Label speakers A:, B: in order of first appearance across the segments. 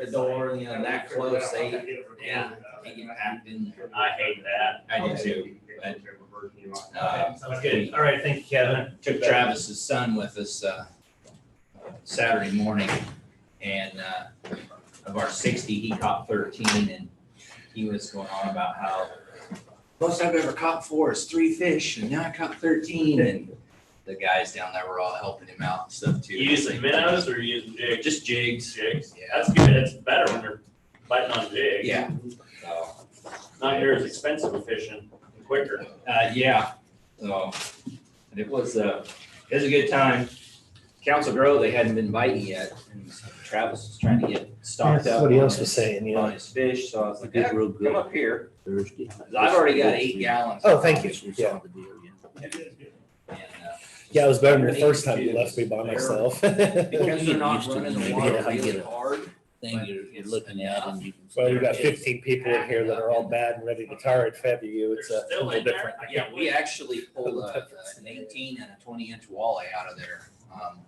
A: the door, you know, that close, they get packed in there.
B: I hate that.
A: I do too. But,
B: Sounds good. All right, thank you, Kevin.
A: took Travis's son with us Saturday morning, and of our 60, he caught 13, and he was going on about how most I've ever caught before is 3 fish, and now I caught 13, and the guys down there were all helping him out and stuff too.
B: You using minnows or you using jigs?
A: Just jigs.
B: Jigs.
A: Yeah.
B: That's good. It's better when they're biting on jigs.
A: Yeah. So,
B: Not near as expensive as fishing, and quicker.
A: yeah. So, and it was a good time. Council Grove, they hadn't been biting yet, and Travis was trying to get stocked
C: That's
A: up.
C: what he
A: on
C: else was
A: his-
C: saying, yeah.
A: On his fish, so I was like,
D: Did
A: yeah,
D: real good.
A: come up here.
D: Thursday.
A: 'Cause I've already got 8 gallons.
C: Oh, thank you.
D: We
C: Yeah.
D: saw the deal, yeah.
A: And,
C: Yeah, it was better than the first time you left me by myself.
A: because they're not
D: Used to
A: running
D: it.
A: the water
D: Yeah, I get
A: really
D: it.
A: hard.
D: Thing you're looking at and you can.
C: Well, we've got 15 people in here that are all bad and ready to tire at Fairview. It's
B: They're
C: a
B: still
C: little
B: in there?
C: different.
A: Yeah, we actually pulled an 18 and a 20-inch walleye out of there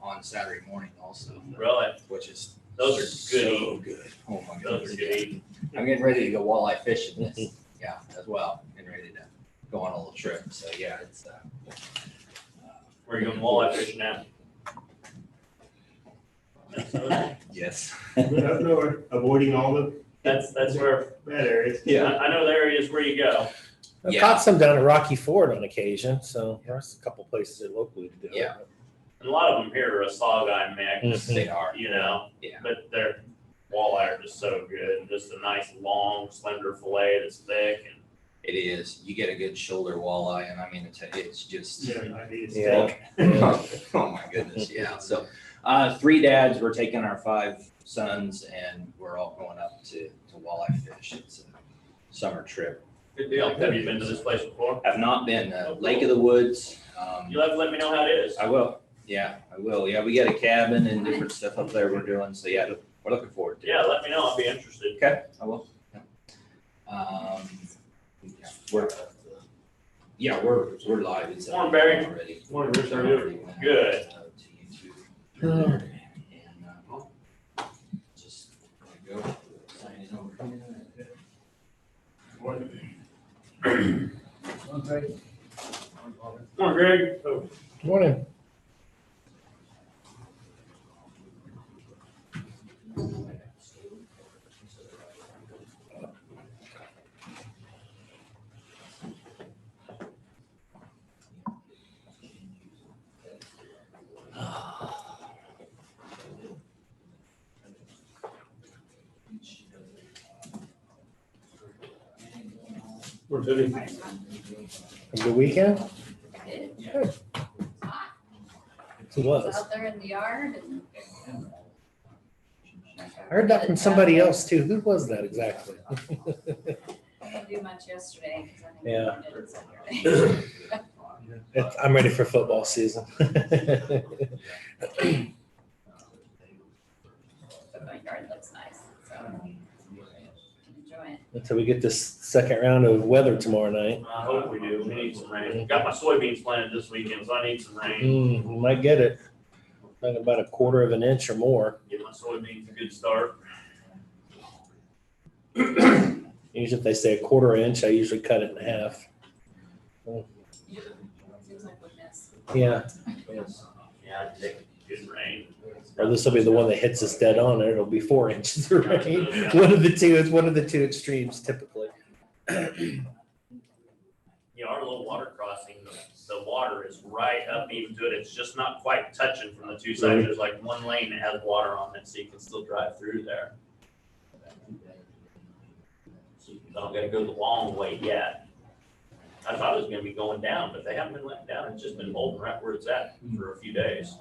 A: on Saturday morning also,
B: Really?
A: which is
B: Those are good
A: so
B: eating.
A: good. Oh my
B: Those
A: goodness.
B: are good eating.
A: I'm getting ready to go walleye fishing this, yeah, as well. Getting ready to go on a little trip. So yeah, it's.
B: Where you going walleye fishing at?
A: Yes.
E: Up north, avoiding all the
B: That's where,
E: bad areas.
B: I know the areas where you go.
C: I've
A: Yeah.
C: caught some down at Rocky Ford on occasion, so there's a couple places that locally to do it.
A: Yeah.
B: And a lot of them here are a saw guy mix,
A: They are.
B: you know,
A: Yeah.
B: but their walleye are just so good. Just a nice, long, slender fillet that's thick and
A: It is. You get a good shoulder walleye, and I mean, it's just.
E: Yeah, I need to
C: Yeah.
E: stay.
A: Oh my goodness, yeah. So, 3 dads, we're taking our 5 sons, and we're all going up to walleye fish. It's a summer trip.
B: good deal. Have you been to this place before?
A: I've not been, Lake of the Woods.
B: You'll have to let me know how it is.
A: I will. Yeah, I will. Yeah, we got a cabin and different stuff up there we're doing. So yeah, we're looking forward to it.
B: Yeah, let me know. I'll be interested.
A: Okay, I will. We're live. It's
B: Morning, Barry.
A: already.
B: Morning, Rich. How are you? Good.
A: And, just go sign in over here.
B: Morning, Greg. Oh,
C: Morning.
B: we're good.
C: A good weekend? Good. Who was?
F: Out there in the yard and.
C: I heard that from somebody else too. Who was that exactly?
F: I didn't do much yesterday. 'Cause I
C: Yeah.
F: didn't Saturday.
C: I'm ready for football season.
F: But my yard looks nice, so enjoy it.
C: Until we get this second round of weather tomorrow night.
B: I hope we do. We need some rain. Got my soybeans planted this weekend, so I need some rain.
C: We might get it. Talking about a quarter of an inch or more.
B: Get my soybeans a good start.
C: Usually if they say a quarter inch, I usually cut it in half.
F: Seems like we missed.
C: Yeah.
B: Yeah, I take good rain.
C: Or this will be the one that hits us dead on. It'll be 4 inches of rain. One of the two. It's one of the two extremes typically.
B: Yeah, our little water crossing, the water is right up even to it. It's just not quite touching from the two sides. There's like one lane that has water on it, so you can still drive through there. Don't gotta go the long way yet. I thought it was gonna be going down, but they haven't been letting down. It's just been holding right where it's at for a few days.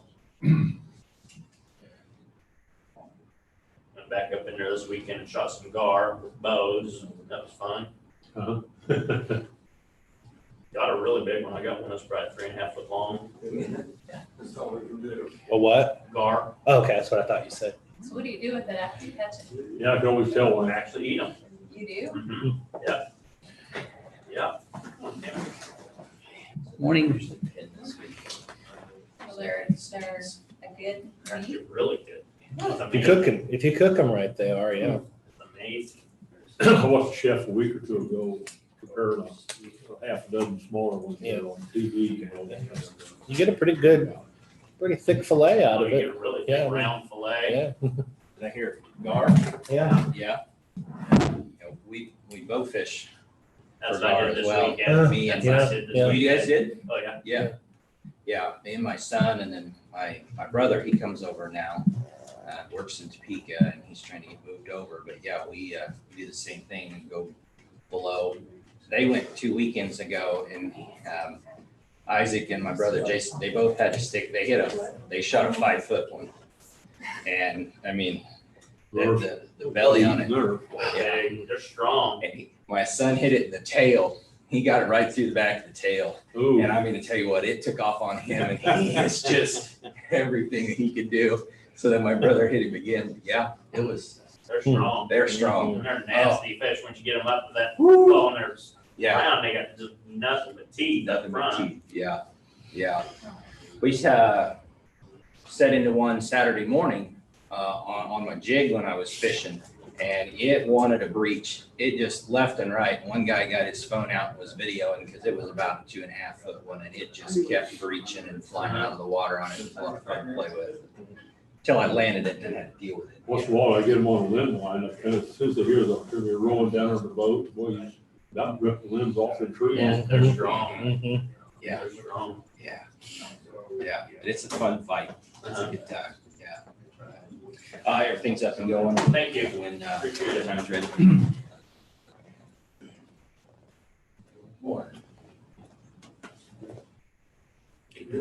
B: Went back up in there this weekend and shot some gar with bows. That was fun. Got a really big one. I got one that's probably 3.5 foot long.
C: A what?
B: Gar.
C: Oh, okay, that's what I thought you said.
F: So what do you do with it after you catch it?
B: Yeah, I can always tell when I actually eat them.
F: You do?
B: Mm-hmm. Yeah. Yeah.
D: Morning.
F: Well, they're a good meat?
B: Actually, really good.
C: If you cook them right, they are, yeah.
B: It's amazing.
G: I watched a chef a week or two ago prepare a half a dozen smaller ones there on TV and all that kind of stuff.
C: You get a pretty thick fillet out
B: Oh,
C: of
B: you
C: it.
B: get a really
C: Yeah, I
B: thick
C: mean,
B: round fillet.
C: Yeah,
A: Did I hear gar?
C: yeah.
A: Yeah. We both fish.
B: That's
A: For
B: what I
A: gar
B: did
A: as
B: this
A: well.
B: weekend.
A: Me and
B: That's what I
C: yeah,
B: did this
C: yeah.
A: You guys
B: weekend.
A: did?
B: Oh, yeah.
A: Yeah. Yeah, me and my son, and then my brother, he comes over now, works in Topeka, and he's trying to get moved over. But yeah, we do the same thing and go below. They went 2 weekends ago, and Isaac and my brother Jason, they both had to stick. They shot a 5-foot one, and I mean, the belly on it.
G: There.
B: Okay, they're strong.
A: And my son hit it in the tail. He got it right through the back of the tail.
G: Ooh.
A: And I'm gonna tell you what, it took off on him, and he is just everything that he could do. So then my brother hit him again. Yeah, it was,
B: They're strong.
A: they're strong.
B: And they're nasty fish once you get them up to that bone. They're
A: Yeah,
B: round. They got just nothing but teeth up
A: nothing but
B: front.
A: teeth. Yeah, yeah. We set into one Saturday morning on my jig when I was fishing, and it wanted a breach. It just left and right. One guy got his phone out and was videoing because it was about a 2.5-foot one, and it just kept breaching and flying out of the water on it. It was a lot of fun to play with. Till I landed it and then had to deal with it.
G: Once in a while, I get them on the limb line, and as soon as they hear they're rolling down on the boat, boy, you about to rip the limbs off the tree.
B: Yeah, they're strong.
C: Mhm.
A: Yeah,
B: They're strong.
A: yeah, yeah. It's a fun fight. It's a
B: Uh-huh.
A: good time. Yeah. Everything's up and going.
B: Thank you.
A: When
B: Appreciate it.
A: time's ready.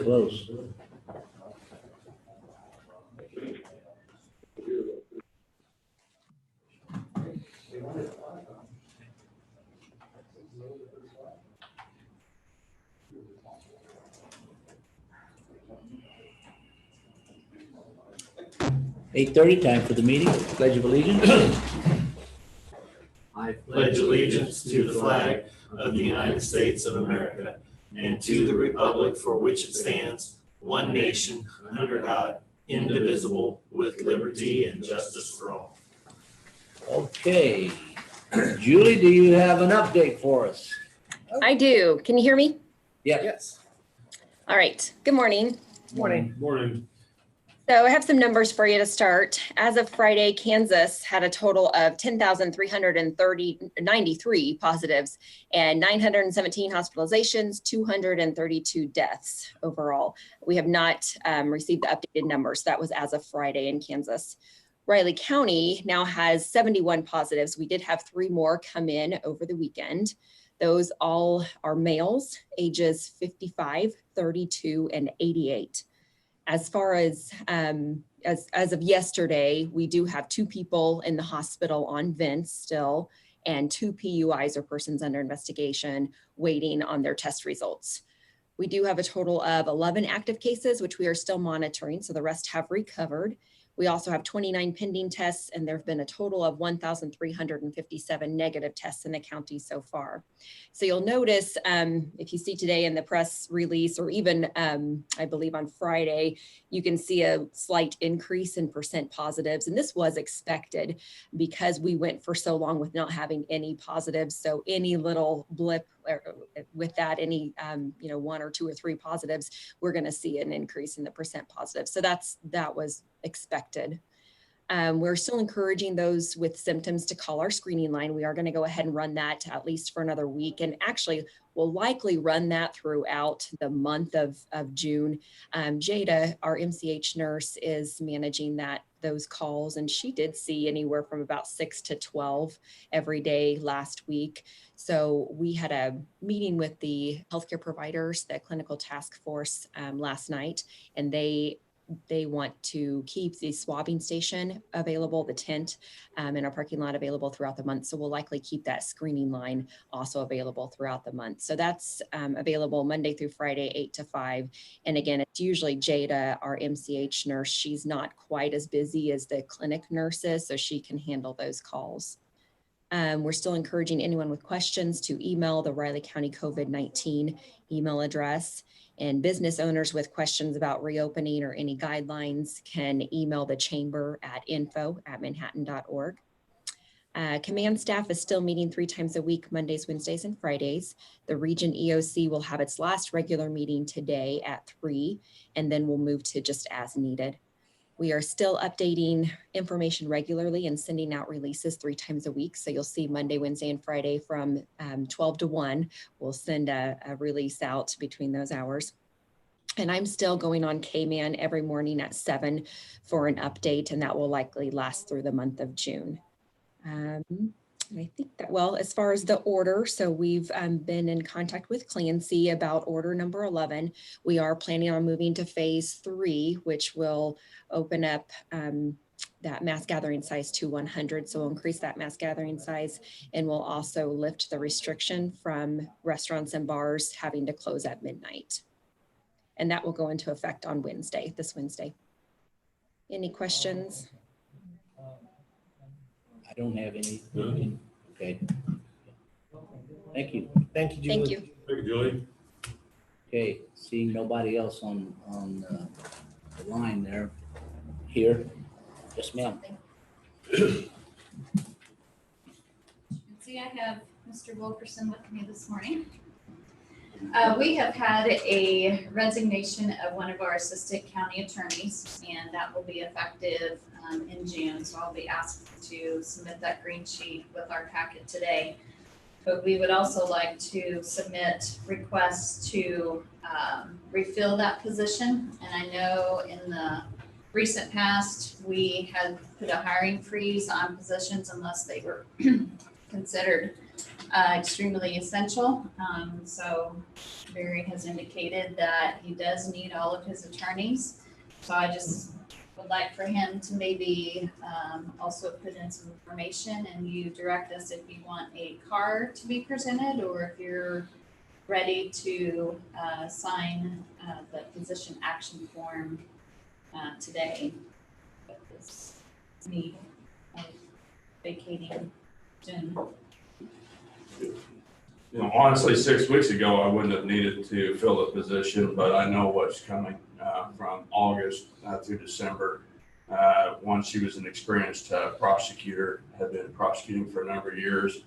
D: Close. (8:30) time for the meeting. Pledge of Allegiance.
H: I pledge allegiance to the flag of the United States of America and to the republic for which it stands, one nation, under God, indivisible, with liberty and justice for all.
D: Okay. Julie, do you have an update for us?
I: I do. Can you hear me?
D: Yeah.
A: Yes.
I: All right. Good morning.
C: Morning.
G: Morning.
I: So I have some numbers for you to start. As of Friday, Kansas had a total of 10,393 positives and 917 hospitalizations, 232 deaths overall. We have not received the updated numbers. That was as of Friday in Kansas. Raleigh County now has 71 positives. We did have 3 more come in over the weekend. Those all are males, ages 55, 32, and 88. As far as of yesterday, we do have 2 people in the hospital on vents still, and 2 PUIs or persons under investigation waiting on their test results. We do have a total of 11 active cases, which we are still monitoring, so the rest have recovered. We also have 29 pending tests, and there have been a total of 1,357 negative tests in the county so far. So you'll notice if you see today in the press release, or even I believe on Friday, you can see a slight increase in percent positives. And this was expected because we went for so long with not having any positives. So any little blip with that, any 1 or 2 or 3 positives, we're going to see an increase in the percent positive. So that was expected. We're still encouraging those with symptoms to call our screening line. We are going to go ahead and run that at least for another week, and actually we'll likely run that throughout the month of June. Jada, our MCH nurse, is managing those calls, and she did see anywhere from about 6 to 12 every day last week. So we had a meeting with the healthcare providers, the clinical task force last night, and they want to keep the swabbing station available, the tent in our parking lot available throughout the month. So we'll likely keep that screening line also available throughout the month. So that's available Monday through Friday, 8 to 5. And again, it's usually Jada, our MCH nurse. She's not quite as busy as the clinic nurses, so she can handle those calls. We're still encouraging anyone with questions to email the Raleigh County COVID-19 email address. And business owners with questions about reopening or any guidelines can email the chamber at info@manhattan.org. Command staff is still meeting 3 times a week, Mondays, Wednesdays, and Fridays. The region EOC will have its last regular meeting today at 3, and then we'll move to just as needed. We are still updating information regularly and sending out releases 3 times a week. So you'll see Monday, Wednesday, and Friday from 12 to 1. We'll send a release out between those hours. And I'm still going on K-Man every morning at 7 for an update, and that will likely last through the month of June. I think that, well, as far as the order, so we've been in contact with Clancy about order number 11. We are planning on moving to phase 3, which will open up that mass gathering size to 100. So we'll increase that mass gathering size, and we'll also lift the restriction from restaurants and bars having to close at midnight. And that will go into effect on Wednesday, this Wednesday. Any questions?
D: I don't have any. Okay. Thank you.
C: Thank you, Julie.
I: Thank you.
G: Thank you, Julie.
D: Okay, seeing nobody else on the line there. Here. Yes, ma'am.
F: See, I have Mr. Wilkerson with me this morning. We have had a resignation of one of our assistant county attorneys, and that will be effective in June. So I'll be asked to submit that green sheet with our packet today. But we would also like to submit requests to refill that position. And I know in the recent past, we had put a hiring freeze on positions unless they were considered extremely essential. So Barry has indicated that he does need all of his attorneys. So I just would like for him to maybe also put in some information, and you direct us if you want a card to be presented or if you're ready to sign the position action form today. With this need of vacating June.
J: You know, honestly, 6 weeks ago, I wouldn't have needed to fill the position, but I know what's coming from August through December. One, she was an experienced prosecutor, had been prosecuting for a number of years.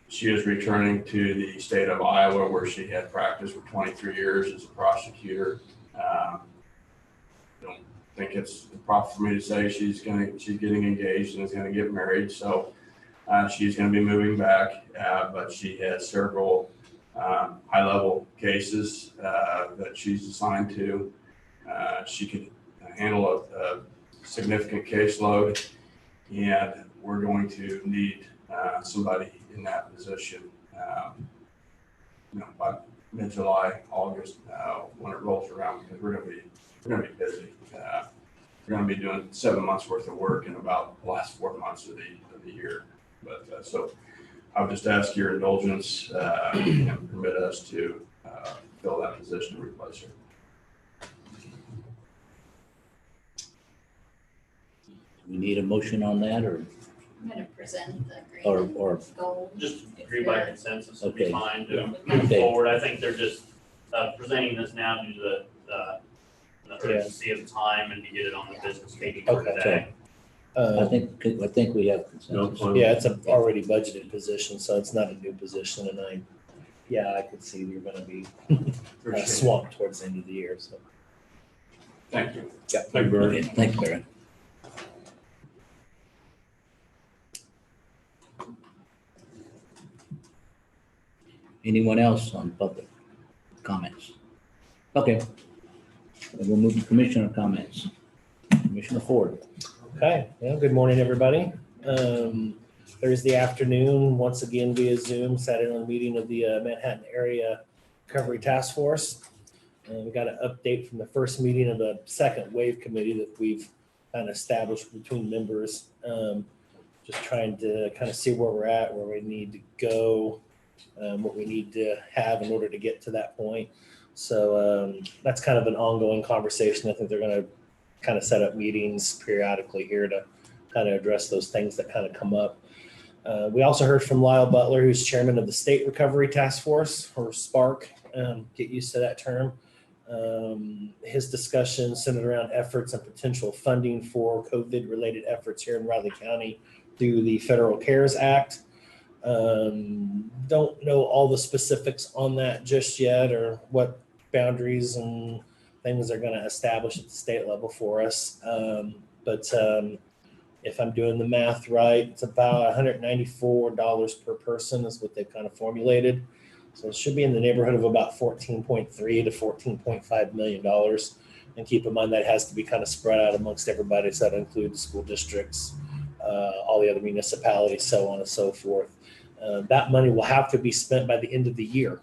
J: She is returning to the state of Iowa, where she had practiced for 23 years as a prosecutor. I don't think it's proper for me to say she's getting engaged and is going to get married. So she's going to be moving back, but she has several high-level cases that she's assigned to. She could handle a significant caseload, and we're going to need somebody in that position, by mid-July, August, when it rolls around, because we're going to be busy. We're going to be doing 7 months worth of work in about the last 4 months of the year. But so I would just ask your indulgence and permit us to fill that position and replace her.
D: We need a motion on that, or
F: I'm going to present the
D: or
F: goal.
B: Just agree by consensus would be
D: Okay.
B: fine to
F: Okay.
B: move forward. I think they're just presenting this now due to the urgency of time and to get it on the business meeting for
C: Okay.
B: today.
D: I think we have consensus.
C: Yeah, it's a already budgeted position, so it's not a new position, and I could see you're gonna be
J: Appreciate it.
C: swamped towards the end of the year, so.
J: Thank you.
C: Yeah.
G: Thank you, Barry.
D: Okay, thanks, Barry. Anyone else on public comments? Okay. Then we'll move to commissioner comments. Commissioner Ford.
C: Okay, yeah, good morning, everybody. Thursday afternoon, once again via Zoom, sat in on a meeting of the Manhattan Area Recovery Task Force. And we got an update from the first meeting of the second wave committee that we've kind of established between members. Just trying to kind of see where we're at, where we need to go, what we need to have in order to get to that point. So that's kind of an ongoing conversation. I think they're going to kind of set up meetings periodically here to kind of address those things that kind of come up. We also heard from Lyle Butler, who's chairman of the State Recovery Task Force, or SPARK. Get used to that term. His discussion centered around efforts and potential funding for COVID-related efforts here in Raleigh County through the Federal CARES Act. Don't know all the specifics on that just yet, or what boundaries and things are going to establish at the state level for us. But if I'm doing the math right, it's about $194 per person is what they've kind of formulated. So it should be in the neighborhood of about $14.3 to $14.5 million. And keep in mind that has to be kind of spread out amongst everybody. So that includes school districts, all the other municipalities, so on and so forth. That money will have to be spent by the end of the year.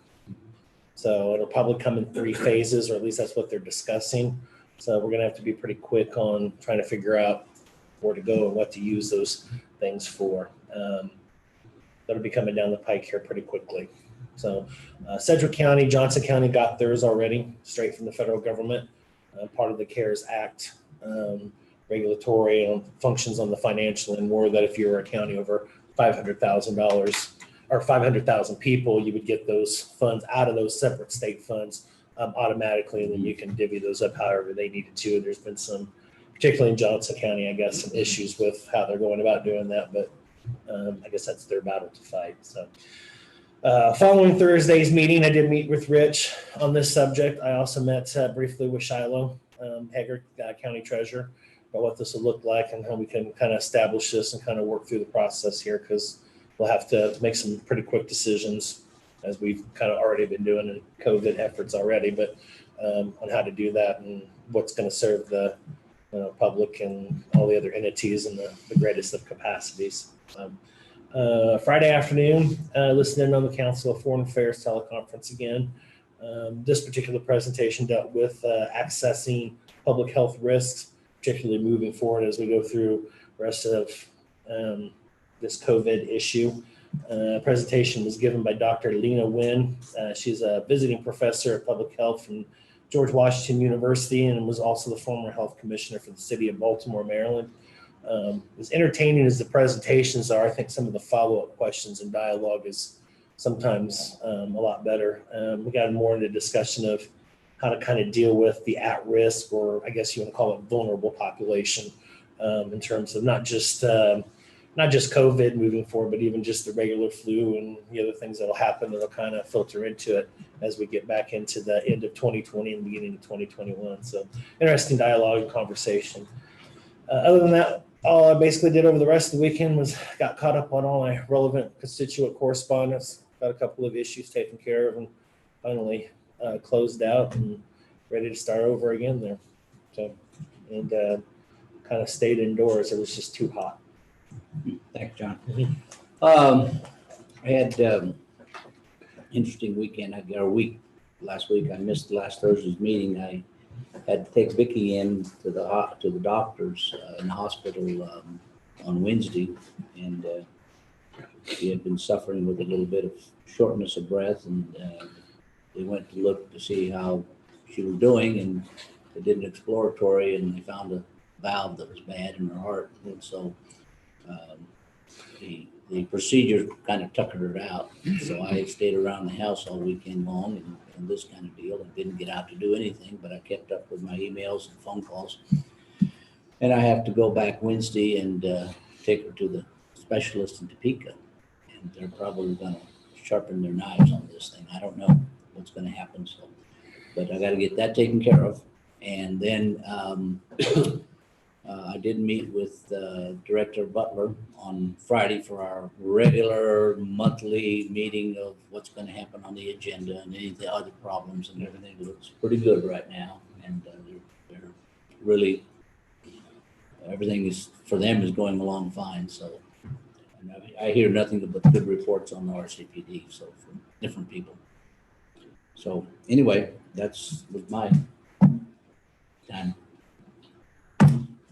C: So it'll probably come in 3 phases, or at least that's what they're discussing. So we're going to have to be pretty quick on trying to figure out where to go and what to use those things for. That'll be coming down the pike here pretty quickly. So Sedgwick County, Johnson County got theirs already, straight from the federal government, part of the CARES Act, regulatory and functions on the financial end were that if you're a county over $500,000 or 500,000 people, you would get those funds out of those separate state funds automatically, and then you can divvy those up however they needed to. And there's been some, particularly in Johnson County, I guess, some issues with how they're going about doing that, but I guess that's their battle to fight. So following Thursday's meeting, I did meet with Rich on this subject. I also met briefly with Shiloh Haggard, County Treasurer, about what this will look like and how we can kind of establish this and kind of work through the process here, because we'll have to make some pretty quick decisions, as we've kind of already been doing in COVID efforts already, but on how to do that and what's going to serve the public and all the other entities in the greatest of capacities. Friday afternoon, listening on the Council of Foreign Affairs teleconference again. This particular presentation dealt with accessing public health risks, particularly moving forward as we go through the rest of this COVID issue. Presentation was given by Dr. Lena Nguyen. She's a visiting professor of public health from George Washington University and was also the former health commissioner for the city of Baltimore, Maryland. As entertaining as the presentations are, I think some of the follow-up questions and dialogue is sometimes a lot better. We got more into discussion of how to kind of deal with the at-risk, or I guess you want to call it vulnerable population, in terms of not just COVID moving forward, but even just the regular flu and the other things that'll happen that'll kind of filter into it as we get back into the end of 2020 and beginning of 2021. So interesting dialogue and conversation. Other than that, all I basically did over the rest of the weekend was got caught up on all my relevant constituent correspondence, got a couple of issues taken care of, and finally closed out and ready to start over again there. So, and kind of stayed indoors. It was just too hot.
D: Thanks, John. I had interesting weekend, last week. I missed last Thursday's meeting. I had to take Vicky in to the doctors in the hospital on Wednesday, and she had been suffering with a little bit of shortness of breath, and they went to look to see how she was doing, and they did an exploratory, and they found a valve that was bad in her heart, and so the procedure kind of tuckered her out. So I stayed around the house all weekend long and this kind of deal, and didn't get out to do anything, but I kept up with my emails and phone calls. And I have to go back Wednesday and take her to the specialist in Topeka, and they're probably going to sharpen their knives on this thing. I don't know what's going to happen, so, but I got to get that taken care of. And then I did meet with Director Butler on Friday for our regular monthly meeting of what's going to happen on the agenda and any of the other problems, and everything looks pretty good right now. And they're really, everything is, for them, is going along fine. So, and I hear nothing but good reports on the RCPD, so from different people. So anyway, that's with my time.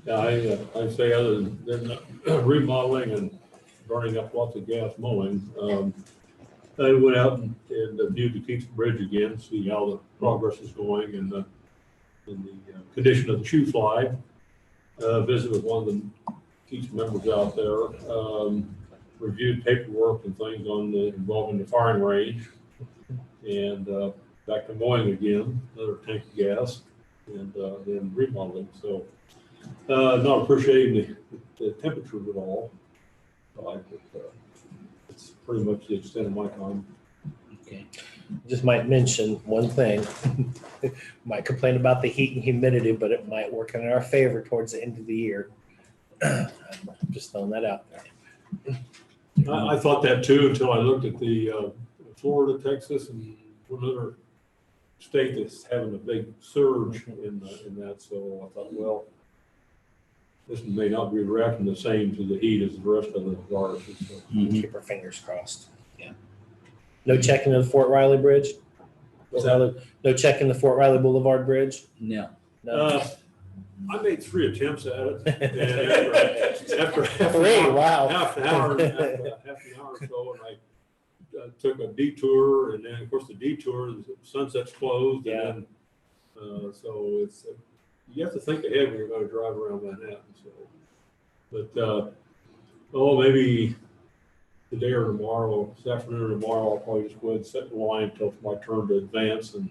G: Yeah, I say other than remodeling and burning up lots of gas mowing, I went out and viewed the Keats Bridge again, see how the progress is going and the condition of the shoe fly. Visit with one of the Keats members out there. reviewed paperwork and things on the, involving the firing range. And back to mowing again, another tank of gas, and then remodeling. So not appreciating the temperature at all. It's pretty much the extent of my time.
D: Okay.
C: Just might mention one thing. Might complain about the heat and humidity, but it might work in our favor towards the end of the year. I'm just throwing that out there.
G: I thought that too until I looked at the Florida, Texas, and one other state that's having a big surge in that. So I thought, well, this may not be reacting the same to the heat as the rest of the viruses. So.
C: Keep our fingers crossed. Yeah. No checking of the Fort Riley Bridge? No checking the Fort Riley Boulevard Bridge?
D: No.
C: No.
G: I made 3 attempts at it. And after
C: Wow.
G: half an hour or so, and I took a detour, and then of course the detour, the sunset's closed,
C: Yeah.
G: and then so it's you have to think ahead when you're going to drive around Manhattan. So, but maybe today or tomorrow, this afternoon or tomorrow, I'll probably just go ahead and set the line until it's my turn to advance, and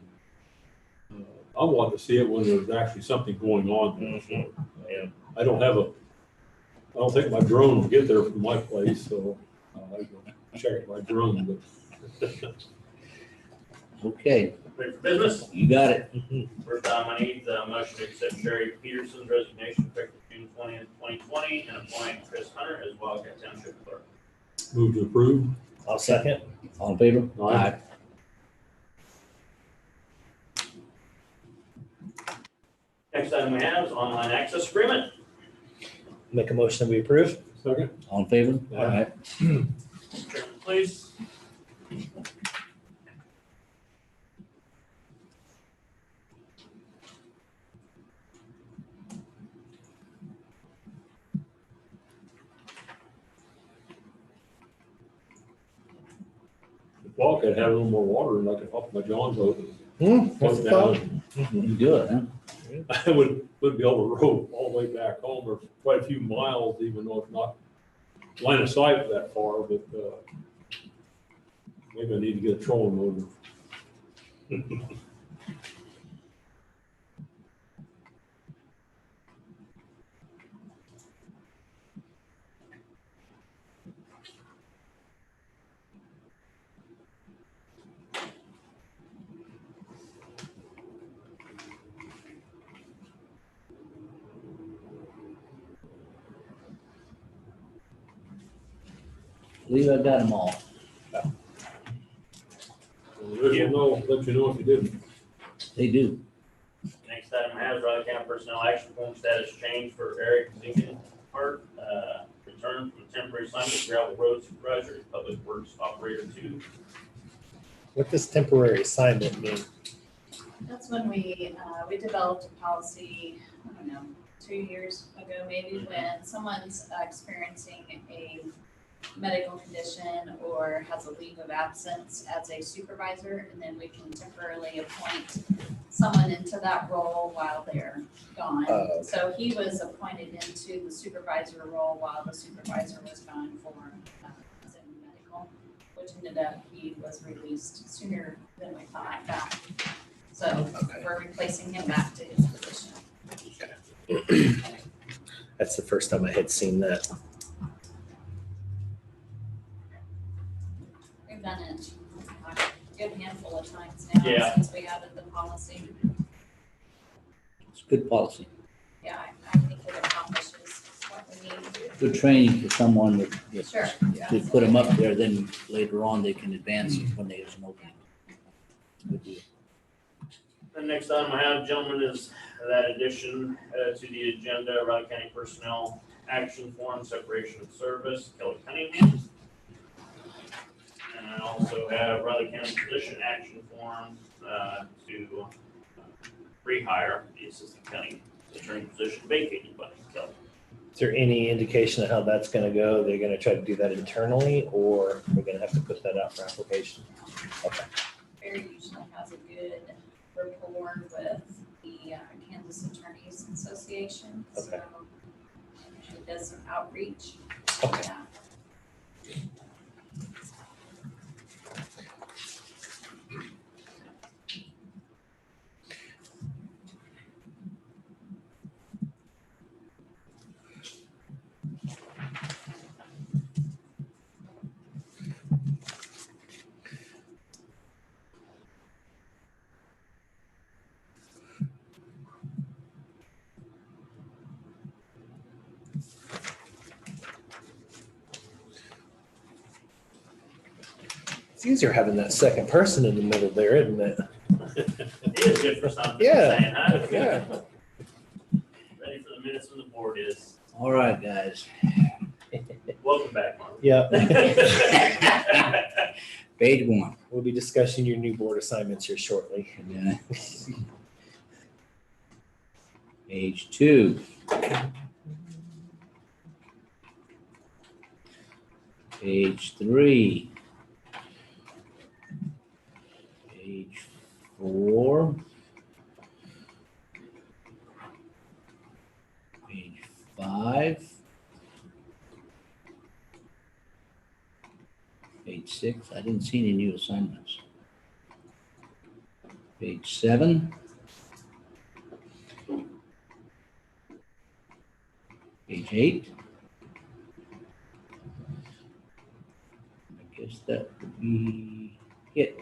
G: I want to see it when there's actually something going on there. So,
C: Yeah.
G: I don't think my drone will get there from my place, so I can check my drone, but.
D: Okay,
B: Ready for business?
D: you got it.
B: First time I need the motion to accept Sherry Peterson's resignation effective June 20th, 2020, and appoint Chris Hunter as Wildcat Township Clerk.
G: Move to approve.
C: I'll second.
D: All in favor?
G: Aye.
B: Next item we have is online access agreement.
C: Make a motion that we approve.
G: Second.
D: All in favor?
G: Aye.
B: Chairman, please.
G: Well, I could have a little more water and I could hop my John's over.
C: What's the thought?
D: You do it, huh?
G: I wouldn't be able to row all the way back home, or quite a few miles, even though it's not line of sight that far, but maybe I need to get a trolling motor.
D: I believe I got them all.
G: Let you know if you didn't.
D: They do.
B: Next item has Raleigh County Personnel Action Form status change for Eric Zingenhart, return from temporary assignment to gravel road supervisor, public works operator 2.
C: What does temporary assignment mean?
F: That's when we developed a policy, I don't know, 2 years ago maybe, when someone's experiencing a medical condition or has a leave of absence as a supervisor, and then we can temporarily appoint someone into that role while they're gone.
C: Oh.
F: So he was appointed into the supervisor role while the supervisor was gone for medical, which ended up he was released sooner than we thought back. So we're replacing him back to his position.
C: That's the first time I had seen that.
F: We've done it a good handful of times now
B: Yeah.
F: since we added the policy.
D: It's good policy.
F: Yeah, I think it accomplishes what we need to.
D: Good training for someone that
F: Sure.
D: to put them up there, then later on they can advance it when there's an opening. Good deal.
B: The next item I have, gentlemen, is that addition to the agenda, Raleigh County Personnel Action Form, Separation of Service, Kelly Cunningham. And I also have Raleigh County Position Action Form to rehire the Assistant County Attorney position vacated by Kelly.
C: Is there any indication of how that's gonna go? They're gonna try to do that internally, or we're gonna have to put that out for application? Okay.
F: Barry usually has a good rapport with the Kansas Attorneys Association. So
C: Okay.
F: usually does some outreach.
C: Okay.
F: Yeah.
C: It's easier having that second person in the middle there, isn't it?
B: It is good for something.
C: Yeah.
B: Saying, huh?
C: Yeah.
B: Ready for the minutes from the board is,
D: All right, guys.
B: welcome back, Mark.
C: Yeah.
D: Page 1.
C: We'll be discussing your new board assignments here shortly.
D: Yeah. Page 2. Page 3. Page 4. Page 5. Page 6. I didn't see any new assignments. Page 7. Page 8. I guess that would be it.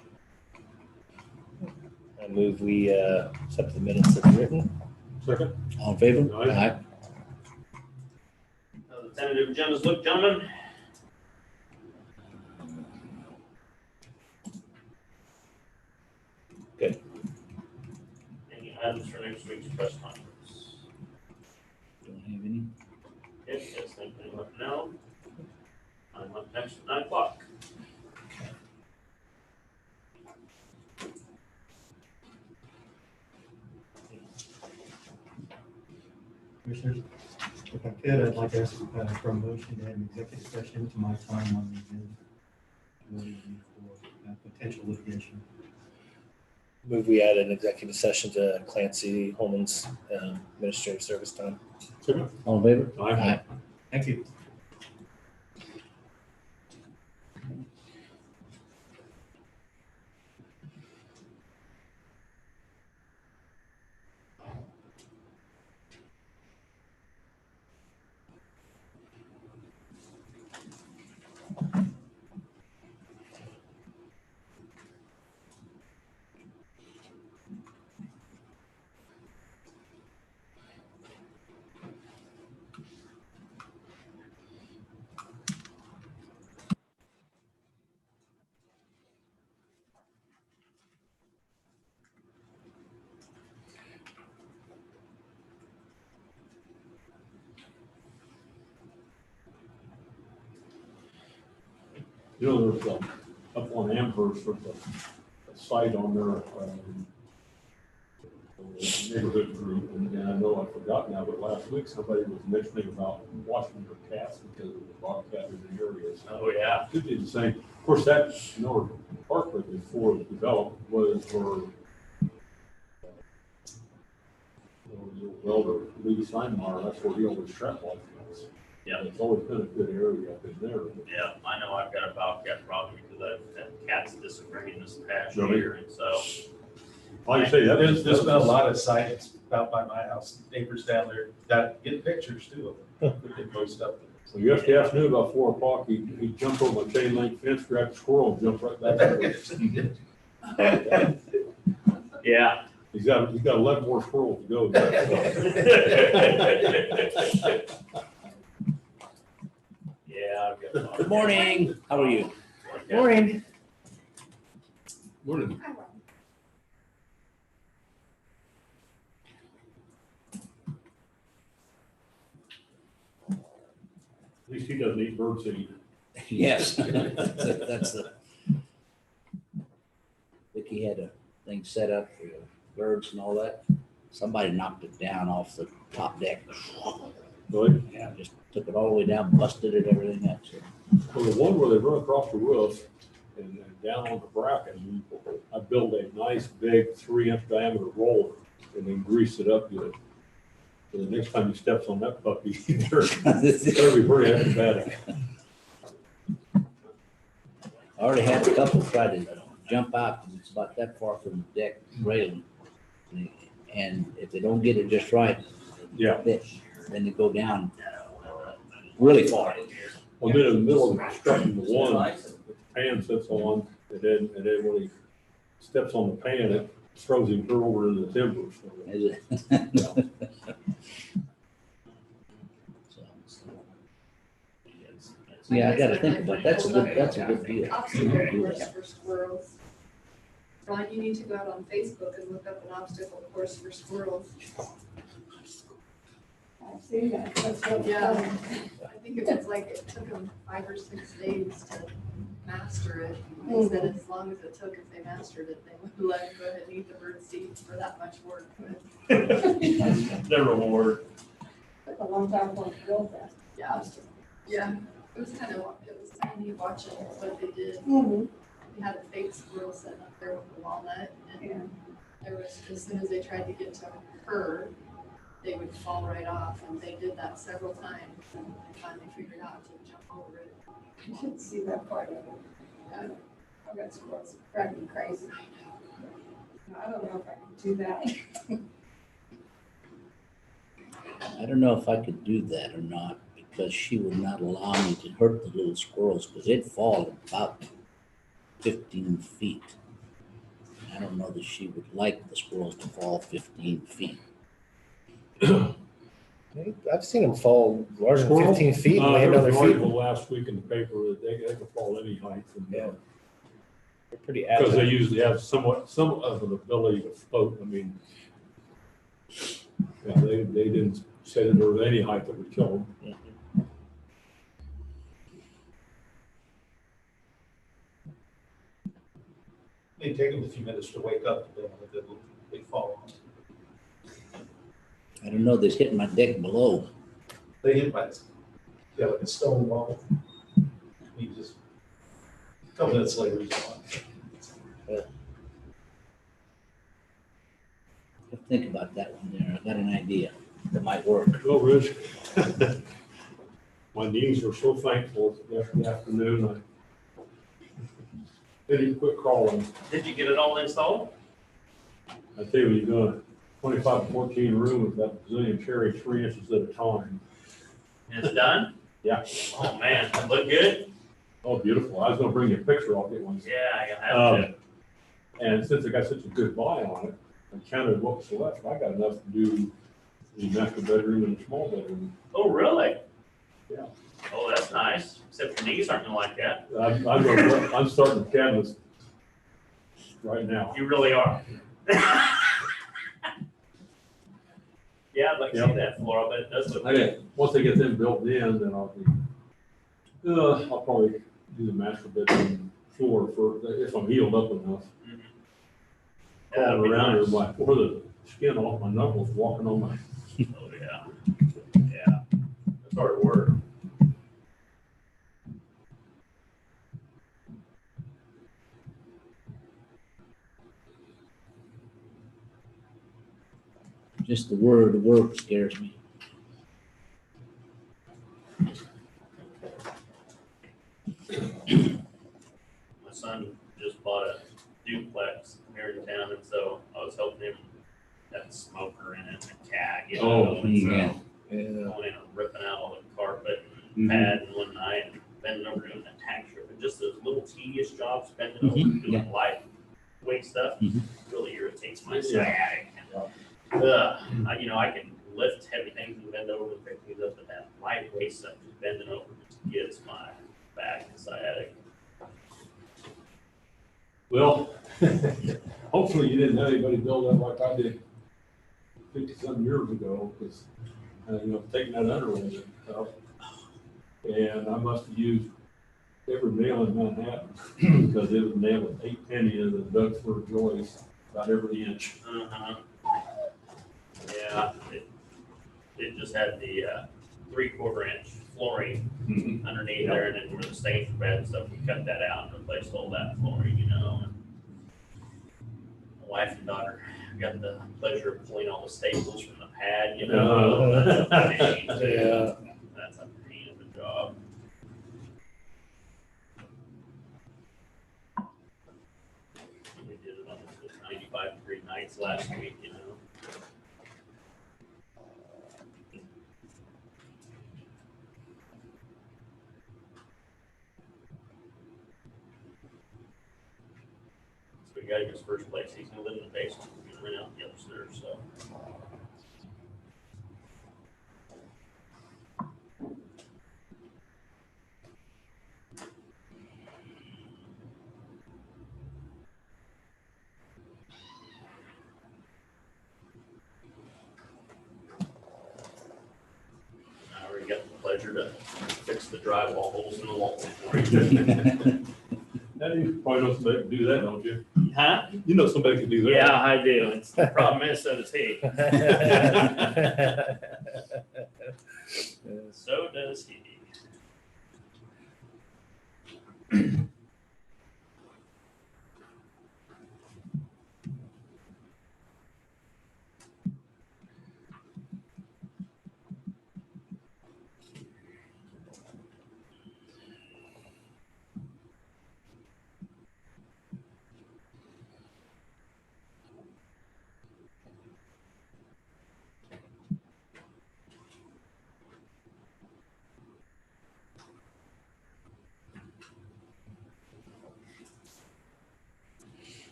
C: I move we accept the minutes as written.
G: Second?
D: All in favor?
G: Aye.
B: The tentative agendas look, gentlemen.
C: Good.
B: Any items for next week's press conference?
D: Don't have any.
B: Yes, thank you. Let me know. I'm up next at 9 o'clock.
E: Commissioners, if I could, I'd like to ask for a motion to add an executive session to my time on the agenda for potential litigation.
C: Move we add an executive session to Clancy Holman's administrative service time.
G: Second?
D: All in favor?
G: Aye.
E: Thank you.
G: You know, there's up on Amherst, there's a site on their neighborhood group, and I know I forgot now, but last week somebody was mentioning about washing their cats because of the bobcat in the area. So
B: Oh, yeah.
G: could be the same. Of course, that North Parkway before it was developed was for the welder Lee Steinmeier. That's where he always trapped life.
B: Yeah.
G: It's always been a good area up in there.
B: Yeah, I know I've got a bobcat problem because I've had cats disappearing this past
G: Really?
B: year, and so.
G: Like you say, that
K: There's
G: is,
K: been a lot of sites out by my house, neighbors down there, that get pictures too of them. They post up.
G: so yesterday afternoon about 4 o'clock, he jumped over my chain link fence, grabbed a squirrel, and jumped right back.
B: Yeah.
G: He's got 11 more squirrels to go.
B: Yeah, I've got a lot.
D: Good morning. How are you?
C: Morning.
G: Morning. At least he doesn't eat bird seed.
D: Yes. That's the. Vicky had a thing set up for birds and all that. Somebody knocked it down off the top deck.
G: Really?
D: Yeah, just took it all the way down, busted it, everything else.
G: Well, the one where they run across the roof and down on the bracken, I built a nice big 3-inch diameter roller and then grease it up good. So the next time he steps on that puppy, that'll be pretty acrobatic.
D: I already had a couple try to jump out because it's about that far from the deck railing. And if they don't get it just right,
G: Yeah.
D: then they go down really far.
G: Well, then in the middle of constructing the one, the pan sits on, and then when he steps on the pan, it throws him clear over into the timber. So,
D: Is it? So,
B: Yes.
D: Yeah, I gotta think about, that's a good deal.
L: Obstacle course for squirrels. Ron, you need to go out on Facebook and look up an obstacle course for squirrels.
M: I've seen that. That's what,
L: Yeah, I think it was like, it took them 5 or 6 days to master it. They said as long as it took, if they mastered it, they would let them go ahead and eat the bird seeds for that much work.
B: The reward.
M: took a long time for it to build that.
L: Yeah, it was kind of neat watching what they did.
M: Mm-hmm.
L: They had a fake squirrel sitting up there with a walnut, and there was, as soon as they tried to get to her, they would fall right off, and they did that several times, and they finally figured out to jump over it.
M: You should see that part of it. I've got squirrels driving me crazy. I don't know if I can do that.
D: I don't know if I could do that or not, because she would not allow me to hurt the little squirrels, because they'd fall about 15 feet. I don't know that she would like the squirrels to fall 15 feet.
C: I've seen them fall larger than
G: Squirrels?
C: 15 feet and
G: There
C: land
G: was
C: on
G: an
C: their feet.
G: article last week in the paper that they can fall any height.
C: Yeah. They're pretty
G: Because they
C: agile.
G: usually have some of an ability to float. I mean, yeah, they didn't say that there was any height that would kill them.
K: They take them a few minutes to wake up, then they fall off.
D: I don't know, they hit my deck below.
K: They hit by, yeah, like a stone wall. You just, a couple minutes later, he's gone.
D: Think about that one there. I got an idea that might work.
G: No risk. My knees were so thankful after the afternoon. I didn't quit crawling.
B: Did you get it all installed?
G: I tell you, when you're doing a 25 to 14 room with that bazillion cherry 3 inches at a time.
B: And it's done?
G: Yeah.
B: Oh, man, it look good?
G: Oh, beautiful. I was gonna bring you a picture. I'll get one.
B: Yeah, I have to.
G: And since I got such a good buy on it, I counted what was left. I got enough to do the master bedroom and the small bedroom.
B: Oh, really?
G: Yeah.
B: Oh, that's nice, except your knees aren't gonna like that.
G: I'm starting the cabinets right now.
B: You really are. Yeah, I'd like to see that floor, but it does look good.
G: Once they get them built in, then I'll probably do the master bedroom floor if I'm healed up enough.
B: Yeah, that'd
G: Crawling
B: be
G: around
B: nice.
G: here, or the skin off my knuckles, walking on my.
B: Oh, yeah. Yeah, that's hard work.
D: Just the word work scares me.
B: My son just bought a duplex here in town, and so I was helping him have a smoker in it, and a cat, you know. and so
D: yeah.
B: Going in and ripping out all the carpet and pad in one night, and bending over doing that tack strip, and just those little tedious jobs, bending over doing lightweight stuff, really irritates my sciatic. I can lift heavy things and bend over and pick things up, but that lightweight stuff, just bending over, just gets my back and sciatic.
G: Well, hopefully you didn't have anybody build that like I did 50-some years ago, because, taking that underlay and stuff. And I must have used every nail in Manhattan, because it was nailed with 8 penny in the Duxford joist, about every inch.
B: Yeah, it just had the 3/4 inch flooring underneath there, and then where the stains were bad and stuff, we cut that out and replaced all that flooring, and my wife and daughter got the pleasure of pulling all the staples from the pad, That's a pain, too.
C: Yeah.
B: That's a pain of a job. We did it on the 95-degree nights last week, So we got him his first place. He's gonna live in the basement. We're gonna rent out the upstairs, so. to fix the drywall holes in the wall.
G: Now, you probably know somebody can do that, don't you?
B: Huh?
G: You know somebody can do that.
B: Yeah, I do. It's the problem is, so does he. So does he.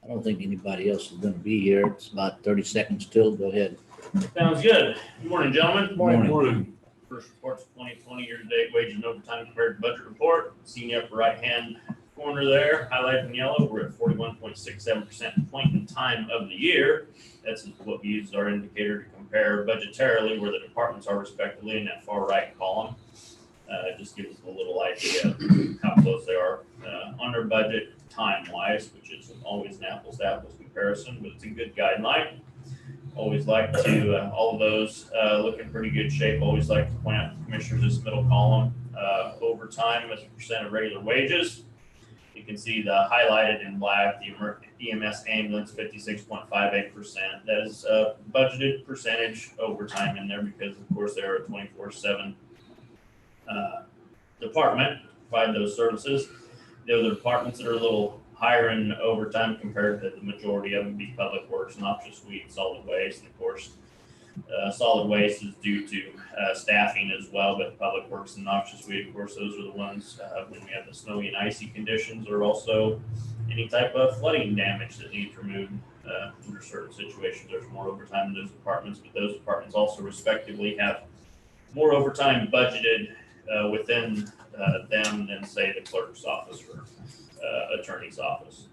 D: I don't think anybody else is gonna be here. It's about 30 seconds till. Go ahead.
B: Sounds good. Good morning, gentlemen.
G: Morning.
B: First report's 2020 year-to-date wage and overtime compared to budget report. See the upper right-hand corner there, highlighted in yellow, we're at 41.67% point in time of the year. That's what we use as our indicator to compare budgetarily where the departments are respectively in that far right column. It just gives us a little idea of how close they are under budget time-wise, which is always an apples-to-apples comparison, but it's a good guideline. Always like to, all of those look in pretty good shape. Always like to point out to commissioners this middle column, overtime as a percent of regular wages. You can see the highlighted in black, the EMS ambulance, 56.58%. That is a budgeted percentage overtime in there because, of course, they're a 24/7 department to provide those services. The other departments that are a little higher in overtime compared to the majority of them be public works, noxious weed, solid waste, and of course, solid waste is due to staffing as well, but public works and noxious weed, of course, those are the ones when we have the snowy and icy conditions, or also any type of flooding damage that needs removed under certain situations. There's more overtime in those departments, but those departments also respectively have more overtime budgeted within them than, say, the clerk's office or attorney's office.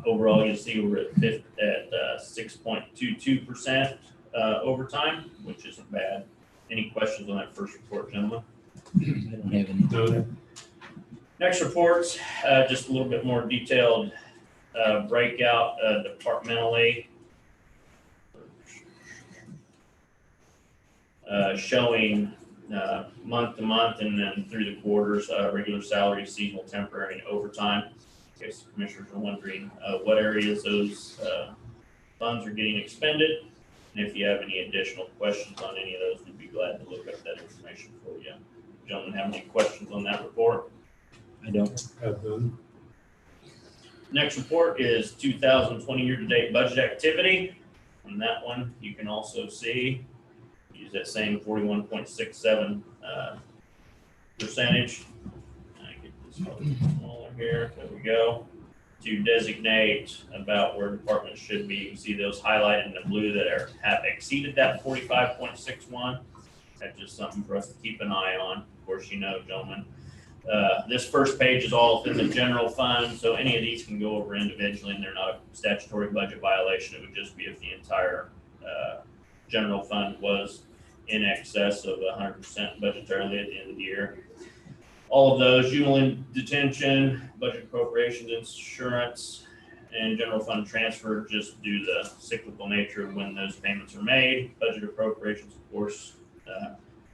B: Overall, you see we're at 6.22% overtime, which isn't bad. Any questions on that first report, gentlemen?
D: I don't have any.
G: No.
B: Next report's just a little bit more detailed breakout departmentally, showing month to month and then through the quarters, regular salary, seasonal, temporary, and overtime. In case the commissioners are wondering what areas those funds are getting expended. And if you have any additional questions on any of those, we'd be glad to look up that information for you. Gentlemen, have any questions on that report?
D: I don't.
G: Have done.
B: Next report is 2020 year-to-date budget activity. On that one, you can also see, use that same 41.67 percentage. I get this a little smaller here. There we go. To designate about where departments should be. You can see those highlighted in the blue that have exceeded that 45.61. That's just something for us to keep an eye on. Of course, you know, gentlemen. This first page is all within the general fund, so any of these can go over individually, and they're not a statutory budget violation. It would just be if the entire general fund was in excess of 100% budgetarily at the end of the year. All of those, juvenile detention, budget appropriations, insurance, and general fund transfer just due to the cyclical nature of when those payments are made. Budget appropriations, of course,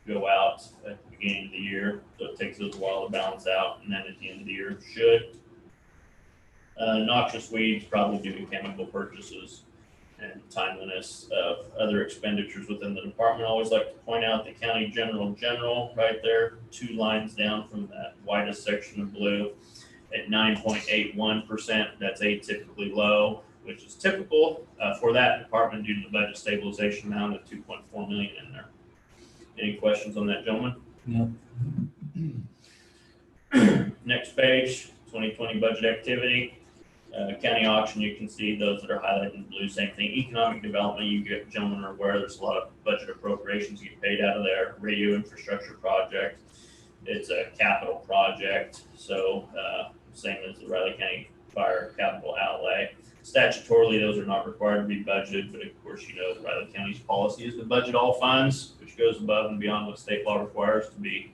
B: go out at the beginning of the year, so it takes us a while to balance out, and then at the end of the year should. Noxious weeds probably due to chemical purchases and timeliness of other expenditures within the department. I always like to point out the county general right there, 2 lines down from that widest section of blue at 9.81%. That's atypically low, which is typical for that department due to the budget stabilization amount of $2.4 million in there. Any questions on that, gentlemen?
D: No.
B: Next page, 2020 budget activity. County auction, you can see those that are highlighted in blue, same thing. Economic development, you get, gentlemen are aware, there's a lot of budget appropriations get paid out of there. Radio infrastructure project, it's a capital project, so same as the Raleigh County Fire capital outlay. Statutorily, those are not required to be budgeted, but of course, you know, Raleigh County's policy is to budget all funds, which goes above and beyond what state law requires to be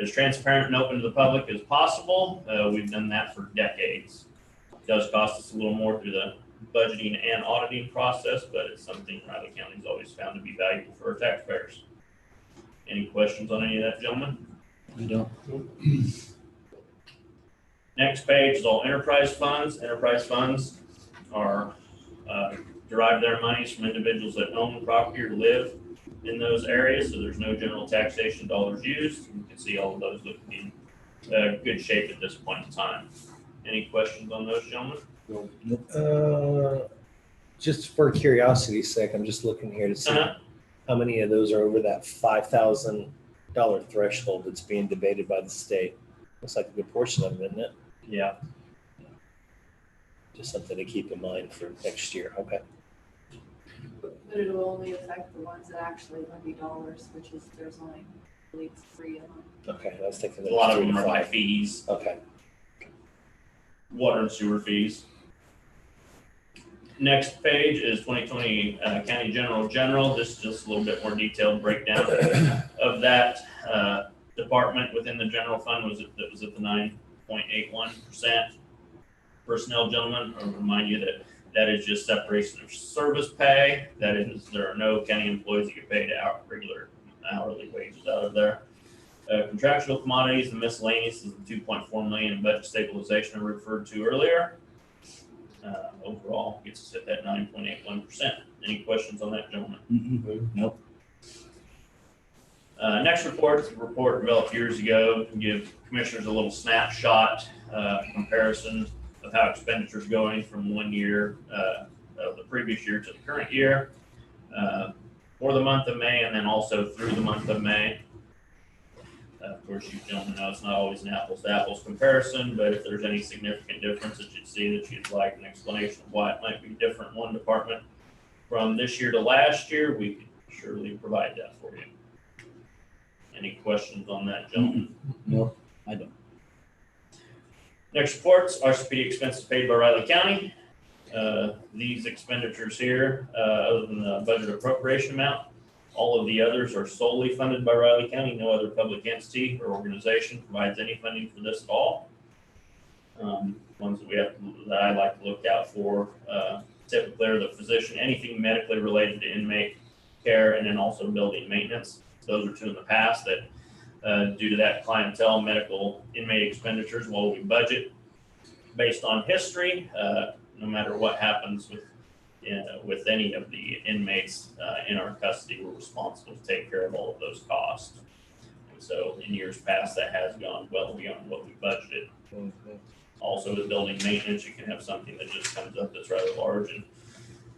B: as transparent and open to the public as possible. We've done that for decades. It does cost us a little more through the budgeting and auditing process, but it's something Raleigh County's always found to be valuable for our taxpayers. Any questions on any of that, gentlemen?
D: I don't.
B: Next page is all enterprise funds. Enterprise funds are derive their monies from individuals that own property or live in those areas, so there's no general taxation dollars used. You can see all of those looking in good shape at this point in time. Any questions on those, gentlemen?
C: Just for curiosity's sake, I'm just looking here to see how many of those are over that $5,000 threshold that's being debated by the state. Looks like a good portion of them, isn't it?
B: Yeah.
C: Just something to keep in mind for next year. Okay.
L: But it'll only affect the ones that actually levy dollars, which is, there's only, I believe, 3 of them.
C: Okay, I was thinking
B: A
C: that
B: lot
C: was
B: of
C: 3
B: them
C: to
B: are by
C: 5.
B: fees,
C: Okay.
B: water and sewer fees. Next page is 2020 County General. This is just a little bit more detailed breakdown of that department within the general fund that was at the 9.81%. Personnel, gentlemen, I'll remind you that that is just separation of service pay. That is, there are no county employees that get paid regular hourly wages out of there. Contractual commodities and miscellaneous is the 2.4 million in budget stabilization I referred to earlier. Overall, gets us at that 9.81%. Any questions on that, gentlemen?
D: Nope.
B: Next report is a report developed years ago to give commissioners a little snapshot comparison of how expenditures going from one year of the previous year to the current year for the month of May and then also through the month of May. Of course, you gentlemen know it's not always an apples to apples comparison, but if there's any significant difference that you'd see that you'd like an explanation of why it might be different in one department from this year to last year, we could surely provide that for you. Any questions on that, gentlemen?
D: No, I don't.
B: Next reports, RCPD expenses paid by Raleigh County. These expenditures here, other than the budget appropriation amount, all of the others are solely funded by Raleigh County. No other public entity or organization provides any funding for this at all. Ones that I like to look out for typically are the physician, anything medically related to inmate care, and then also building maintenance. Those are 2 in the past that due to that clientele, medical inmate expenditures, while we budget based on history, no matter what happens with any of the inmates in our custody, we're responsible to take care of all of those costs. And so in years past, that has gone well beyond what we budgeted. Also with building maintenance, you can have something that just comes up that's rather large and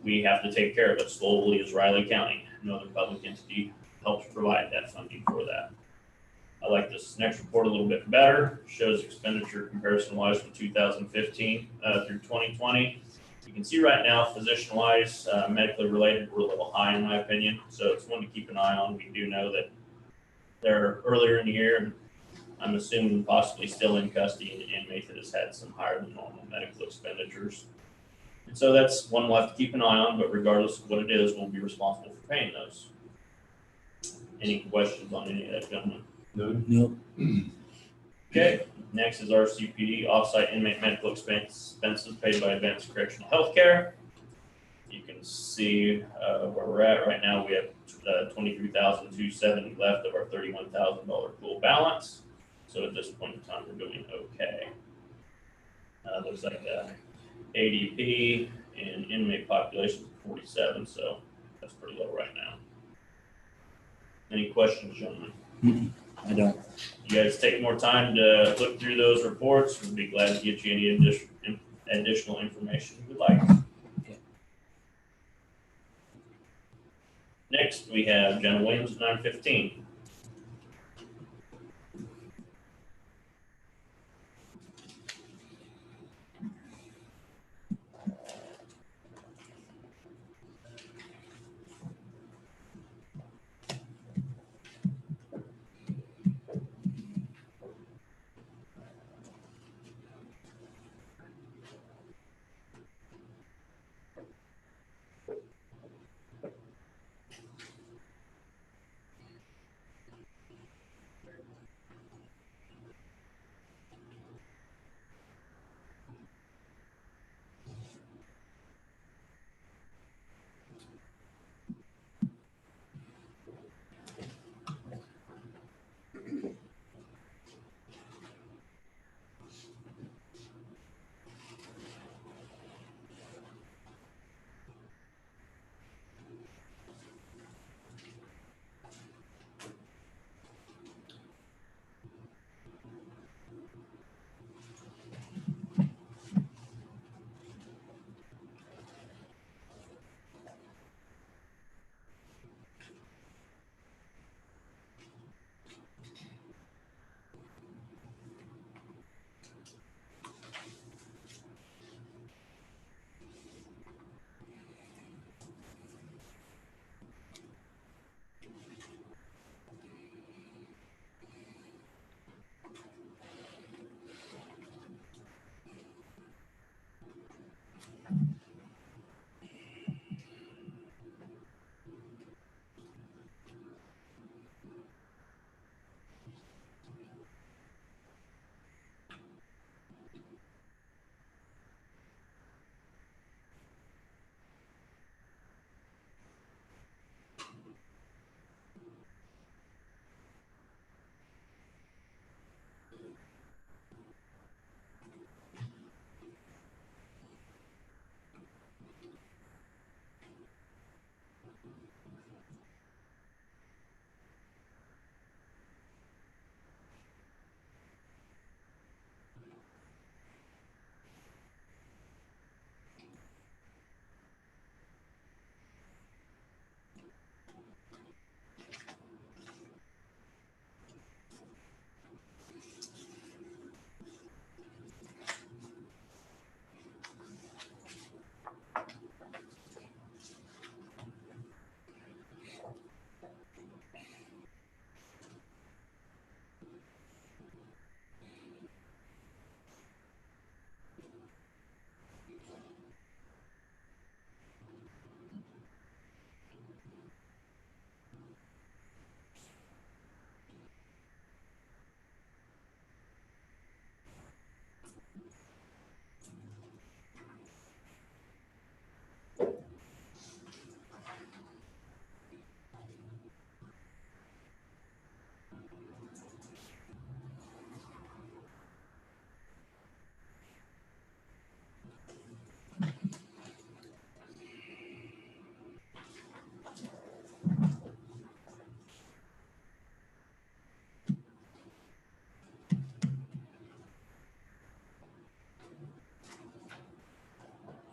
B: we have to take care of it solely as Raleigh County. No other public entity helps provide that funding for that. I like this next report a little bit better. Shows expenditure comparison wise from 2015 through 2020. You can see right now, physician wise, medically related, we're a little high in my opinion. So it's one to keep an eye on. We do know that they're earlier in the year, and I'm assuming possibly still in custody, an inmate that has had some higher than normal medical expenditures. And so that's one we'll have to keep an eye on, but regardless of what it is, we'll be responsible for paying those. Any questions on any of that, gentlemen?
D: Nope.
B: Okay, next is our CPD, offsite inmate medical expenses paid by Advanced Correctional Healthcare. You can see where we're at right now. We have $23,270 left of our $31,000 pool balance. So at this point in time, we're doing okay. Looks like ADP and inmate population is 47, so that's pretty low right now. Any questions, gentlemen?
D: I don't.
B: You guys take more time to look through those reports. We'd be glad to get you any additional information you would like.
D: Okay.
B: Next, we have Jenna Williams at 9:15.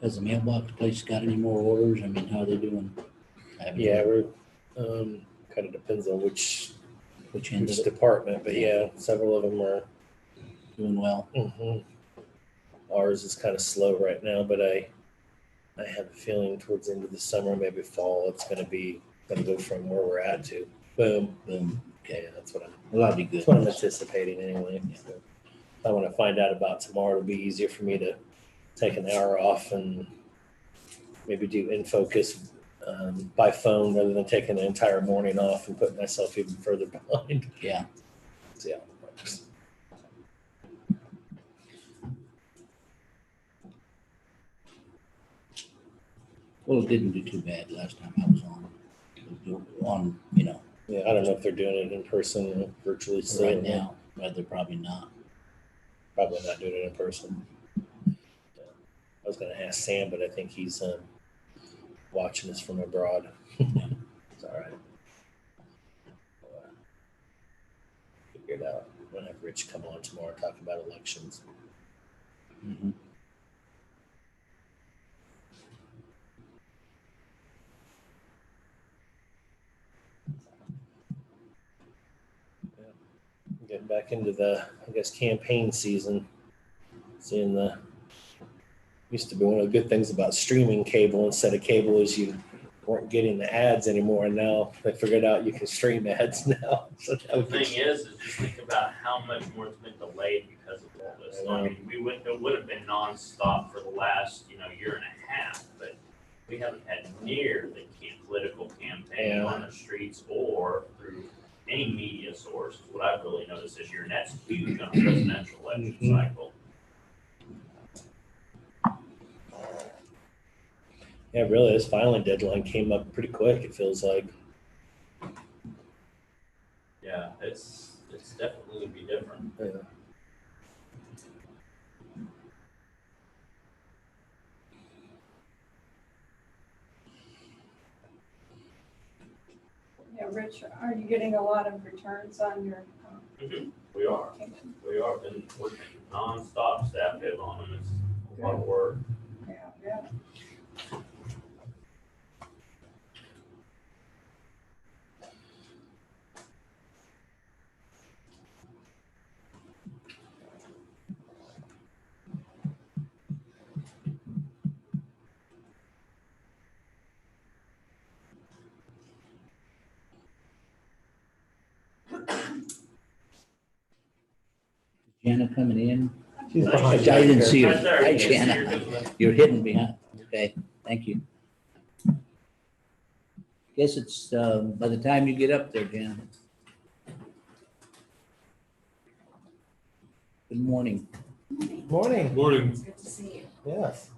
D: Has the mailbox place got any more orders? I mean, how are they doing?
C: Yeah, we're, kind of depends on which
D: end of it?
C: department, but yeah, several of them are.
D: Doing well.
C: Mhm. Ours is kind of slow right now, but I have a feeling towards the end of the summer, maybe fall, it's gonna go from where we're at to boom.
D: Boom.
C: Okay, yeah, that's what I'm,
D: Well, that'd be good.
C: that's what I'm anticipating anyway. So I want to find out about tomorrow. It'll be easier for me to take an hour off and maybe do in focus by phone rather than taking the entire morning off and putting myself even further behind.
D: Yeah.
C: See how it works.
D: Well, it didn't do too bad last time I was on. It was on, you know,
C: Yeah, I don't know if they're doing it in person or virtually still.
D: right now, but they're probably not.
C: Probably not doing it in person. I was going to ask Sam, but I think he's watching us from abroad. It's all right. Figure it out. I'm going to have Rich come on tomorrow and talk about elections.
D: Mhm.
C: Getting back into the, I guess, campaign season. Seeing used to be one of the good things about streaming cable instead of cable is you weren't getting the ads anymore, and now they figured out you can stream ads now. So
B: The thing is just think about how much more it's been delayed because of all this. I mean, it would have been nonstop for the last, year and a half, but we haven't had near the political campaign on the streets or through any media source, is what I've really noticed this year, and that's huge on a presidential election cycle.
C: Yeah, really, this filing deadline came up pretty quick, it feels like.
B: Yeah, it's definitely gonna be different.
C: Yeah.
M: Yeah, Rich, are you getting a lot of returns on your?
B: We are. Been working nonstop, staff hit on them, it's a lot of work.
M: Yeah.
D: Jana coming in?
C: She's
B: Nice.
C: behind
D: I didn't see her.
B: Right there.
D: Hi,
B: You can see
D: Jana.
B: her.
D: You're hidden behind. Okay, thank you. Guess it's by the time you get up there, Jana. Good morning.
C: Morning.
G: Morning.
N: It's good to see you.
C: Yes.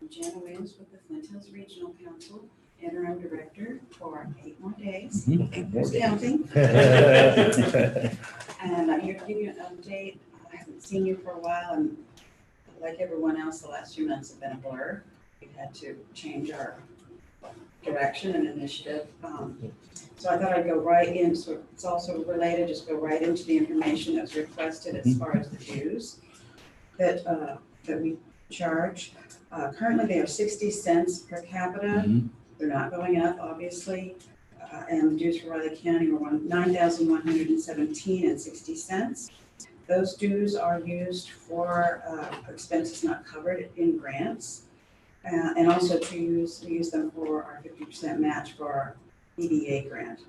N: I'm Jana Williams with the Flint Hills Regional Council, interim director for 8 more days. Who's counting? And I'm here to give you an update. I haven't seen you for a while, and like everyone else, the last few months have been a blur. We've had to change our direction and initiative. So I thought I'd go right in, so it's also related, just go right into the information that's requested as far as the dues that we charge. Currently, they are 60 cents per capita. They're not going up, obviously. And the dues for Raleigh County were $9,117.60. Those dues are used for expenses not covered in grants. And also we use them for our 50% match for our EDA grant.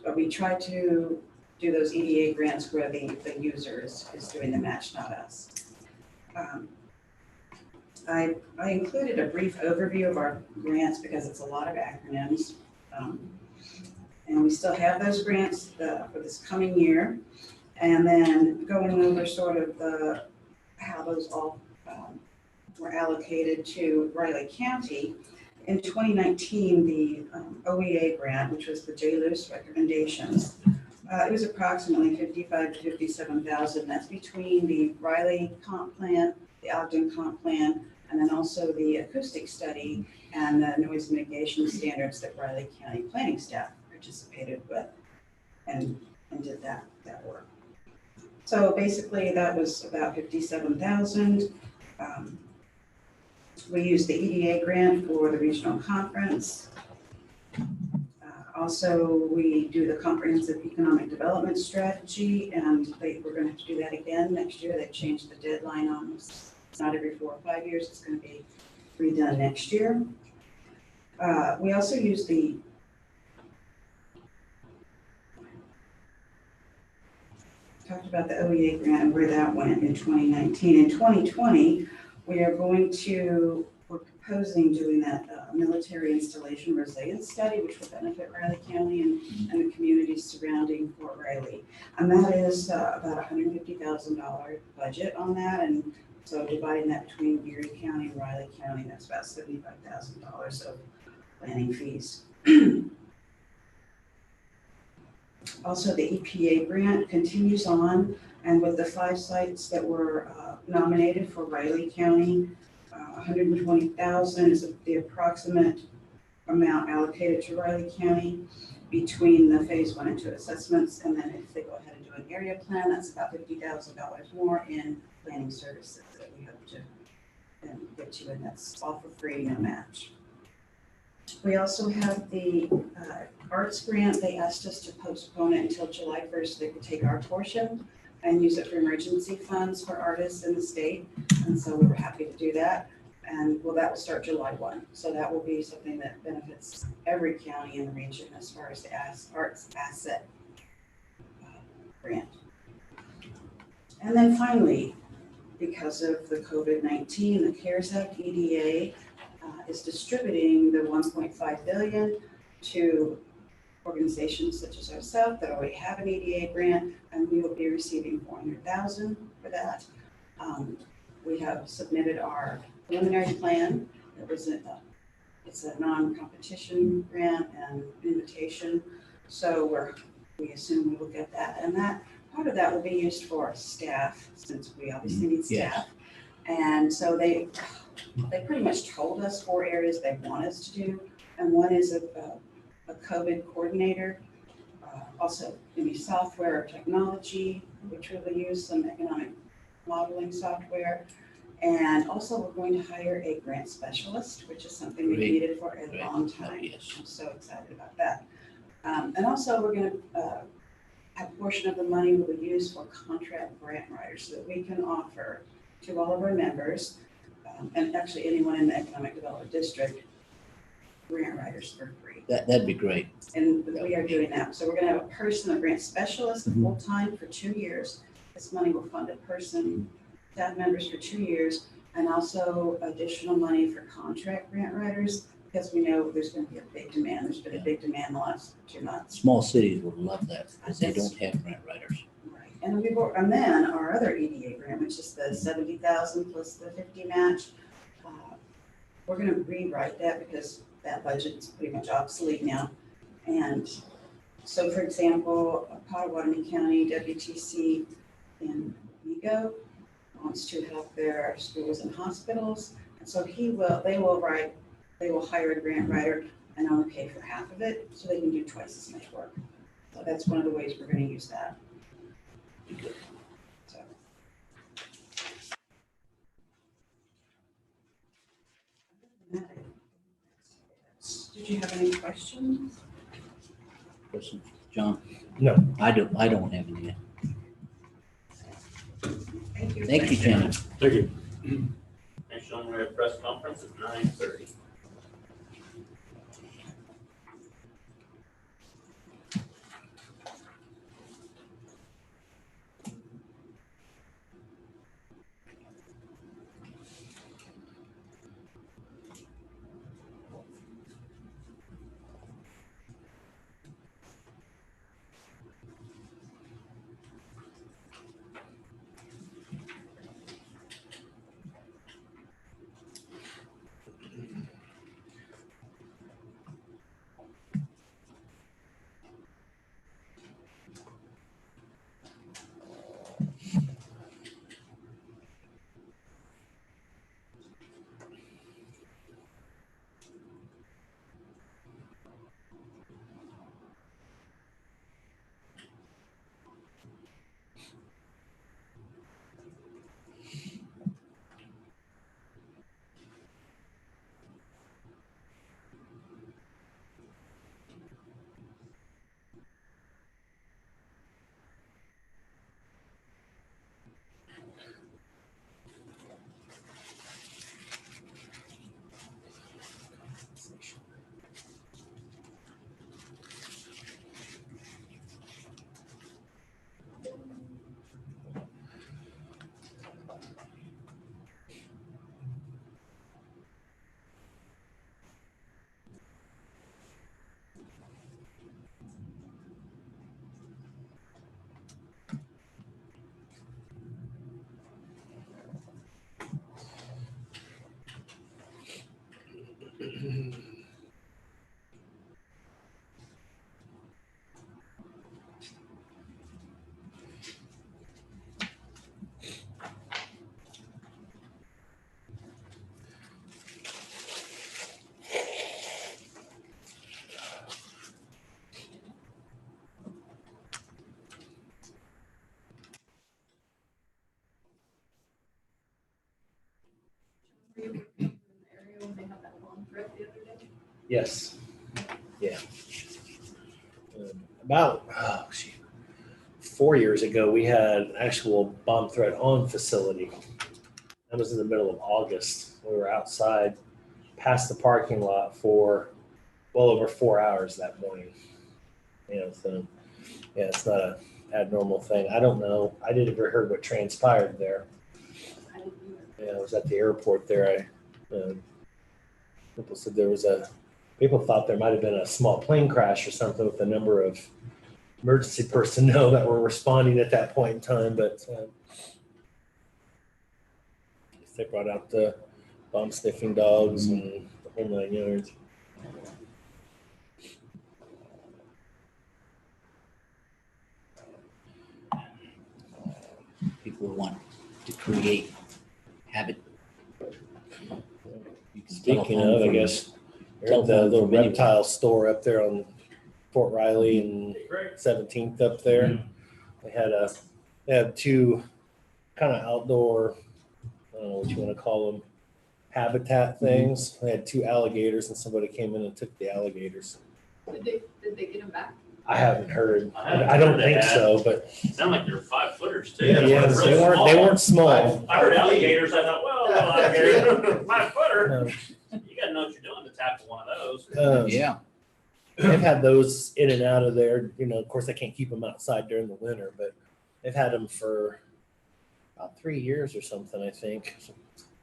N: But we try to do those EDA grants where the user is doing the match, not us. I included a brief overview of our grants because it's a lot of acronyms. And we still have those grants for this coming year. And then going over sort of how those all were allocated to Raleigh County. In 2019, the OEA grant, which was the J. Lewis recommendations, it was approximately $55,000 to $57,000. That's between the Raleigh comp plan, the Ogden comp plan, and then also the acoustic study and the noise mitigation standards that Raleigh County planning staff participated with and did that work. So basically that was about $57,000. We use the EDA grant for the regional conference. Also, we do the comprehensive economic development strategy, and we're going to have to do that again next year. They changed the deadline on us. It's not every 4 or 5 years. It's going to be redone next year. We also use the talked about the OEA grant and where that went in 2019. In 2020, we're proposing doing that military installation resilience study, which will benefit Raleigh County and the communities surrounding Fort Riley. And that is about $150,000 budget on that. And so dividing that between Erie County and Raleigh County, that's about $75,000 of planning fees. Also, the EPA grant continues on, and with the 5 sites that were nominated for Raleigh County, $120,000 is the approximate amount allocated to Raleigh County between the phase 1 and 2 assessments. And then if they go ahead and do an area plan, that's about $50,000 more in planning services that we hope to get you, and that's all for free, no match. We also have the arts grant. They asked us to postpone it until July 1st so they could take our portion and use it for emergency funds for artists in the state. And so we were happy to do that. And well, that will start July 1. So that will be something that benefits every county in the region as far as the arts asset grant. And then finally, because of the COVID-19, the CARES Act EDA is distributing the $1.5 billion to organizations such as ourselves that already have an EDA grant, and we will be receiving $400,000 for that. We have submitted our preliminary plan. It's a non-competition grant and invitation, so we assume we will get that, and that part of that will be used for staff, since we obviously need staff. And so they pretty much told us 4 areas they want us to do, and one is a COVID coordinator, also any software or technology, which we will use some economic modeling software, and also we're going to hire a grant specialist, which is something we've needed for a long time. I'm so excited about that. And also we're going to a portion of the money we will use for contract grant writers so that we can offer to all of our members, and actually anyone in the Economic Development District, grant writers for free.
D: That'd be great.
N: And we are doing that. So we're going to have a person, a grant specialist, full-time for 2 years. This money will fund a person, staff members for 2 years, and also additional money for contract grant writers, because we know there's going to be a big demand. There's been a big demand in the last 2 months.
D: Small cities would love that because they don't have grant writers.
N: Right. And then our other EDA grant, which is the $70,000 plus the 50 match, we're going to rewrite that because that budget is pretty much obsolete now. And so, for example, Potawatomi County WTC in Migo wants to help their schools and hospitals, and so they will hire a grant writer and only pay for half of it, so they can do twice as much work. So that's one of the ways we're going to use that. So. Did you have any questions?
D: Questions, John?
C: No.
D: I don't have any yet.
N: Thank you.
D: Thank you, Shannon.
G: Thank you.
B: Next one, we have press conference at 9:30.
L: Were you in the area when they had that bomb threat the other day?
C: Yes. Yeah. About, 4 years ago, we had an actual bomb threat on facility. That was in the middle of August. We were outside past the parking lot for well over 4 hours that morning. So yeah, it's not a abnormal thing. I don't know. I didn't ever heard what transpired there.
L: I didn't either.
C: Yeah, I was at the airport there. People said people thought there might have been a small plane crash or something with a number of emergency personnel that were responding at that point in time, but they brought out the bomb sniffing dogs and the whole 9 yards.
D: People want to create habit.
C: Speaking of, I guess, they're at the
D: telephone
C: little
D: from anywhere.
C: reptile store up there on Fort Riley and 17th up there. They had two kind of outdoor, I don't know what you want to call them, habitat things. They had 2 alligators and somebody came in and took the alligators.
L: Did they get them back?
C: I haven't heard.
B: I
C: I don't
B: heard they
C: think
B: had.
C: so, but
B: Sound like they're 5-footers too.
C: yes, they weren't small.
B: I heard alligators, I thought, well, alligator, 5-footer.
C: Um,
B: You gotta know what you're doing to tackle one of those.
D: Yeah.
C: They've had those in and out of there. Of course, they can't keep them outside during the winter, but they've had them for about 3 years or something, I think.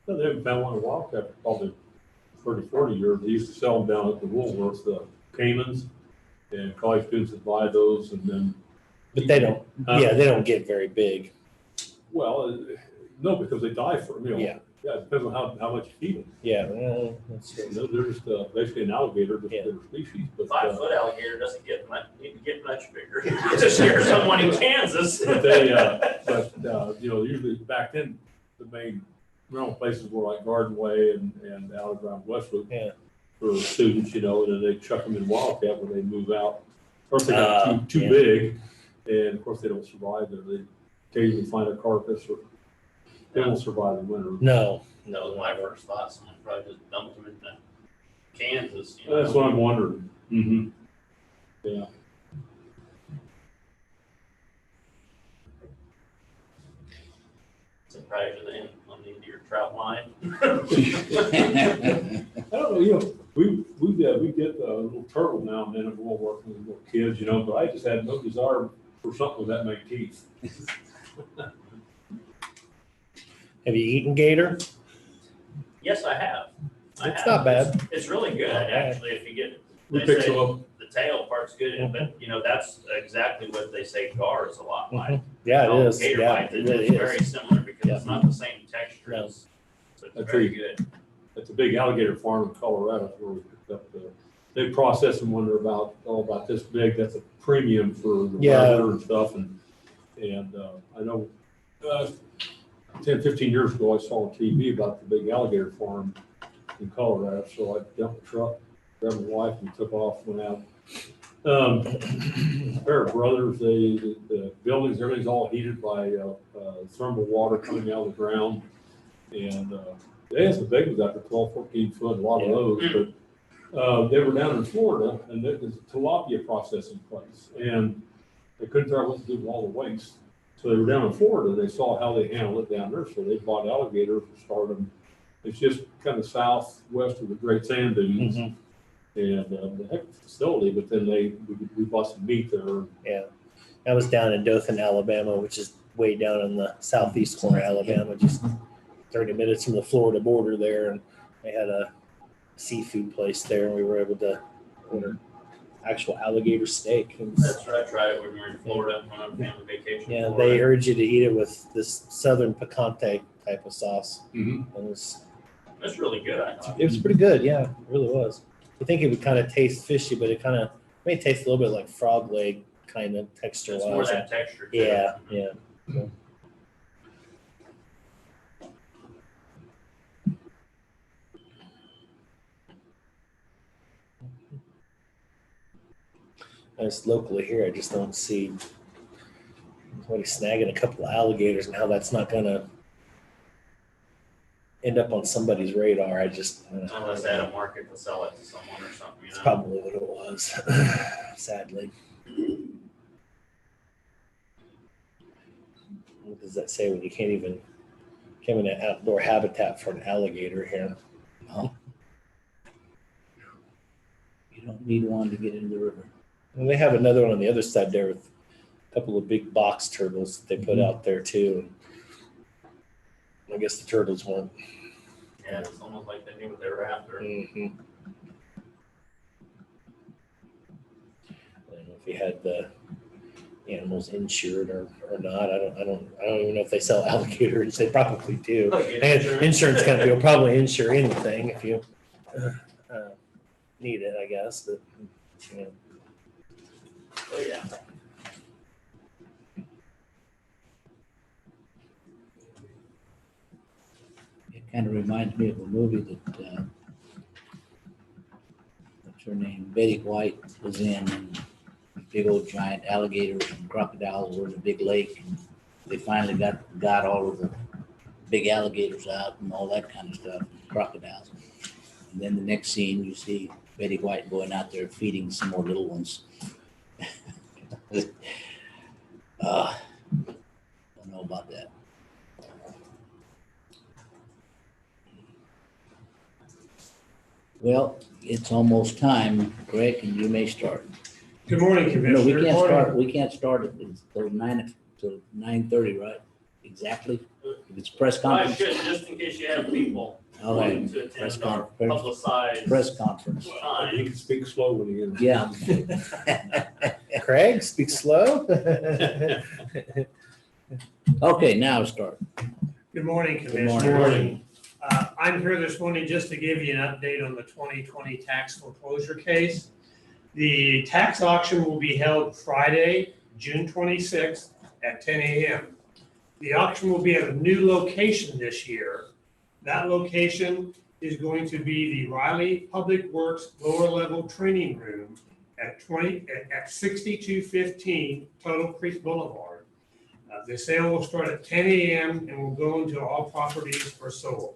G: Well, they haven't found one in Wildcat for probably 30, 40 years. They used to sell them down at the Woolworths, the Caymans, and college students would buy those and then.
C: But they don't. Yeah, they don't get very big.
G: Well, no, because they die for,
C: Yeah.
G: Yeah, it depends on how much you feed them.
C: Yeah, that's true.
G: They're just basically an alligator, just
C: Yeah.
G: a different species. But
B: 5-foot alligator doesn't need to get much bigger. To scare someone in Kansas.
G: But they, usually back then, the main rental places were like Garden Way and out around Westwood.
C: Yeah.
G: For students, and then they chuck them in Wildcat when they move out. Or if they got too
C: yeah.
G: big, and of course they don't survive there. They occasionally find a carcass, or they won't survive the winter.
C: No.
B: That was my first thought. Someone probably just dumped them into Kansas.
G: That's what I'm wondering. Mm-hmm. Yeah.
B: Surprised on the end of your trout line.
G: I don't know, we get a little turtle now and then, and we'll work with little kids, but I just had no desire for something with that many teeth.
C: Have you eaten gator?
B: Yes, I have.
C: It's not bad.
B: It's really good, actually, if you get,
G: We
B: they
G: picked
B: say
G: some up.
B: the tail part's good, but that's exactly what they say gar is a lot like.
C: Yeah, it is.
B: Gator
C: Yeah,
B: bite,
C: it
B: it's
C: really
B: very
C: is.
B: similar because it's not the same texture.
C: No.
B: So it's
G: That's
B: very
G: right.
B: good.
G: At the big alligator farm in Colorado where we picked up they process them when they're about this big. That's a premium for the leather and stuff. And I know 10, 15 years ago, I saw on TV about the big alligator farm in Colorado. So I jumped the truck, grabbed my wife, and took off, went out. A pair of brothers, the buildings, everything's all heated by thermal water coming out of the ground. And they had some big ones out there, 12, 14 foot, a lot of those. But they were down in Florida, and there's a tilapia processing place. And they couldn't figure out what to do with all the waste. So they were down in Florida. They saw how they handled it down there. So they bought alligators and started them. It's just kind of southwest of the Great Sand Dunes.
C: Mhm.
G: And the heck of a facility, but then we bought some meat there.
C: Yeah. I was down in Dothan, Alabama, which is way down in the southeast corner of Alabama, just 30 minutes from the Florida border there. And they had a seafood place there, and we were able to order actual alligator steak.
B: That's right. I tried it when we were in Florida on a family vacation.
C: Yeah, they urge you to eat it with this southern picante type of sauce.
G: Mm-hmm.
C: And
B: That's really good, I thought.
C: it was pretty good. Yeah, it really was. You think it would kind of taste fishy, but it kind of may taste a little bit like frog leg kind of texture.
B: It's more that texture. too.
C: Yeah, yeah. So. As locally here, I just don't see somebody snagging a couple of alligators and how that's not gonna end up on somebody's radar. I just,
B: Unless they had a market to sell it to someone or something,
C: it's probably what it was, sadly. What does that say when you can't even come in an outdoor habitat for an alligator here?
D: Oh. You don't need one to get into the river.
C: And they have another one on the other side there with a couple of big box turtles that they put out there too. I guess the turtles weren't.
B: Yeah, it's almost like they knew what they were after.
C: Mm-hmm. I don't know if you had the animals insured or not. I don't even know if they sell alligators. They probably do. And insurance company will probably insure anything if you need it, I guess. But you know.
B: Oh, yeah.
D: It kind of reminds me of a movie that, what's her name? Betty White was in, and big old giant alligators and crocodiles were in a big lake. And they finally got all of the big alligators out and all that kind of stuff, crocodiles. And then the next scene, you see Betty White going out there feeding some more little ones. Don't know about that. Well, it's almost time, Greg, and you may start.
O: Good morning,
D: No,
O: Commissioner.
D: we can't start it until 9:30, right? Exactly? If it's press
B: Well, I
D: conference.
B: should, just in case you have people
D: All
B: wanting
D: right,
B: to
D: press
B: attend our
D: conference.
B: publicized
D: Press conference.
B: time.
G: You can speak slow when you get.
D: Yeah.
C: Craig, speak slow.
D: Okay, now start.
O: Good morning,
D: Good morning.
O: Commissioner. I'm here this morning just to give you an update on the 2020 tax foreclosure case. The tax auction will be held Friday, June 26th at 10 a.m. The auction will be at a new location this year. That location is going to be the Raleigh Public Works Lower Level Training Room at 6215 Tuttle Creek Boulevard. The sale will start at 10 a.m. and will go into all properties for sold.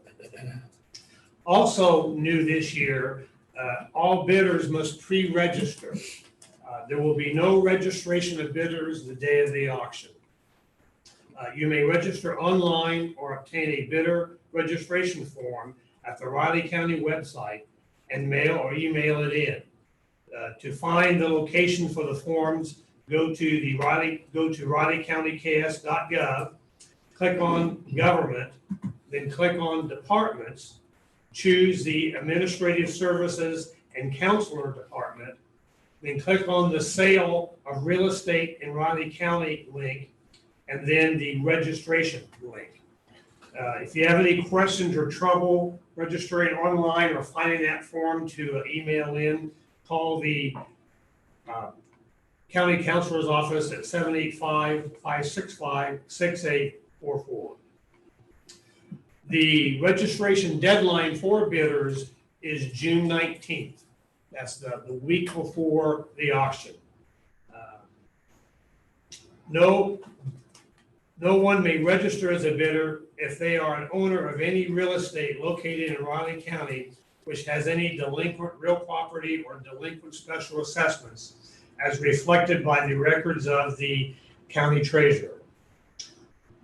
O: Also new this year, all bidders must pre-register. There will be no registration of bidders the day of the auction. You may register online or obtain a bidder registration form at the Raleigh County website and mail or email it in. To find the location for the forms, go to Rowdycountycast.gov, click on Government, then click on Departments, choose the Administrative Services and Counselor Department, then click on the Sale of Real Estate in Raleigh County link, and then the Registration link. If you have any questions or trouble registering online or finding that form to email in, call the County Counselor's Office at 785-565-6844. The registration deadline for bidders is June 19th. That's the week before the auction. No one may register as a bidder if they are an owner of any real estate located in Raleigh County which has any delinquent real property or delinquent special assessments as reflected by the records of the county treasurer.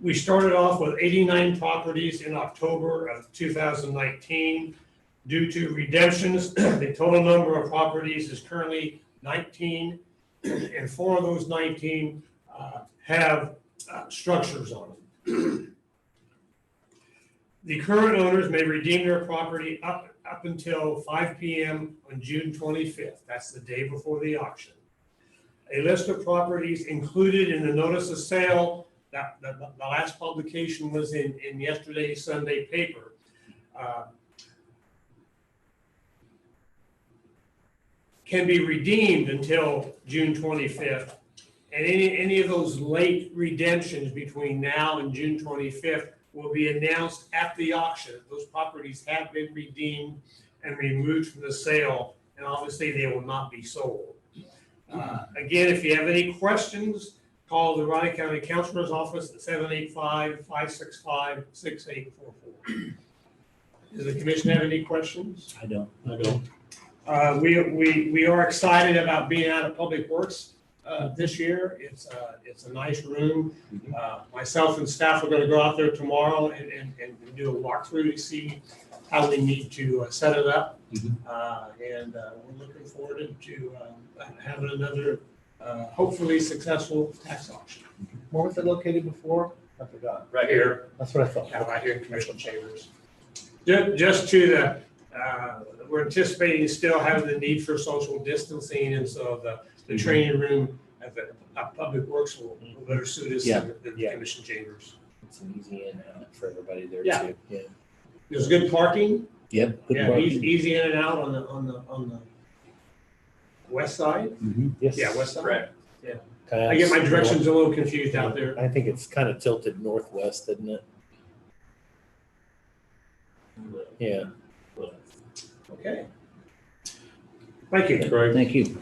O: We started off with 89 properties in October of 2019. Due to redemptions, the total number of properties is currently 19, and 4 of those 19 have structures on them. The current owners may redeem their property up until 5 p.m. on June 25th. That's the day before the auction. A list of properties included in the notice of sale, that the last publication was in yesterday's Sunday paper. Can be redeemed until June 25th. And any of those late redemptions between now and June 25th will be announced at the auction. Those properties have been redeemed and removed from the sale, and obviously they will not be sold. Again, if you have any questions, call the Raleigh County Counselor's Office at 785-565-6844. Does the commission have any questions?
D: I don't.
O: We are excited about being out of Public Works this year. It's a nice room. Myself and staff are going to go out there tomorrow and do a walkthrough to see how we need to set it up. And we're looking forward to having another hopefully successful tax auction.
C: Where was it located before? I forgot.
O: Right here.
C: That's what I thought.
O: Yeah, right here in Commissioner Chambers. Just to the, we're anticipating still having the need for social distancing, and so the training room at the Public Works will better suit us than the Commission Chambers.
C: It's an easy in and out for everybody there
O: Yeah.
C: too. Yeah.
O: There's good parking.
D: Yep. Good
O: Yeah,
D: parking.
O: easy in and out on the west side.
C: Yes.
O: Yeah, west side.
B: Correct.
O: Yeah. I get my directions a little confused out there.
C: I think it's kind of tilted northwest, isn't it? Yeah.
O: Okay. Thank you.
G: Great.
D: Thank you.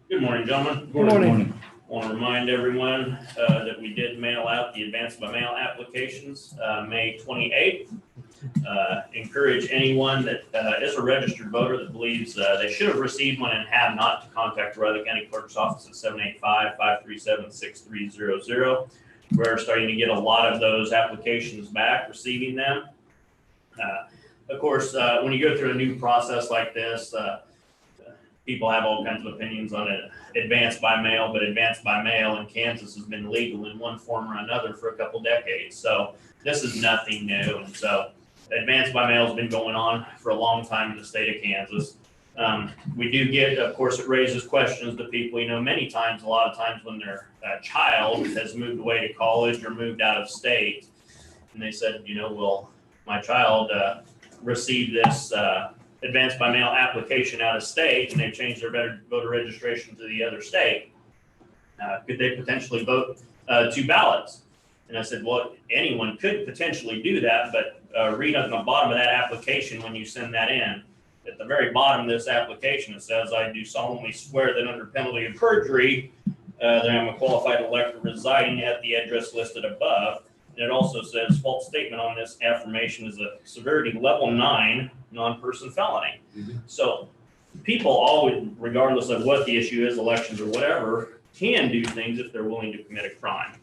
B: Good morning, gentlemen.
C: Good morning.
B: Want to remind everyone that we did mail out the advance by mail applications May 28th. Encourage anyone that is a registered voter that believes they should have received one and have not to contact the Raleigh County Clerk's Office at 785-537-6300. We're starting to get a lot of those applications back, receiving them. Of course, when you go through a new process like this, people have all kinds of opinions on it. Advance by mail, but advance by mail in Kansas has been legal in one form or another for a couple decades. So this is nothing new. And so advance by mail has been going on for a long time in the state of Kansas. We do get, of course, it raises questions to people, many times, a lot of times when their child has moved away to college or moved out of state, and they said, will my child receive this advance by mail application out of state, and they've changed their voter registration to the other state, could they potentially vote 2 ballots? And I said, well, anyone could potentially do that, but read on the bottom of that application when you send that in. At the very bottom of this application, it says, I do solemnly swear that under penalty of perjury, that I'm a qualified elector residing at the address listed above. And it also says false statement on this affirmation is a severity level 9 non-person felony. So people always, regardless of what the issue is, elections or whatever, can do things if they're willing to commit a crime.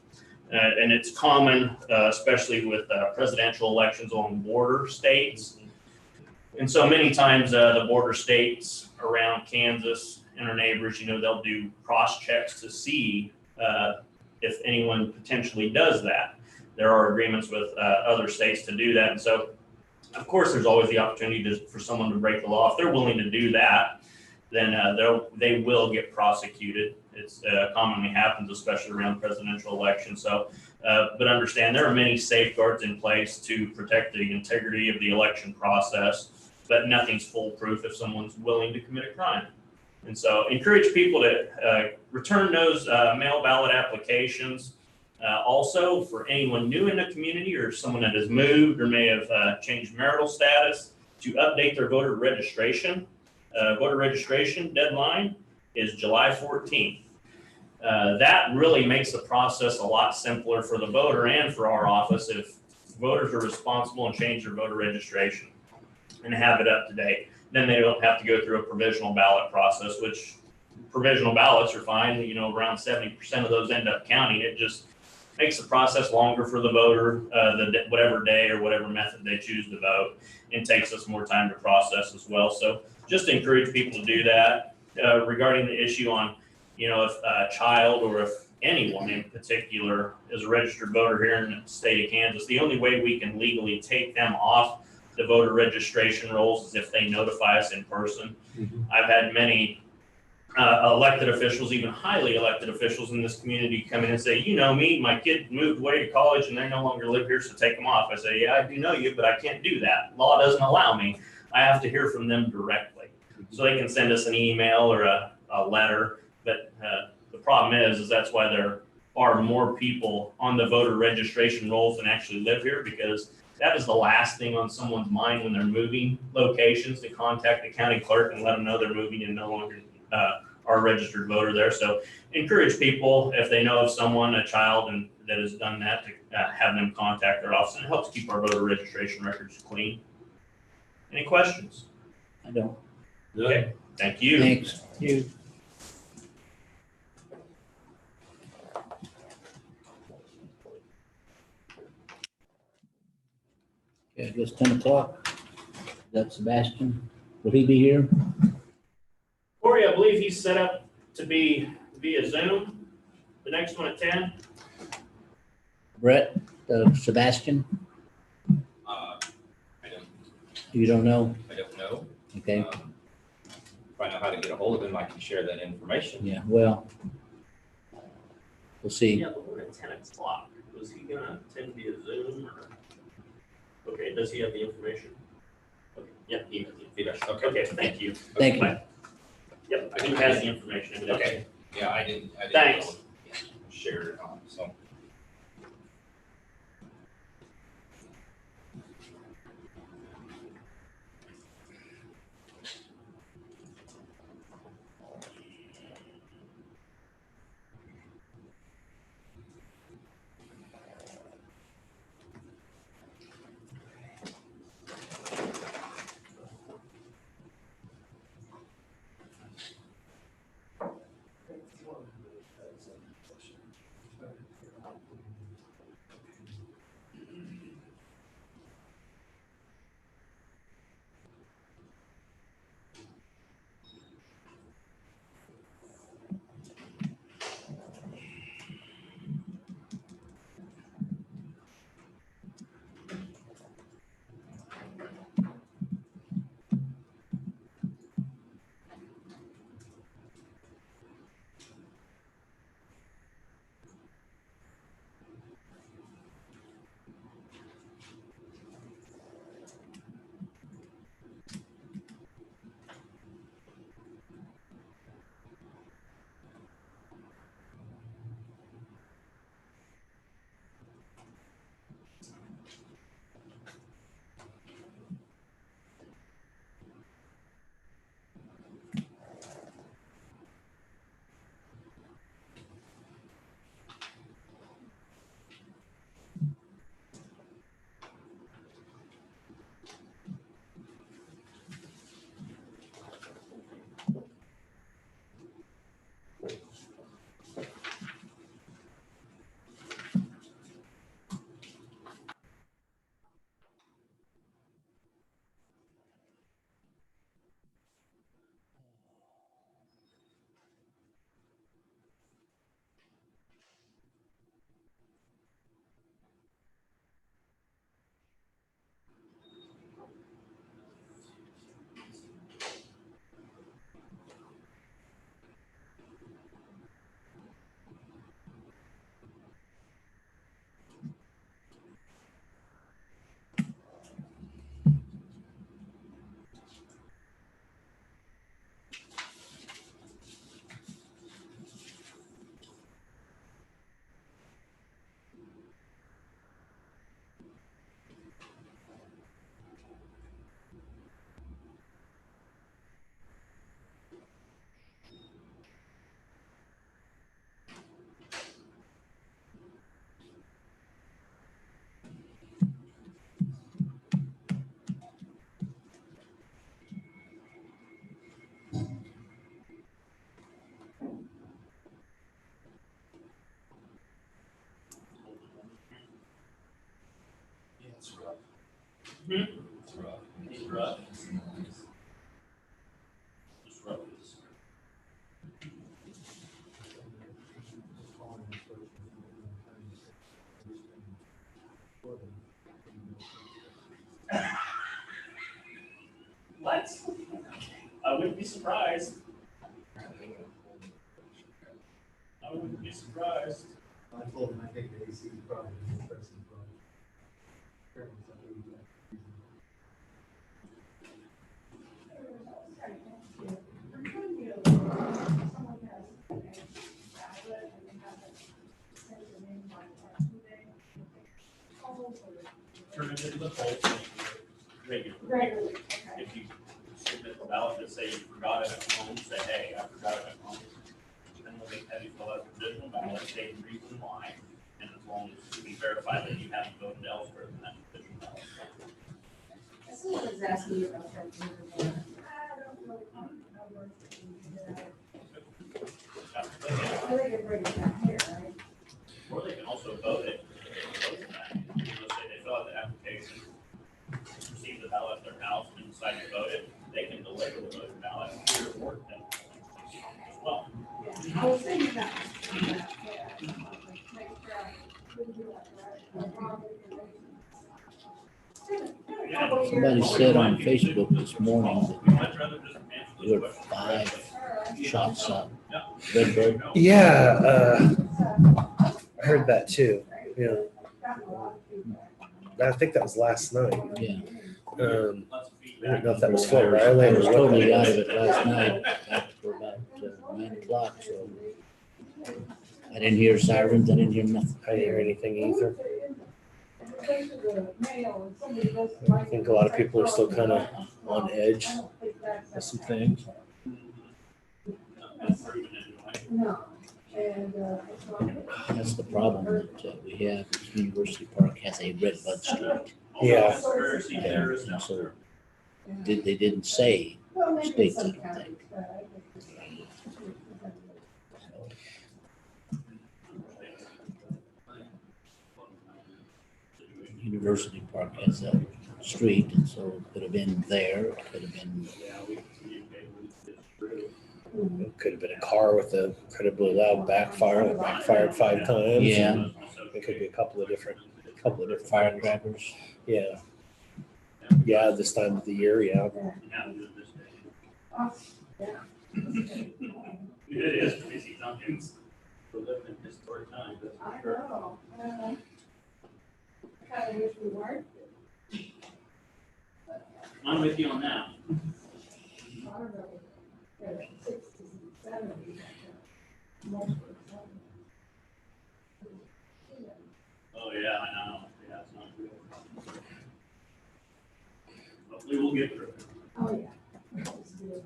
B: And it's common, especially with presidential elections on border states. And so many times the border states around Kansas and our neighbors, they'll do cross checks to see if anyone potentially does that. There are agreements with other states to do that. And so, of course, there's always the opportunity for someone to break the law. If they're willing to do that, then they will get prosecuted. It's commonly happens, especially around presidential elections. So, but understand there are many safeguards in place to protect the integrity of the election process, but nothing's foolproof if someone's willing to commit a crime. And so encourage people to return those mail ballot applications. Also, for anyone new in the community or someone that has moved or may have changed marital status, to update their voter registration. Voter registration deadline is July 14th. That really makes the process a lot simpler for the voter and for our office if voters are responsible and change their voter registration and have it up to date. Then they don't have to go through a provisional ballot process, which provisional ballots are fine. Around 70% of those end up counting. It just makes the process longer for the voter, whatever day or whatever method they choose to vote, and takes us more time to process as well. So just to encourage people to do that. Regarding the issue on, if a child or if anyone in particular is a registered voter here in the state of Kansas, the only way we can legally take them off the voter registration rolls is if they notify us in person. I've had many elected officials, even highly elected officials in this community come in and say, me, my kid moved away to college and they no longer live here, so take them off. I say, yeah, I do know you, but I can't do that. Law doesn't allow me. I have to hear from them directly. So they can send us an email or a letter. But the problem is that's why there are more people on the voter registration rolls than actually live here, because that is the last thing on someone's mind when they're moving locations, to contact the county clerk and let them know they're moving and no longer are are a registered voter there. So encourage people, if they know of someone, a child that has done that, to have them contact their office, and it helps keep our voter registration records clean. Any questions?
D: I don't.
B: Okay, thank you.
D: Thanks.
C: You,
D: Okay, I guess 10 o'clock. Is that Sebastian? Will he be here?
B: Corey, I believe he's set up to be via Zoom. The next one at 10.
D: Brett, Sebastian?
A: I don't,
D: You don't know?
A: I don't know.
D: Okay,
A: If I know how to get a hold of him, I can share that information.
D: yeah, well, we'll see.
B: Yeah, the one at 10 o'clock. Was he gonna attend via Zoom or? Okay, does he have the information? Okay, yeah, he does. Okay, thank you.
D: Thank you.
B: Bye. Yep, he has the information.
A: Okay. Yeah, I didn't.
B: Thanks.
A: know. Share it on, so. It's rough. It's rough. It's rough. It's rough. What? I wouldn't be surprised. I wouldn't be surprised.
E: I told him I think the AC is probably the person probably.
B: Turn it into the poll. Regular.
M: Regularly, okay.
B: If you submit the ballot that say you forgot it at home, say, hey, I forgot it at home. Then we'll make that you fill out a provisional ballot, state the reason why, and as long as we verify that you haven't voted elsewhere than that provisional ballot.
M: Someone was asking you about that. I don't know how it works. I think it brings it back here, right?
B: Or they can also vote it. Vote for that. You know, say they fill out the application, receive the ballot at their house, and decide to vote it, they can deliver the voting ballot to your board then. As well.
M: I was thinking that. Yeah. Make sure I didn't do that right.
D: Somebody said on Facebook this morning
B: I'd rather just answer
D: that
B: this
D: you
B: question.
D: had 5 shots up. Redbird.
C: Yeah, I heard that too. Yeah. I think that was last night.
D: Yeah.
C: I don't know if that was Fort Riley
D: I
C: or
D: was
C: what.
D: totally
C: that
D: out
C: was.
D: of it last night after about 9 o'clock, so I didn't hear sirens, I didn't hear nothing.
C: I didn't hear anything either. I think a lot of people are still kind of on edge with some things.
M: No. And,
D: That's the problem that we have, is University Park has a redbud street.
C: Yeah.
D: And so they didn't say states, I don't think. University Park has a street, and so it could have been there, it could have been,
C: It could have been a car with a incredibly loud backfire that backfired 5 times.
D: Yeah.
C: It could be a couple of different
D: firecrackers.
C: Yeah. Yeah, this time of the year, yeah.
B: It is busy Duncan's. We live in historic times, that's
M: I
B: for sure.
M: know. I kind of wish we weren't.
B: I'm with you on that.
M: I don't know. Yeah, 60s and 70s.
B: Oh, yeah, I know. Yeah, it's not good. Hopefully we'll get through it.
M: Oh, yeah. It's good.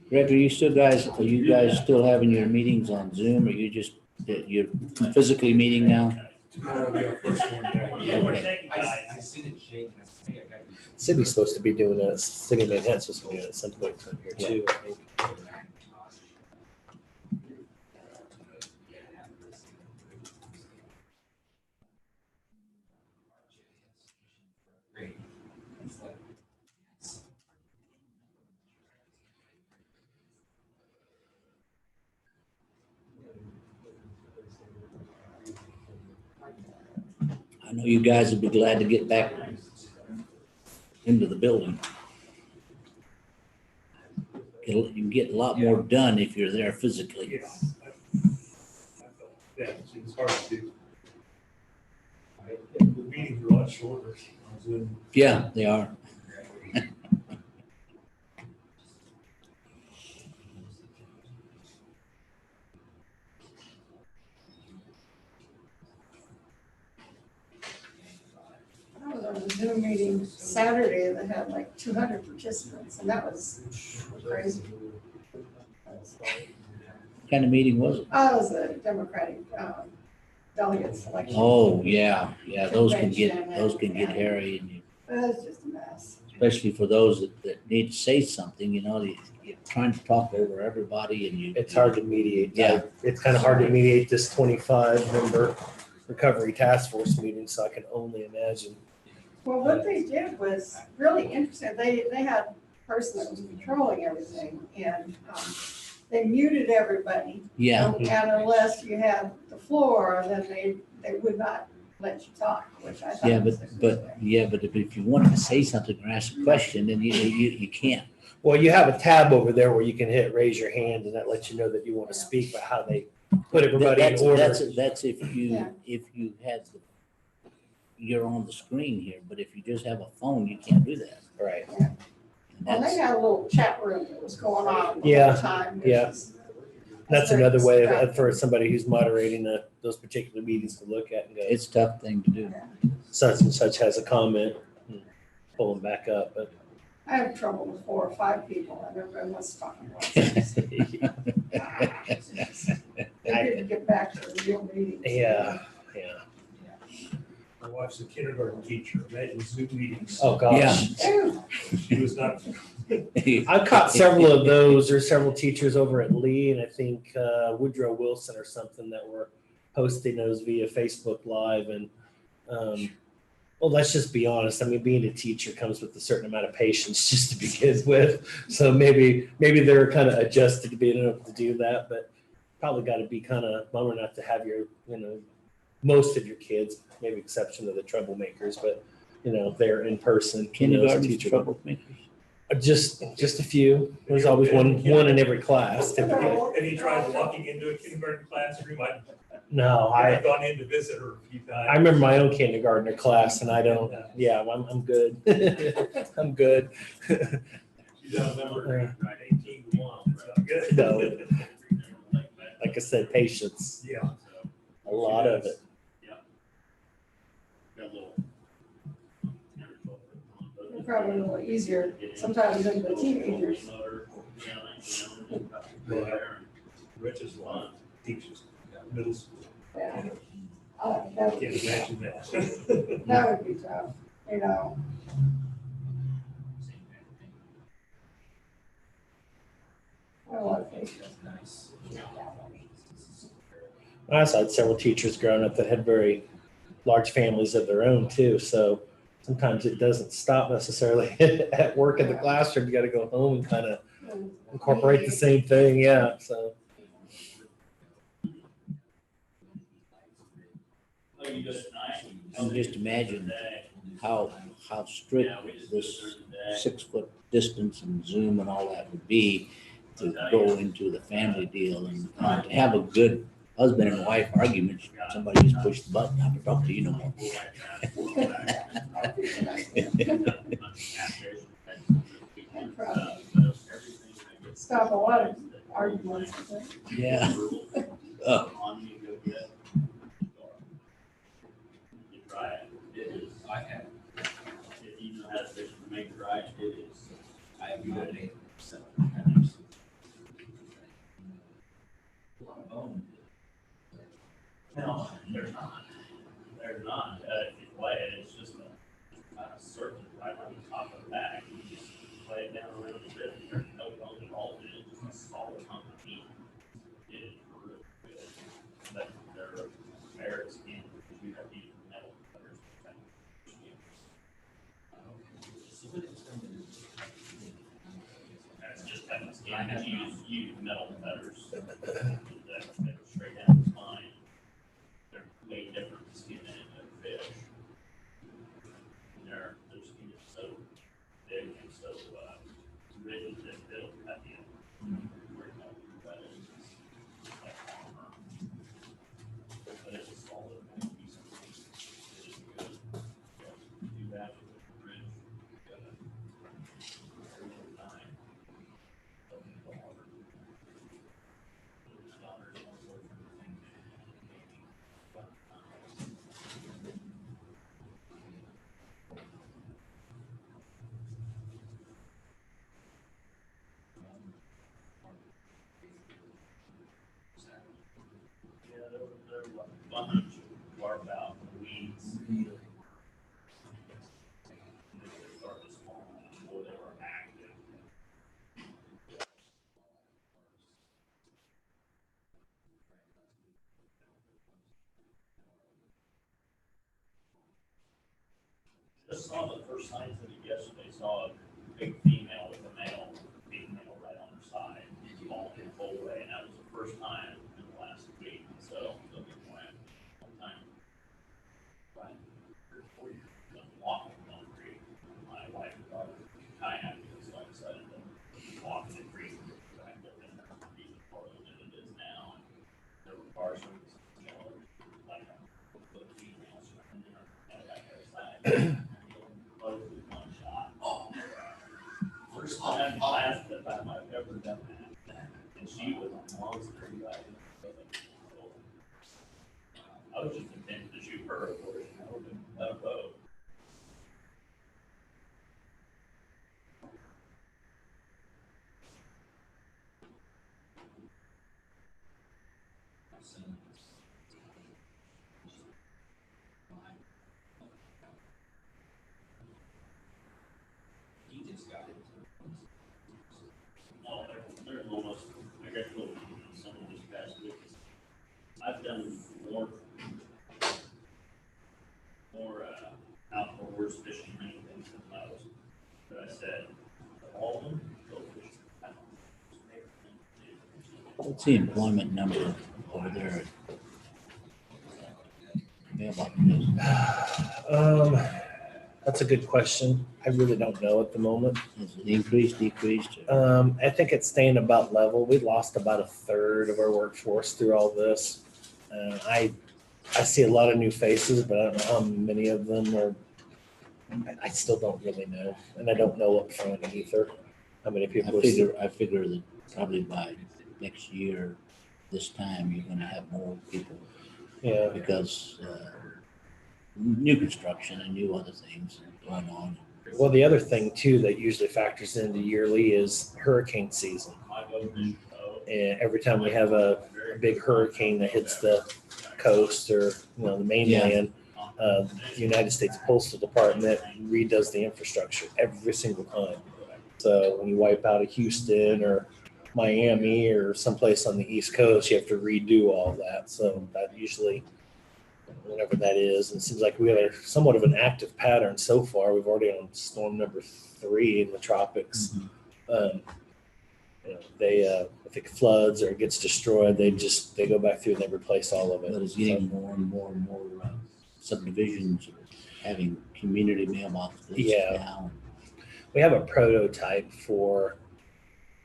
D: Greg, are you guys still having your meetings on Zoom, or you're physically meeting now? Okay.
C: City's supposed to be doing that. City of Manhattan's supposed to be doing it at some point in time here too, I think.
D: I know you guys would be glad to get back into the building. You can get a lot more done if you're there physically.
K: Yeah, it's hard to do. The meetings are a lot shorter on Zoom.
D: Yeah, they are.
M: I was on a Zoom meeting Saturday that had like 200 participants, and that was crazy.
D: What kind of meeting was it?
M: I was a Democratic delegate selection.
D: Oh, yeah, those can get hairy, and
M: It was just a mess.
D: especially for those that need to say something, you're trying to talk over everybody and you.
C: It's hard to mediate.
D: Yeah.
C: It's kind of hard to mediate this 25-member recovery task force meeting, so I can only imagine.
M: Well, what they did was really interesting. They had a person that was controlling everything, and they muted everybody.
D: Yeah.
M: And unless you had the floor, then they would not let you talk, which I thought.
D: Yeah,
M: was
D: but if you wanted to say something or ask a question, then you can't.
C: Well, you have a tab over there where you can hit raise your hand, and that lets you know that you want to speak, but how they put everybody in order.
D: That's if
M: Yeah.
D: you had, you're on the screen here, but if you just have a phone, you can't do that.
C: Right.
D: And
M: Well, they
D: that's-
M: had a little chat room that was going on the
C: Yeah,
M: whole time.
C: yeah.
M: It's
C: That's
M: very
C: another way
M: distracting.
C: for somebody who's moderating those particular meetings to look at and go,
D: It's a tough thing to do.
C: such and such has a comment, and pull them back up, but.
M: I have trouble with 4 or 5 people and everyone was talking. They didn't get back to the real meeting.
C: Yeah.
K: My wife's a kindergarten teacher, imagine Zoom meetings.
C: Oh, gosh.
M: Ew.
K: She was not.
C: I've caught several of those. There's several teachers over at Lee and I think Woodrow Wilson or something that were posting those via Facebook Live. And well, let's just be honest. I mean, being a teacher comes with a certain amount of patience just to begin with. So maybe they're kind of adjusted to being able to do that, but probably got to be kind of bummer not to have your, most of your kids, maybe exception of the troublemakers, but they're in person.
D: Kindergarten
C: teacher.
D: troublemakers.
C: Just a few. There's always one in every class typically.
K: Have you tried walking into a kindergarten classroom?
C: No,
K: I've gone in to visit her a few times.
C: I remember my own kindergartner class and I don't, I'm good. I'm good.
K: You don't remember 18-1. It's not good.
C: No. Like I said, patience,
K: Yeah.
C: a lot of it.
M: They're probably a little easier sometimes than the teenagers.
K: Rich's one teaches middle school.
M: Yeah. That
K: Can't
M: would be
K: imagine that.
M: tough. That would be tough, I have a lot of patience.
C: I also had several teachers growing up that had very large families of their own too. So sometimes it doesn't stop necessarily at work in the classroom. You got to go home and kind of incorporate the same thing. Yeah. So.
D: And just imagine how strict this 6-foot distance and Zoom and all that would be to go into the family deal and to have a good husband and wife argument. Somebody just pushed the button, I don't talk to you no more.
M: Stop a lot of arguments. I think.
D: Yeah.
A: I have.
B: If you know how to fish and make dry, it is.
A: I have no idea.
B: No, there's not. There's not. If you play it, it's just a circle right on the top of the bag. You just play it down around the bit. There's no bone involved in it, just a solid hunk of meat. It is really good. But there are merits in it because you have to use metal cutters. That's just having skin. You use metal cutters that go straight down the spine. They're way different skin than a fish. And their skin is so big and so rigid that they'll cut you. But it's a solid piece of meat. It is good. Do that with the bridge. Yeah, there were a bunch of carved out weeds. They started small before they were active. Just saw the first signs of it yesterday. Saw a big female with a male right on her side, all in full way, and that was the first time in the last week. So they'll be quiet. Sometime, right, 3 or 4 years, I'm walking on the creek. My wife and daughter kayaking, so I decided to walk in the creek. Back up in there, even farther than it is now. And there were
A: He just got it.
B: Oh, there's almost, I got a little, something this past week. I've done more outdoors fishing and things than most. But I said, all of them, go fishing.
D: What's the employment number over there? Mailbox is.
C: That's a good question. I really don't know at the moment.
D: Has it increased, decreased?
C: I think it's staying about level. We lost about a third of our workforce through all this. I see a lot of new faces, but I don't know how many of them are. I still don't really know, and I don't know up front either how many people.
D: I figure that probably by next year, this time, you're gonna have more people.
C: Yeah.
D: Because new construction and new other things going on.
C: Well, the other thing too that usually factors into yearly is hurricane season. And every time we have a big hurricane that hits the coast or the mainland, the United States Postal Department redoes the infrastructure every single time. So when you wipe out a Houston or Miami or someplace on the East Coast, you have to redo all that. So that usually, whenever that is, and it seems like we have somewhat of an active pattern so far. We've already on storm number 3 in the tropics. If it floods or it gets destroyed, they go back through and they replace all of it.
D: But it's getting more and more and more subdivisions having community mailboxes now.
C: We have a prototype for,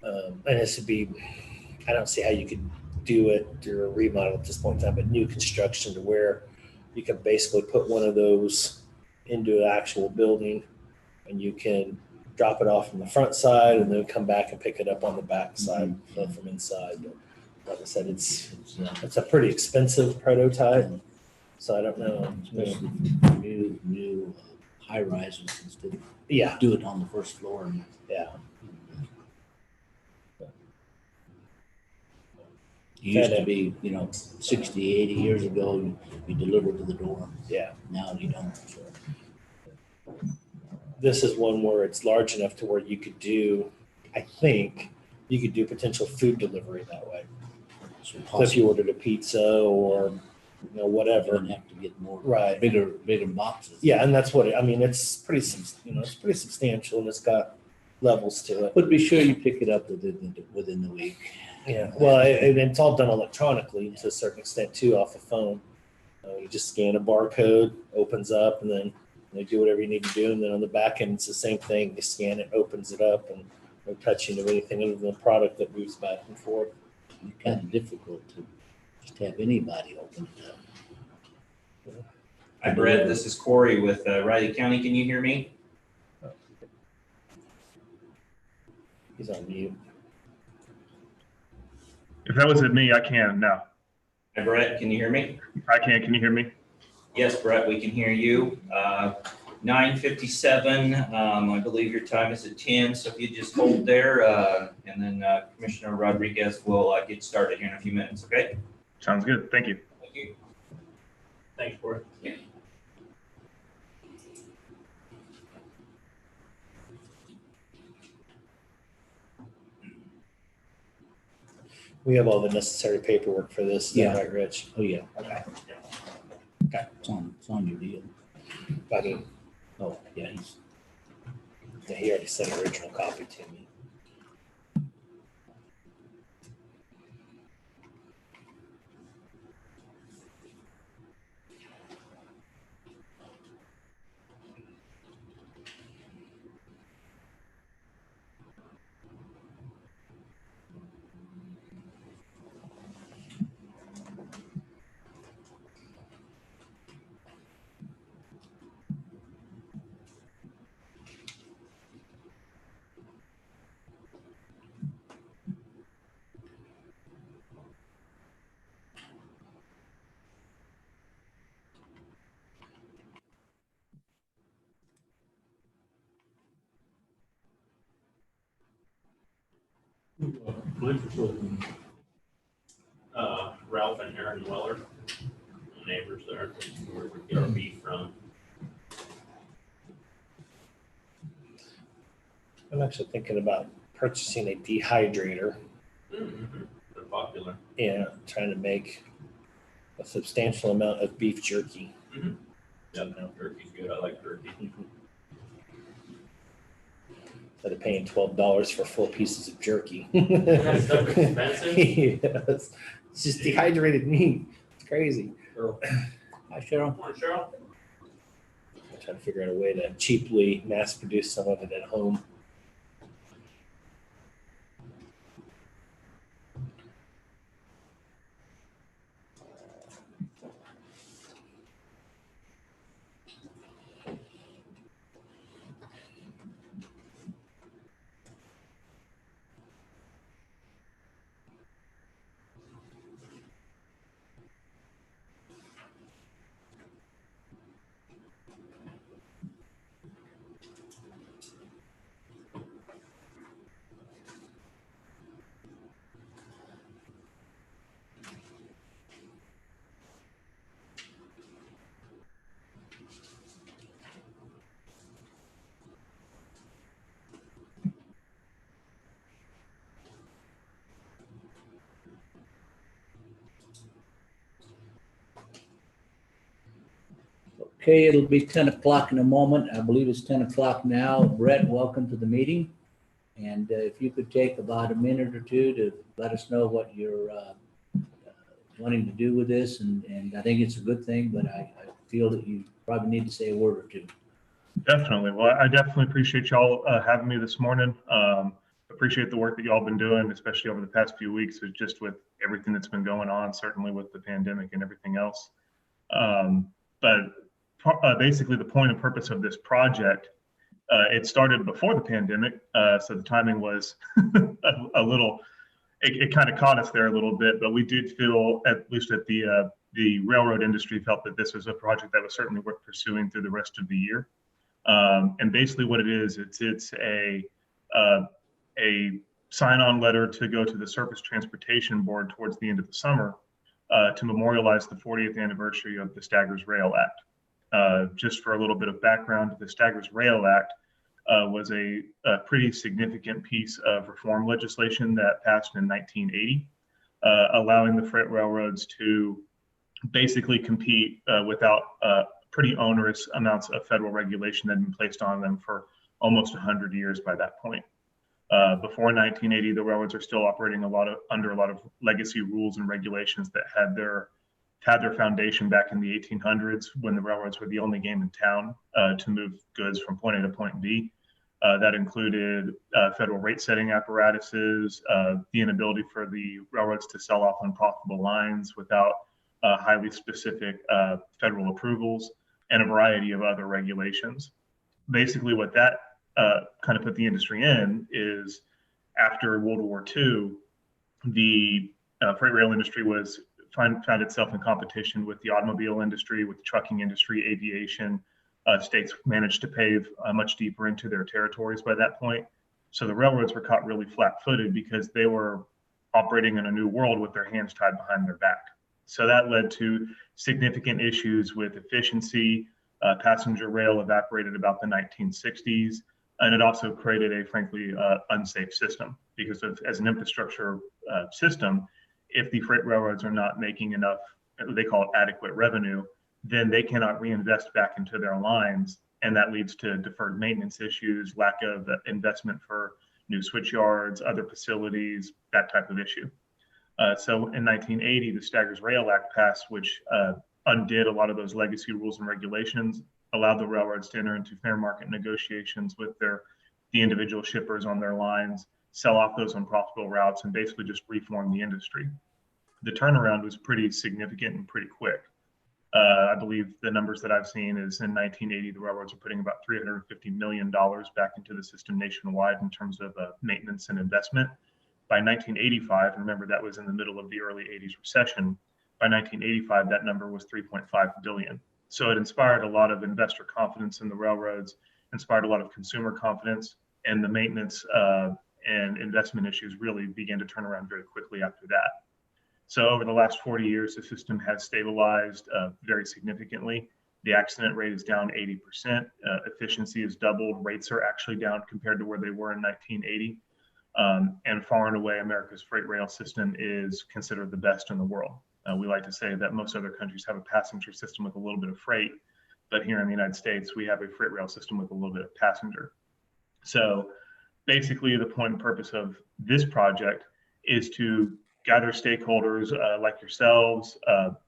C: and this would be, I don't see how you could do it or a remodel at this point in time, but new construction to where you can basically put one of those into an actual building and you can drop it off from the front side and then come back and pick it up on the back side from inside. But like I said, it's a pretty expensive prototype, so I don't know.
D: New high rises instead of
C: Yeah.
D: do it on the first floor.
C: Yeah.
D: It used to be, 60, 80 years ago, you delivered to the door.
C: Yeah.
D: Now you don't.
C: This is one where it's large enough to where you could do, I think, you could do potential food delivery that way. So if you ordered a pizza or whatever,
D: You don't have to get more
C: right,
D: bigger boxes.
C: Yeah, and that's what it's pretty substantial and it's got levels to it.
D: But be sure you pick it up within the week.
C: Yeah, well, it's all done electronically to a certain extent too, off the phone. You just scan a barcode, opens up, and then they do whatever you need to do. And then on the back end, it's the same thing. You scan it, opens it up, and no touching of anything other than the product that moves back and forth.
D: It's kind of difficult to just have anybody open it up.
A: Hi, Brett. This is Corey with Raleigh County. Can you hear me?
C: He's on mute.
P: If that wasn't me, I can now.
A: Hi, Brett. Can you hear me?
P: I can. Can you hear me?
A: Yes, Brett, we can hear you. 9:57. I believe your time is at 10. So if you just hold there, and then Commissioner Rodriguez will get started here in a few minutes. Okay?
P: Sounds good. Thank you.
A: Thank you.
B: Thanks, Corey.
A: Yeah.
C: We have all the necessary paperwork for this,
D: Yeah.
C: right, Rich?
D: Oh, yeah.
C: Okay.
D: It's on your deal.
C: I mean,
D: Oh, yeah.
C: he already sent an original copy to me.
G: Microphone.
B: Ralph and Aaron. Aaron Weller, neighbors there, where we get our beef from.
C: I'm actually thinking about purchasing a dehydrator.
B: They're popular.
C: Yeah, trying to make a substantial amount of beef jerky.
B: Yeah, jerky's good. I like jerky.
C: Instead of paying $12 for 4 pieces of jerky.
B: That stuff expensive?
C: Yes. It's just dehydrated meat. It's crazy.
D: Hi, Cheryl.
B: Morning, Cheryl.
C: I'm trying to figure out a way to cheaply mass produce some of it at home.
D: Okay, it'll be 10 o'clock in a moment. I believe it's 10 o'clock now. Brett, welcome to the meeting. And if you could take about a minute or two to let us know what you're wanting to do with this. And I think it's a good thing, but I feel that you probably need to say a word or two.
P: Definitely. Well, I definitely appreciate y'all having me this morning. Appreciate the work that y'all been doing, especially over the past few weeks, just with everything that's been going on, certainly with the pandemic and everything else. But basically the point and purpose of this project, it started before the pandemic, so the timing was a little, it kind of caught us there a little bit, but we did feel, at least at the railroad industry, felt that this was a project that was certainly worth pursuing through the rest of the year. And basically what it is, it's a sign-on letter to go to the Surface Transportation Board towards the end of the summer to memorialize the 40th anniversary of the Staggers Rail Act. Just for a little bit of background, the Staggers Rail Act was a pretty significant piece of reform legislation that passed in 1980, allowing the freight railroads to basically compete without pretty onerous amounts of federal regulation that had been placed on them for almost 100 years by that point. Before 1980, the railroads are still operating under a lot of legacy rules and regulations that had their foundation back in the 1800s, when the railroads were the only game in town to move goods from point A to point B. That included federal rate setting apparatuses, the inability for the railroads to sell off unprofitable lines without highly specific federal approvals, and a variety of other regulations. Basically what that kind of put the industry in is, after World War II, the freight rail industry found itself in competition with the automobile industry, with the trucking industry, aviation. States managed to pave much deeper into their territories by that point. So the railroads were caught really flat-footed because they were operating in a new world with their hands tied behind their back. So that led to significant issues with efficiency. Passenger rail evaporated about the 1960s, and it also created a frankly unsafe system, because as an infrastructure system, if the freight railroads are not making enough, they call it adequate revenue, then they cannot reinvest back into their lines, and that leads to deferred maintenance issues, lack of investment for new switch yards, other facilities, that type of issue. So in 1980, the Staggers Rail Act passed, which undid a lot of those legacy rules and regulations, allowed the railroads to enter into fair market negotiations with the individual shippers on their lines, sell off those unprofitable routes, and basically just reform the industry. The turnaround was pretty significant and pretty quick. I believe the numbers that I've seen is in 1980, the railroads are putting about $350 million back into the system nationwide in terms of maintenance and investment. By 1985, remember that was in the middle of the early 80s recession, by 1985, that number was $3.5 billion. So it inspired a lot of investor confidence in the railroads, inspired a lot of consumer confidence, and the maintenance and investment issues really began to turn around very quickly after that. So over the last 40 years, the system has stabilized very significantly. The accident rate is down 80%. Efficiency is doubled. Rates are actually down compared to where they were in 1980. And far and away, America's freight rail system is considered the best in the world. We like to say that most other countries have a passenger system with a little bit of freight, but here in the United States, we have a freight rail system with a little bit of passenger. So basically, the point and purpose of this project is to gather stakeholders like yourselves,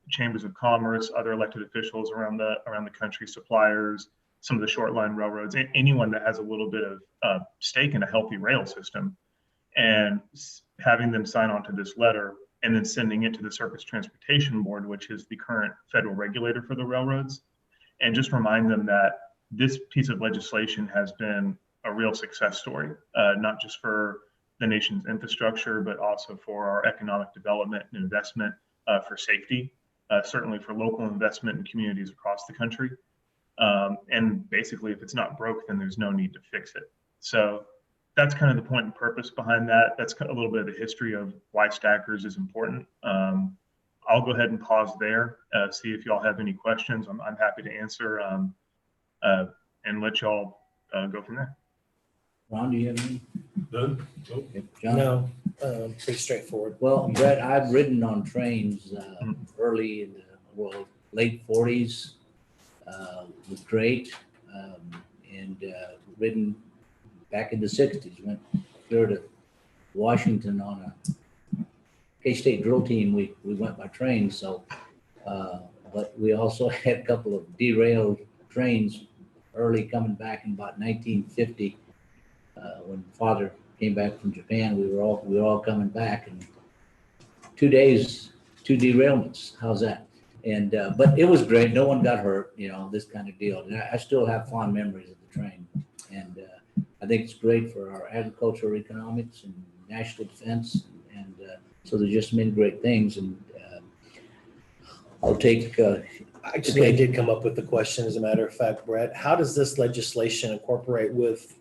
P: chambers of commerce, other elected officials around the country, suppliers, some of the short line railroads, anyone that has a little bit of stake in a healthy rail system, and having them sign on to this letter and then sending it to the Surface Transportation Board, which is the current federal regulator for the railroads, and just remind them that this piece of legislation has been a real success story, not just for the nation's infrastructure, but also for our economic development and investment, for safety, certainly for local investment in communities across the country. And basically, if it's not broke, then there's no need to fix it. So that's kind of the point and purpose behind that. That's a little bit of the history of why stackers is important. I'll go ahead and pause there, see if y'all have any questions. I'm happy to answer and let y'all go from there.
D: Ron, do you have any?
G: None?
D: Okay. John?
C: No, pretty straightforward.
D: Well, Brett, I've ridden on trains early in the late 40s. Was great, and ridden back in the 60s. Went clear to Washington on a K-State drill team. We went by train, so but we also had a couple of derailed trains early coming back in about 1950. When Father came back from Japan, we were all coming back, and 2 days, 2 derailments. How's that? And but it was great. No one got hurt. This kind of deal. And I still have fond memories of the train, and I think it's great for our agricultural economics and national defense, and so there's just many great things. And I'll take.
C: Actually, I did come up with the question, as a matter of fact, Brett. How does this legislation incorporate with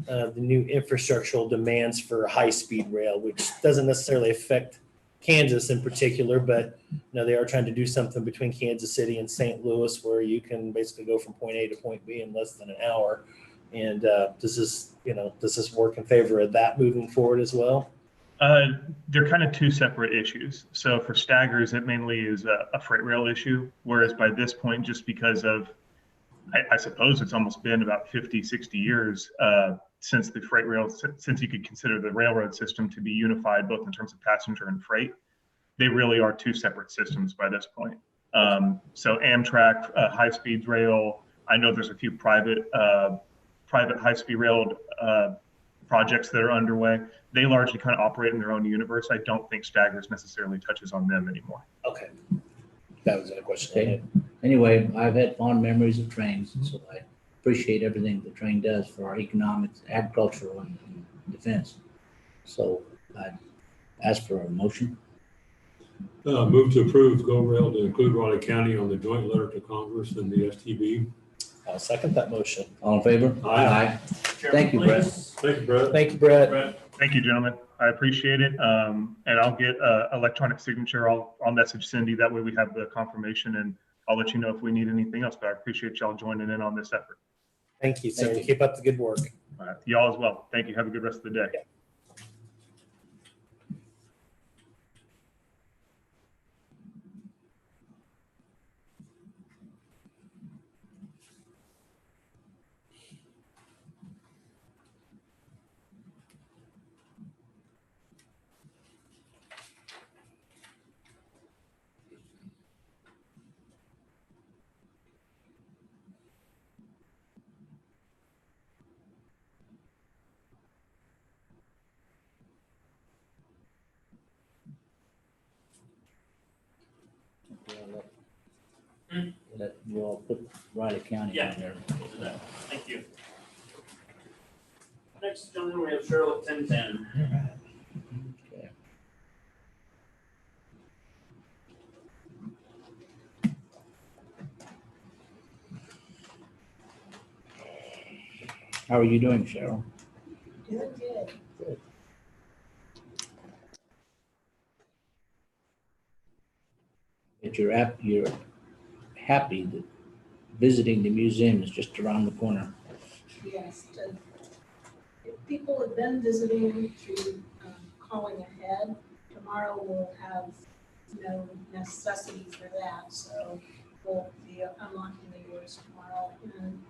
C: the new infrastructural demands for high-speed rail, which doesn't necessarily affect Kansas in particular, but they are trying to do something between Kansas City and St. Louis where you can basically go from point A to point B in less than an hour. And does this work in favor of that moving forward as well?
P: They're kind of two separate issues. So for staggers, it mainly is a freight rail issue, whereas by this point, just because of, I suppose it's almost been about 50, 60 years since the freight rail, since you could consider the railroad system to be unified, both in terms of passenger and freight, they really are two separate systems by this point. So Amtrak, high-speed rail, I know there's a few private high-speed rail projects that are underway. They largely kind of operate in their own universe. I don't think staggers necessarily touches on them anymore.
C: Okay. That was a question.
D: Okay. Anyway, I've had fond memories of trains, so I appreciate everything the train does for our economics, agricultural, and defense. So I'd ask for a motion.
G: Move to approve Go Rail to include Raleigh County on the joint letter to Congress and the STB.
C: I'll second that motion.
D: All in favor?
G: Aye.
D: Thank you, Brett.
G: Thank you, Brett.
C: Thank you, Brett.
P: Thank you, gentlemen. I appreciate it. And I'll get electronic signature. I'll message Cindy. That way we have the confirmation, and I'll let you know if we need anything else. But I appreciate y'all joining in on this effort.
C: Thank you, sir. Keep up the good work.
P: All right. Y'all as well. Thank you. Have a good rest of the day.
C: Yeah.
D: Let you all put Raleigh County
B: Yeah.
D: on there.
B: Thank you. Next, gentlemen, we have Cheryl at 1010.
D: Okay. How are you doing, Cheryl?
M: Good.
D: Good. But you're happy that visiting the museum is just around the corner.
M: Yes, if people have been visiting through calling ahead, tomorrow we'll have no necessity for that, so we'll be unlocking the doors tomorrow. And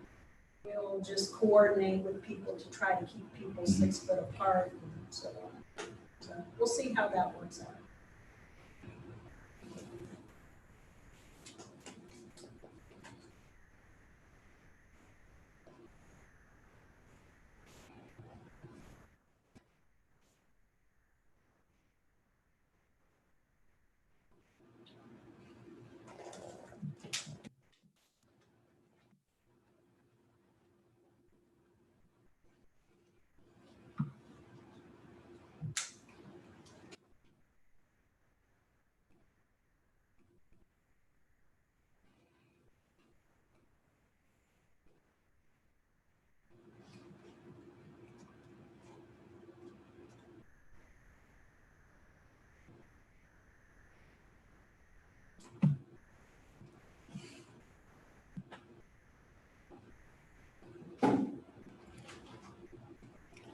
M: we'll just coordinate with people to try to keep people 6 foot apart and so on. So we'll see how that works out.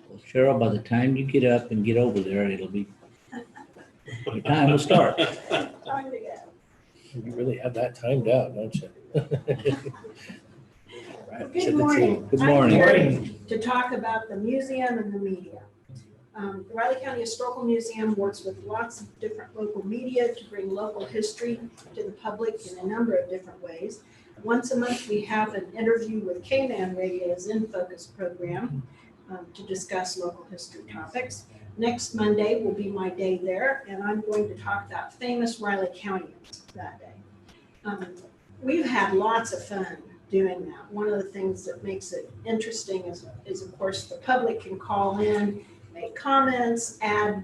D: Well, Cheryl, by the time you get up and get over there, it'll be, your time will start.
M: Time to go.
C: You really have that timed out, don't you? Right,
M: Good
C: said the
M: morning.
C: team.
D: Good
M: I'm
D: morning.
M: here to talk about the museum and the media. The Raleigh County Historical Museum works with lots of different local media to bring local history to the public in a number of different ways. Once a month, we have an interview with K-Man Radio's In Focus program to discuss local history topics. Next Monday will be my day there, and I'm going to talk about famous Raleigh Countyans that day. We've had lots of fun doing that. One of the things that makes it interesting is of course, the public can call in, make comments, add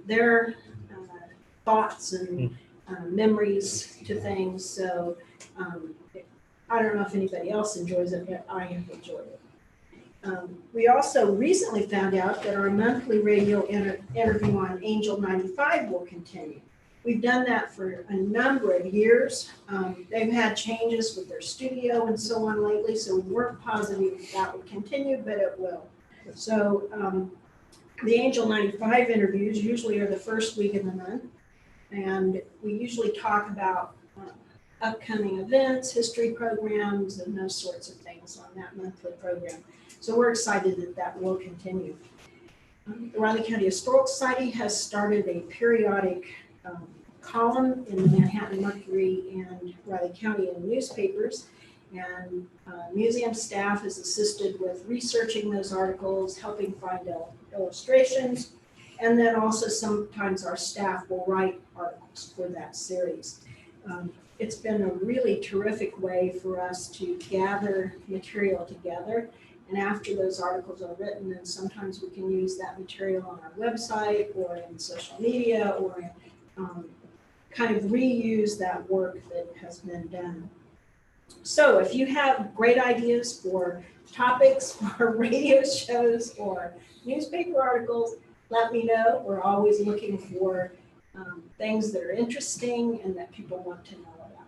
M: their thoughts and memories to things. So I don't know if anybody else enjoys it, but I have enjoyed it. We also recently found out that our monthly radio interview on Angel 95 will continue. We've done that for a number of years. They've had changes with their studio and so on lately, so we weren't positive if that would continue, but it will. So the Angel 95 interviews usually are the first week of the month, and we usually talk about upcoming events, history programs, and those sorts of things on that monthly program. So we're excited that that will continue. The Raleigh County Historical Society has started a periodic column in the Manhattan Mercury and Raleigh County in newspapers. And museum staff is assisted with researching those articles, helping find illustrations, and then also sometimes our staff will write articles for that series. It's been a really terrific way for us to gather material together. And after those articles are written, then sometimes we can use that material on our website or in social media or kind of reuse that work that has been done. So if you have great ideas for topics for radio shows or newspaper articles, let me know. We're always looking for things that are interesting and that people want to know about.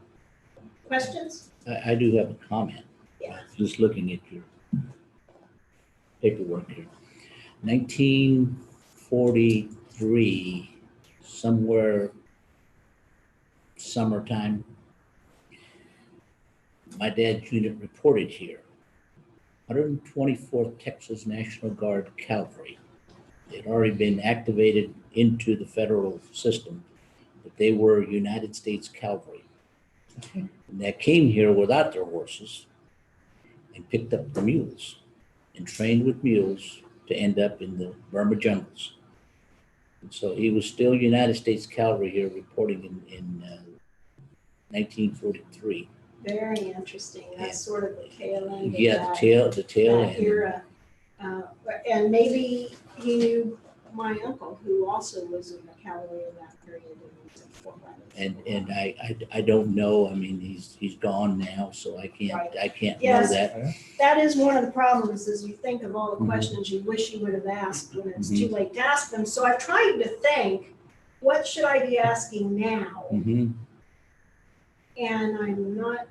M: Questions?
D: I do have a comment.
M: Yeah.
D: Just looking at your paperwork here. 1943, somewhere summertime, my dad's unit reported here. 124th Texas National Guard Cavalry. They'd already been activated into the federal system, but they were United States Cavalry. And that came here without their horses and picked up the mules and trained with mules to end up in the Burma jungles. And so he was still United States Cavalry here reporting in 1943.
M: Very interesting. That's sort of the tail end of
D: Yeah,
M: that,
D: the tail
M: that
D: end.
M: era. And maybe he knew my uncle, who also was in the cavalry in that period.
D: And I don't know. I mean, he's gone now, so I can't know
M: Yes.
D: that.
M: That is one of the problems, is you think of all the
D: Mhm.
M: questions you wish you would have asked when it's
D: Mhm.
M: too late to ask them. So I've tried to think, what should I be asking now?
D: Mhm.
M: and I'm not,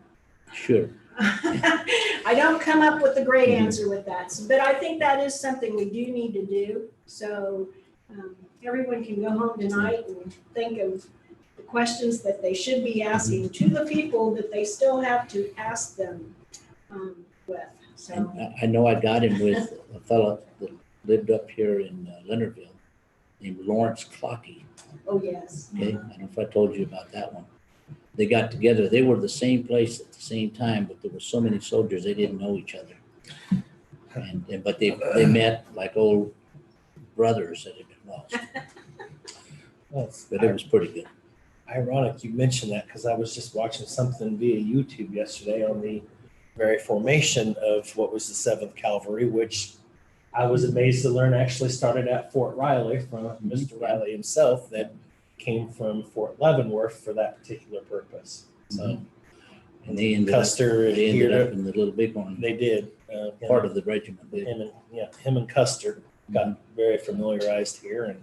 D: Sure.
M: I don't come up with a great answer with that. But I think that is something we do need to do. So everyone can go home tonight and think of the questions that they should be asking to the people that they still have to ask them with. So.
D: And I know I got him with a fellow that lived up here in Leonardville named Lawrence Clockey.
M: Oh, yes.
D: Okay, I don't know if I told you about that one. They got together, they were the same place at the same time, but there were so many soldiers, they didn't know each other. But they met like old brothers that had been lost. But it was pretty good.
C: Ironic you mentioned that because I was just watching something via YouTube yesterday on the very formation of what was the 7th Cavalry, which I was amazed to learn actually started at Fort Riley from Mr. Riley himself that came from Fort Leavenworth for that particular purpose. So,
D: And they ended
C: Custer
D: up, they ended
C: here
D: up in the Little Bighorn.
C: they did.
D: Part of the regiment did.
C: Him and Custer got very familiarized here and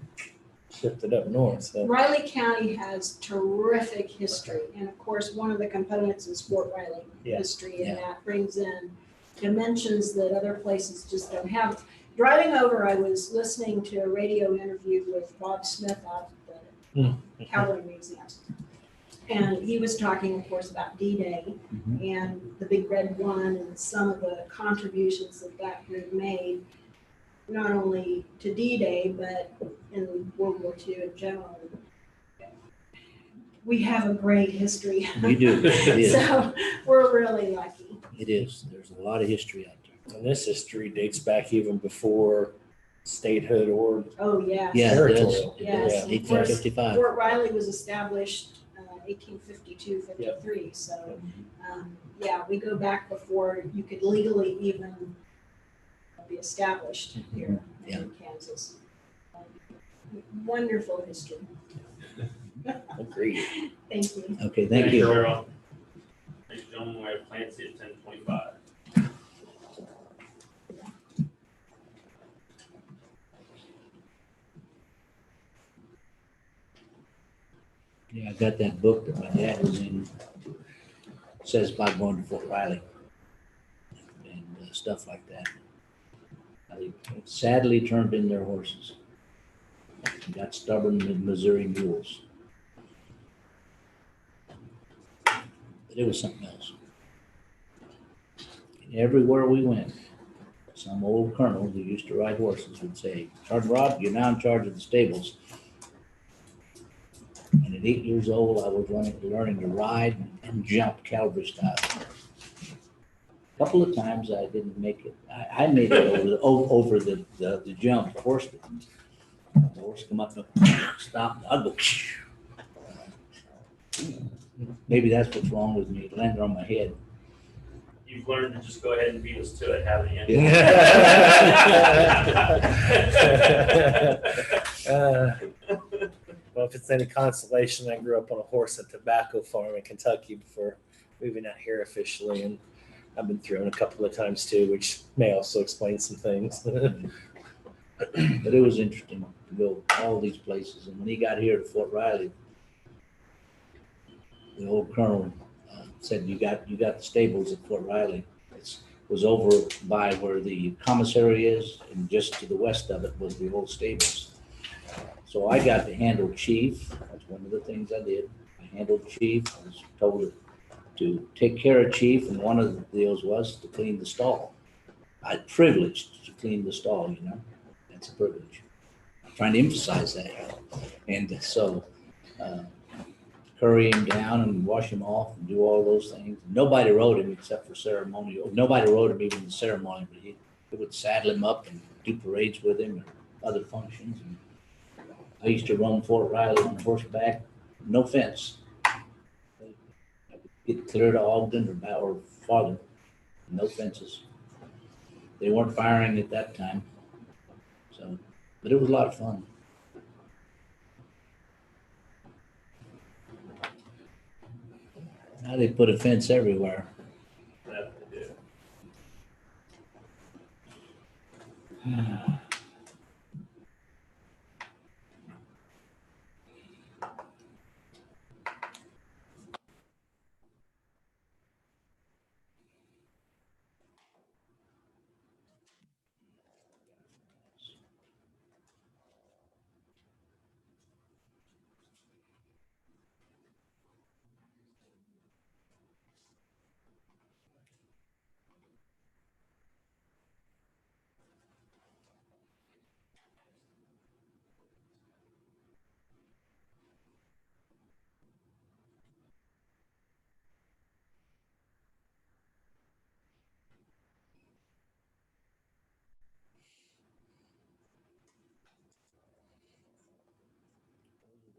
C: shifted up north. So
M: Raleigh County has terrific history. And of course, one of the components is Fort Riley history, and that brings in dimensions that other places just don't have. Driving over, I was listening to a radio interview with Bob Smith out at the Cavalry Museum. And he was talking, of course, about D-Day and the Big Red One and some of the contributions that group made, not only to D-Day, but in World War II in general. We have a great history.
D: We do. It is.
M: So we're really lucky.
D: It is. There's a lot of history out there.
C: and this history dates back even before statehood or
D: It
C: territorial.
D: does.
M: Yes.
D: 1855.
M: Fort Riley was established 1852, 53. So, we go back before you could legally even be established here in Kansas. Wonderful history.
C: Agreed.
M: Thank you.
D: Okay, thank you.
B: Cheryl. Ladies and gentlemen, we have Clancy at 10:25.
D: Yeah, I got that book that my dad was in. It says about going to Fort Riley and stuff like that. They sadly turned in their horses. Got stubborn Missouri mules. But it was something else. And everywhere we went, some old colonel who used to ride horses would say, "Sergeant Rob, you're now in charge of the stables." And at 8 years old, I was learning to ride and jump cavalry style. A couple of times I didn't make it. I made it over the jump. The horse come up and stop. I'd go. Maybe that's what's wrong with me. It landed on my head.
B: You've learned to just go ahead and beat us to it, haven't you?
C: Well, if it's any consolation, I grew up on a horse at tobacco farm in Kentucky before moving out here officially, and I've been thrown a couple of times too, which may also explain some things.
D: But it was interesting to go all these places. And when he got here to Fort Riley, the old colonel said, "You got the stables at Fort Riley." It was over by where the commissary is, and just to the west of it was the old stables. So I got to handle chief. That's one of the things I did. I handled chief. I was told to take care of chief, and one of the deals was to clean the stall. I privileged to clean the stall, you know. That's a privilege. I'm trying to emphasize that. And so curry him down and wash him off and do all those things. Nobody rode him except for ceremonial. Nobody rode him even in ceremony, but he would saddle him up and do parades with him and other functions. And I used to run Fort Riley on horseback, no fence. I would get clear to Ogden or farther, no fences. They weren't firing at that time. So, but it was a lot of fun. Now they put a fence everywhere.
B: That they do.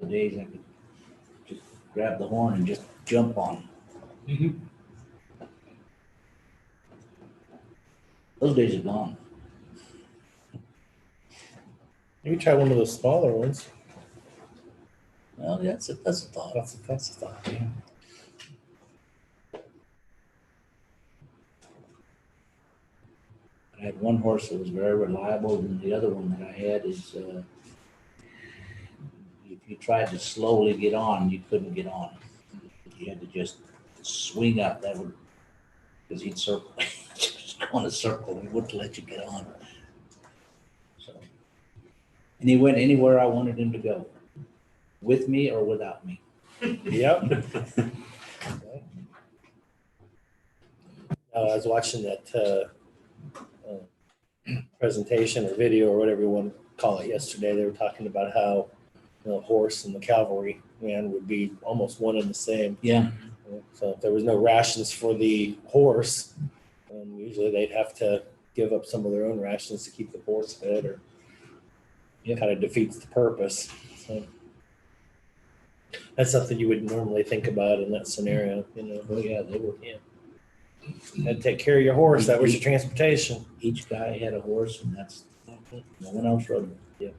D: The days I could just grab the horn and just jump on. Those days are gone.
C: Maybe try one of those smaller ones.
D: Well, that's a thought.
C: That's a thought.
D: Yeah. I had one horse that was very reliable, and the other one that I had is, if you tried to slowly get on, you couldn't get on. You had to just swing up. That would, because he'd circle, just go in a circle. He wouldn't let you get on. So, and he went anywhere I wanted him to go, with me or without me.
C: Yep. I was watching that presentation or video or whatever you want to call it yesterday. They were talking about how the horse and the cavalry man would be almost one and the same.
D: Yeah.
C: So if there was no rations for the horse, usually they'd have to give up some of their own rations to keep the horse fed, or it kind of defeats the purpose. So that's something you would normally think about in that scenario, you know.
D: Oh yeah, they were.
C: Yeah. Had to take care of your horse. That was your transportation.
D: Each guy had a horse, and that's no one else rode it. Yeah.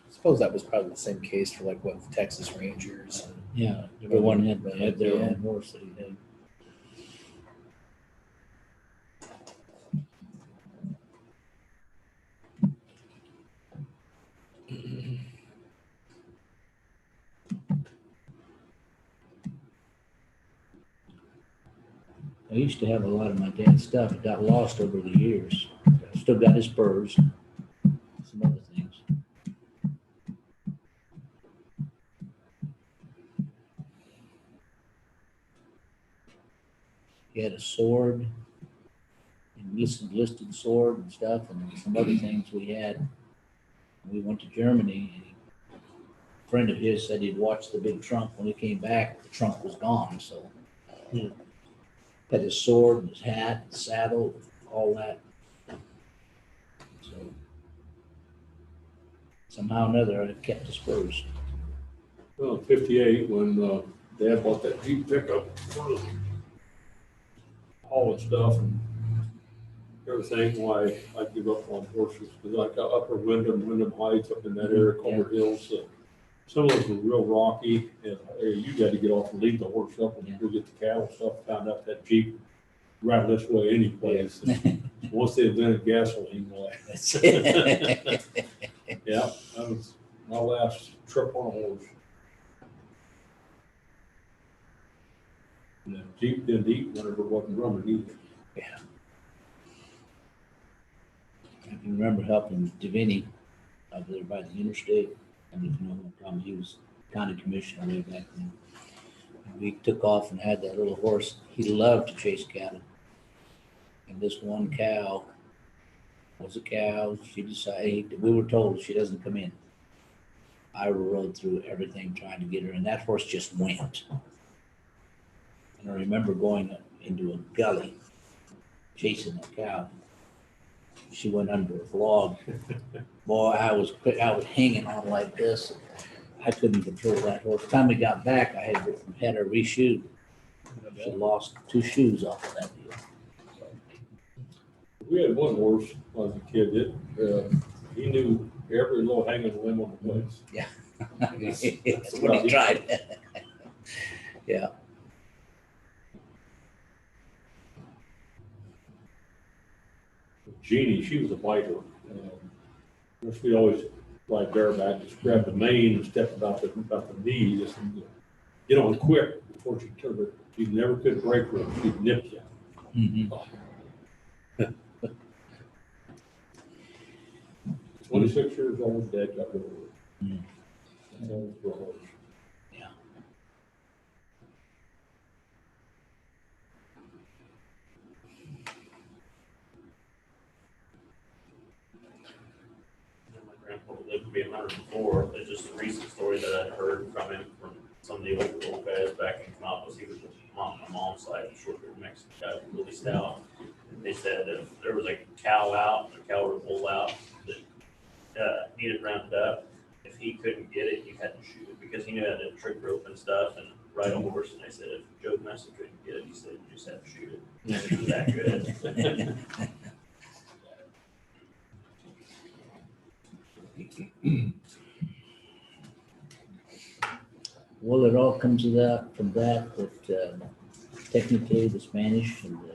C: I suppose that was probably the same case for like what the Texas Rangers.
D: Yeah, everyone had their own horse that he had. I used to have a lot of my dad's stuff. It got lost over the years. I still got his spurs, some other things. He had a sword, enlisted sword and stuff, and some other things we had. We went to Germany, and a friend of his said he'd watched the big trunk. When he came back, the trunk was gone. So had his sword and his hat, his saddle, all that. So somehow or another, I kept the spurs.
G: Well, in 58, when Dad bought that Jeep pickup, all the stuff and everything, why I give up on horses, because I got Upper Wyndham Heights up in that area, Culver Hills. Some of those were real rocky, and you got to get off and leave the horse up and go get the cattle stuff. Found out that Jeep right this way any place. Once they invented gasoline, boy. Yeah, that was my last trip on a horse. And the Jeep didn't eat whenever it wasn't running either.
D: Yeah. I can remember helping Davini out there by the interstate. And if you know no problem, he was county commissioner way back then. And we took off and had that little horse. He loved to chase cattle. And this one cow was a cow. She decided, we were told she doesn't come in. I rode through everything trying to get her, and that horse just went. And I remember going into a gully chasing that cow. She went under a log. Boy, I was hanging on like this. I couldn't control that horse. By the time we got back, I had her reshoed. She lost 2 shoes off of that deal.
G: We had one horse when I was a kid that he knew every little hanging limb on the place.
D: Yeah. That's what he tried. Yeah.
G: Jeannie, she was a biter. We always ride bareback, just grab the mane and step about the knee, just get on quick before she took her. She never could break her. She'd nip you.
D: Mm-hmm.
G: 26 years old, Dad got rid of her.
D: Mm.
G: That's all for a horse.
D: Yeah.
B: And my grandpa be 104. It's just a recent story that I heard from him from some of the old guys back in Canopolis. He was on my mom's side, short-haired Mexican guy, really stout. They said if there was a cow out, a cow or a bull out that needed rounded up, if he couldn't get it, you had to shoot it because he knew how to trick rope and stuff and ride a horse. And they said if Joe Messi couldn't get it, he said you just had to shoot it. It was that good.
D: Well, it all comes about from that technically the Spanish and the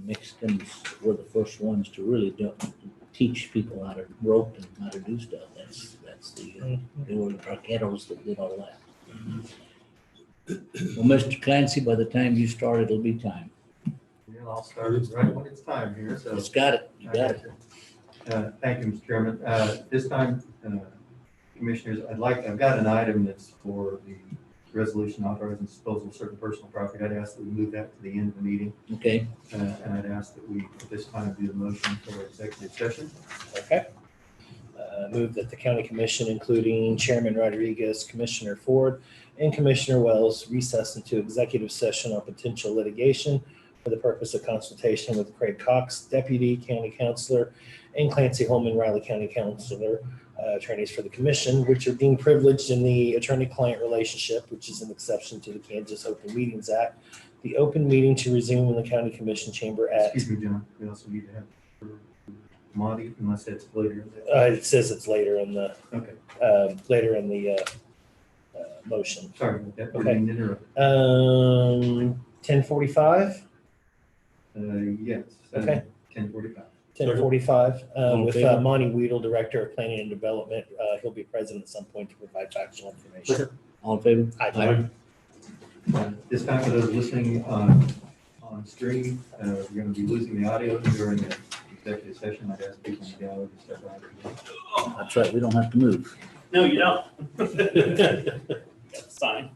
D: Mexicans were the first ones to really teach people how to rope and how to do stuff. They were the arqueros that did all that. Well, Mr. Clancy, by the time you start, it'll be time.
E: Yeah, I'll start it right when it's time here, so.
D: It's got it. You got it.
E: Thank you, Mr. Chairman. This time, Commissioners, I've got an item that's for the resolution authorizing disposal of certain personal property. I'd ask that we move that to the end of the meeting.
D: Okay.
E: And I'd ask that we, at this time, do the motion for executive session.
C: Okay. Move that the county commission, including Chairman Rodriguez, Commissioner Ford, and Commissioner Wells, recess into executive session on potential litigation for the purpose of consultation with Craig Cox, Deputy County Counselor, and Clancy Holman, Riley County Counselor, attorneys for the commission, which are deemed privileged in the attorney-client relationship, which is an exception to the Kansas Open Meetings Act. The open meeting to resume in the county commission chamber at.
E: Excuse me, John. We also need to have Monty, unless it's later.
C: It says it's later in the.
E: Okay.
C: Later in the motion.
E: Sorry about that.
C: Okay. 10:45.
E: Yes.
C: Okay.
E: 10:45.
C: 10:45 with
D: favor?
C: Monty Weedle, Director of Planning and Development. He'll be present at some point to provide factual information.
D: All in favor?
C: Aye.
E: This time for those listening on stream, we're going to be losing the audio during the executive session. I'd ask people in the gallery to step out.
D: That's right. We don't have to move.
B: No, you don't. Got the sign.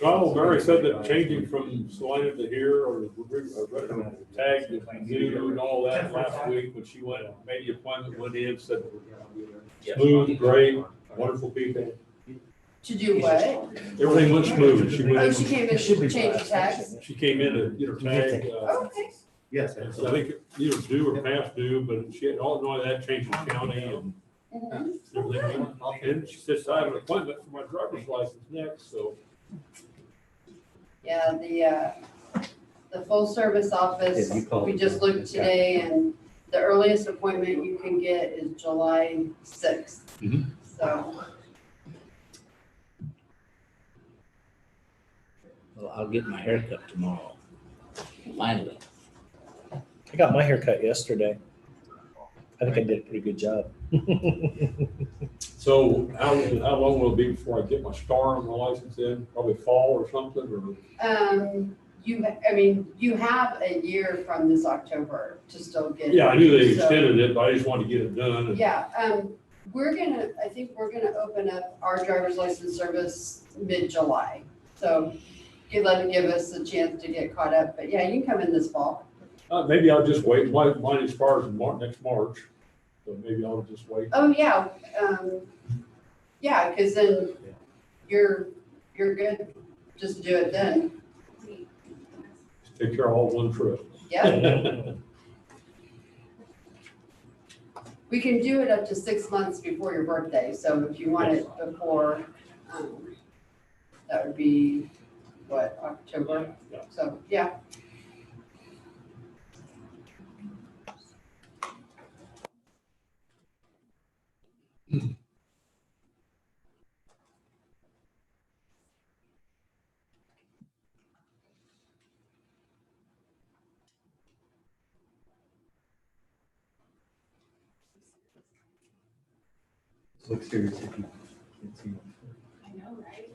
G: Well, Mary said that changing from Salina to here or tag to new and all that last week when she went, made the appointment, went in, said smooth, great, wonderful people.
L: To do what?
G: Everything went smooth. She
L: Oh,
G: went
L: she
G: in,
L: came in to change the tax?
G: she came in to get her tag.
L: Okay.
E: Yes.
G: I think either due or past due, but she had all know that changed the county and everything. And she says, I have an appointment for my driver's license next, so.
L: Yeah, the full service office,
E: Yeah, you called
L: we
E: it.
L: just looked today and the earliest appointment you can get is July 6th.
G: Mhm.
L: So,
D: Well, I'll get my hair cut tomorrow. Finally.
C: I got my hair cut yesterday. I think I did a pretty good job.
G: So how long will it be before I get my star on my license in? Probably fall or something, or?
L: you have a year from this October to still get.
G: Yeah, I knew they
L: so-
G: extended it, but I just wanted to get it done. and-
L: Yeah, I think we're gonna open up our driver's license service mid-July. So give us a chance to get caught up, but yeah, you can come in this fall.
G: Maybe I'll just wait. Mine expires in next March, so maybe I'll just wait.
L: Oh, yeah, cause then you're good, just do it then.
G: Take care of all one trip.
L: Yeah, we can do it up to 6 months before your birthday, so if you want it before, that would be, what, October?
G: Yeah.
L: So, yeah.
E: Look serious if you can't see.
L: I know, right?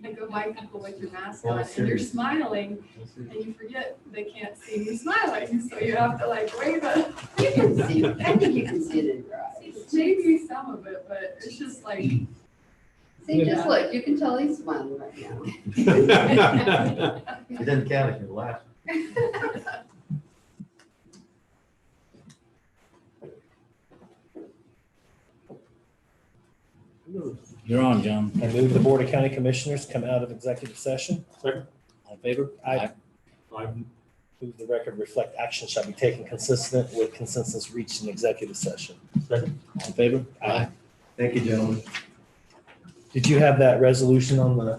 L: You go by people with your mask
E: Oh,
L: on and you're
E: serious.
L: smiling and you forget they can't see you smiling, so you have to like wave it.
N: You can see, I think you can see it in your eyes.
L: Maybe some of it, but it's just like. See, just look, you can tell he's smiling right now.
E: It doesn't count if you laugh.
D: You're on, John.
C: I move the Board of County Commissioners come out of executive session.
G: Second.
D: All in favor?
C: I
G: I'm
C: move the record reflect action shall be taken consistent with consensus reached in executive session.
G: second.
D: All in favor?
C: Aye.
E: Thank you, gentlemen.
C: Did you have that resolution on the?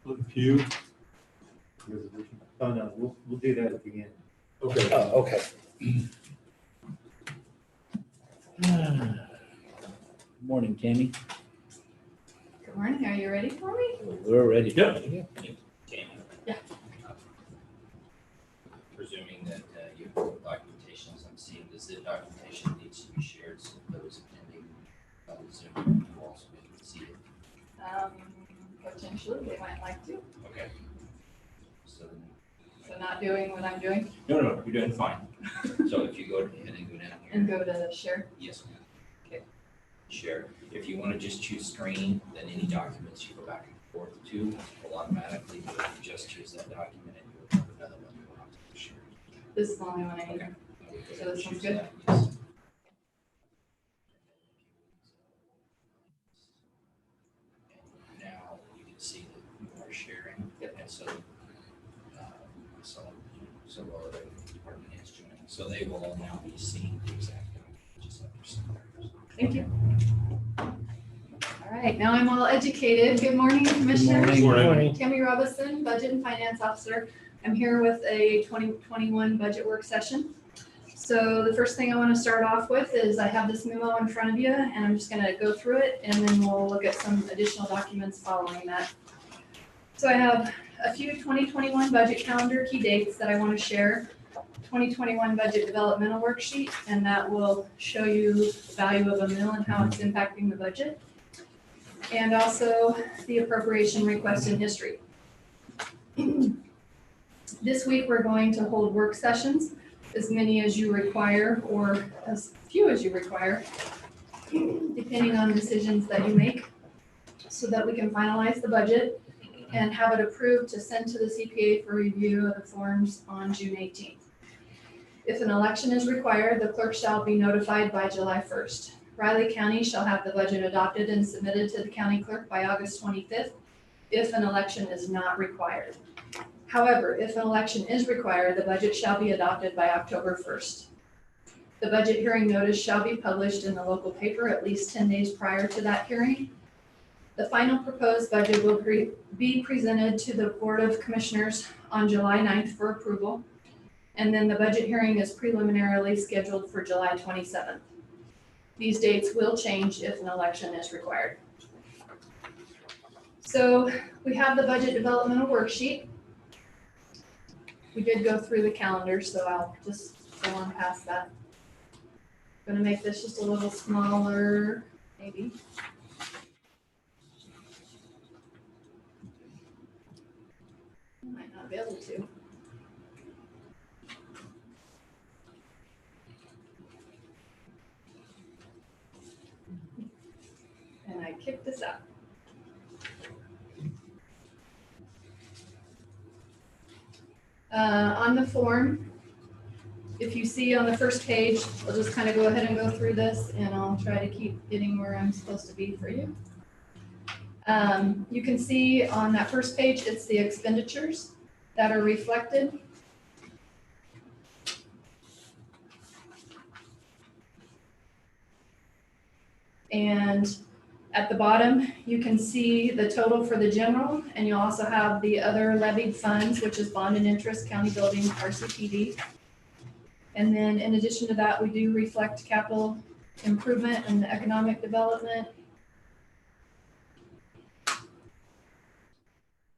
G: On the pew.
E: Resolution. Oh, no, we'll do that at the end.
G: Okay.
C: Oh, okay.
D: Morning, Tammy.
F: Good morning, are you ready for me?
D: We're ready.
G: Yeah.
F: Yeah.
A: Presuming that you have documentation, as I'm seeing, the zip documentation needs to be shared, so those attending Zoom will also be able to see it.
F: Potentially, they might like to,
A: Okay. So,
F: so not doing what I'm doing
A: no, you're doing fine. So if you go ahead and go down
F: and
A: here,
F: go to share.
A: yes, ma'am.
F: Okay.
A: Share. If you want to just choose screen, then any documents you go back and forth to will automatically, but if you just choose that document and you open up another one, you will have to share.
F: This is the only one I need.
A: Okay.
F: So this one's
A: Choose
F: good?
A: that, yes. Now you can see that you are sharing, and so, so will the department heads joining, so they will all now be seeing the exact document, just like you're seeing there.
F: Thank you. All right, now I'm all educated. Good morning, Commissioners.
G: Good morning.
F: Tammy Robinson, Budget and Finance Officer. I'm here with a 2021 budget work session. So the first thing I want to start off with is I have this memo in front of you, and I'm just going to go through it, and then we'll look at some additional documents following that. So I have a few 2021 budget calendar key dates that I want to share. 2021 budget developmental worksheet, and that will show you the value of a mill and how it's impacting the budget. And also the appropriation request in history. This week, we're going to hold work sessions, as many as you require or as few as you require, depending on decisions that you make, so that we can finalize the budget
L: and have it approved to send to the CPA for review of the forms on June 18th. If an election is required, the clerk shall be notified by July 1st. Riley County shall have the budget adopted and submitted to the county clerk by August 25th if an election is not required. However, if an election is required, the budget shall be adopted by October 1st. The budget hearing notice shall be published in the local paper at least 10 days prior to that hearing. The final proposed budget will be presented to the Board of Commissioners on July 9th for approval. And then the budget hearing is preliminarily scheduled for July 27th. These dates will change if an election is required. So we have the budget developmental worksheet. We did go through the calendar, so I'll just go on past that. I'm gonna make this just a little smaller, maybe. I might not be able to. And I kicked this out. On the form, if you see on the first page, I'll just kind of go ahead and go through this and I'll try to keep getting where I'm supposed to be for you. You can see on that first page, it's the expenditures that are reflected. And at the bottom, you can see the total for the general, and you also have the other levied funds, which is bond and interest, county building, RCPD. And then in addition to that, we do reflect capital improvement and economic development.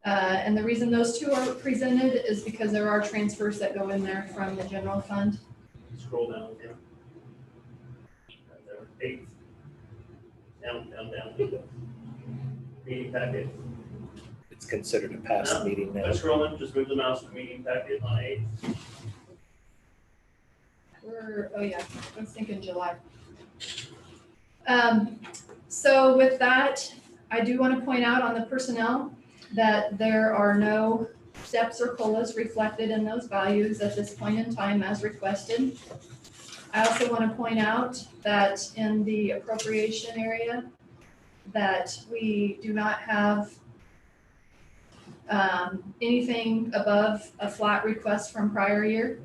L: And the reason those two are presented is because there are transfers that go in there from the general fund.
B: Scroll down again. Right there. 8. Down. Meeting packet.
C: It's considered a past meeting now.
B: Scrolling, just move the mouse to meeting packet on 8.
L: Oh yeah, I was thinking July. So with that, I do want to point out on the personnel that there are no steps or COLAs reflected in those values at this point in time as requested. I also want to point out that in the appropriation area, that we do not have anything above a flat request from prior year.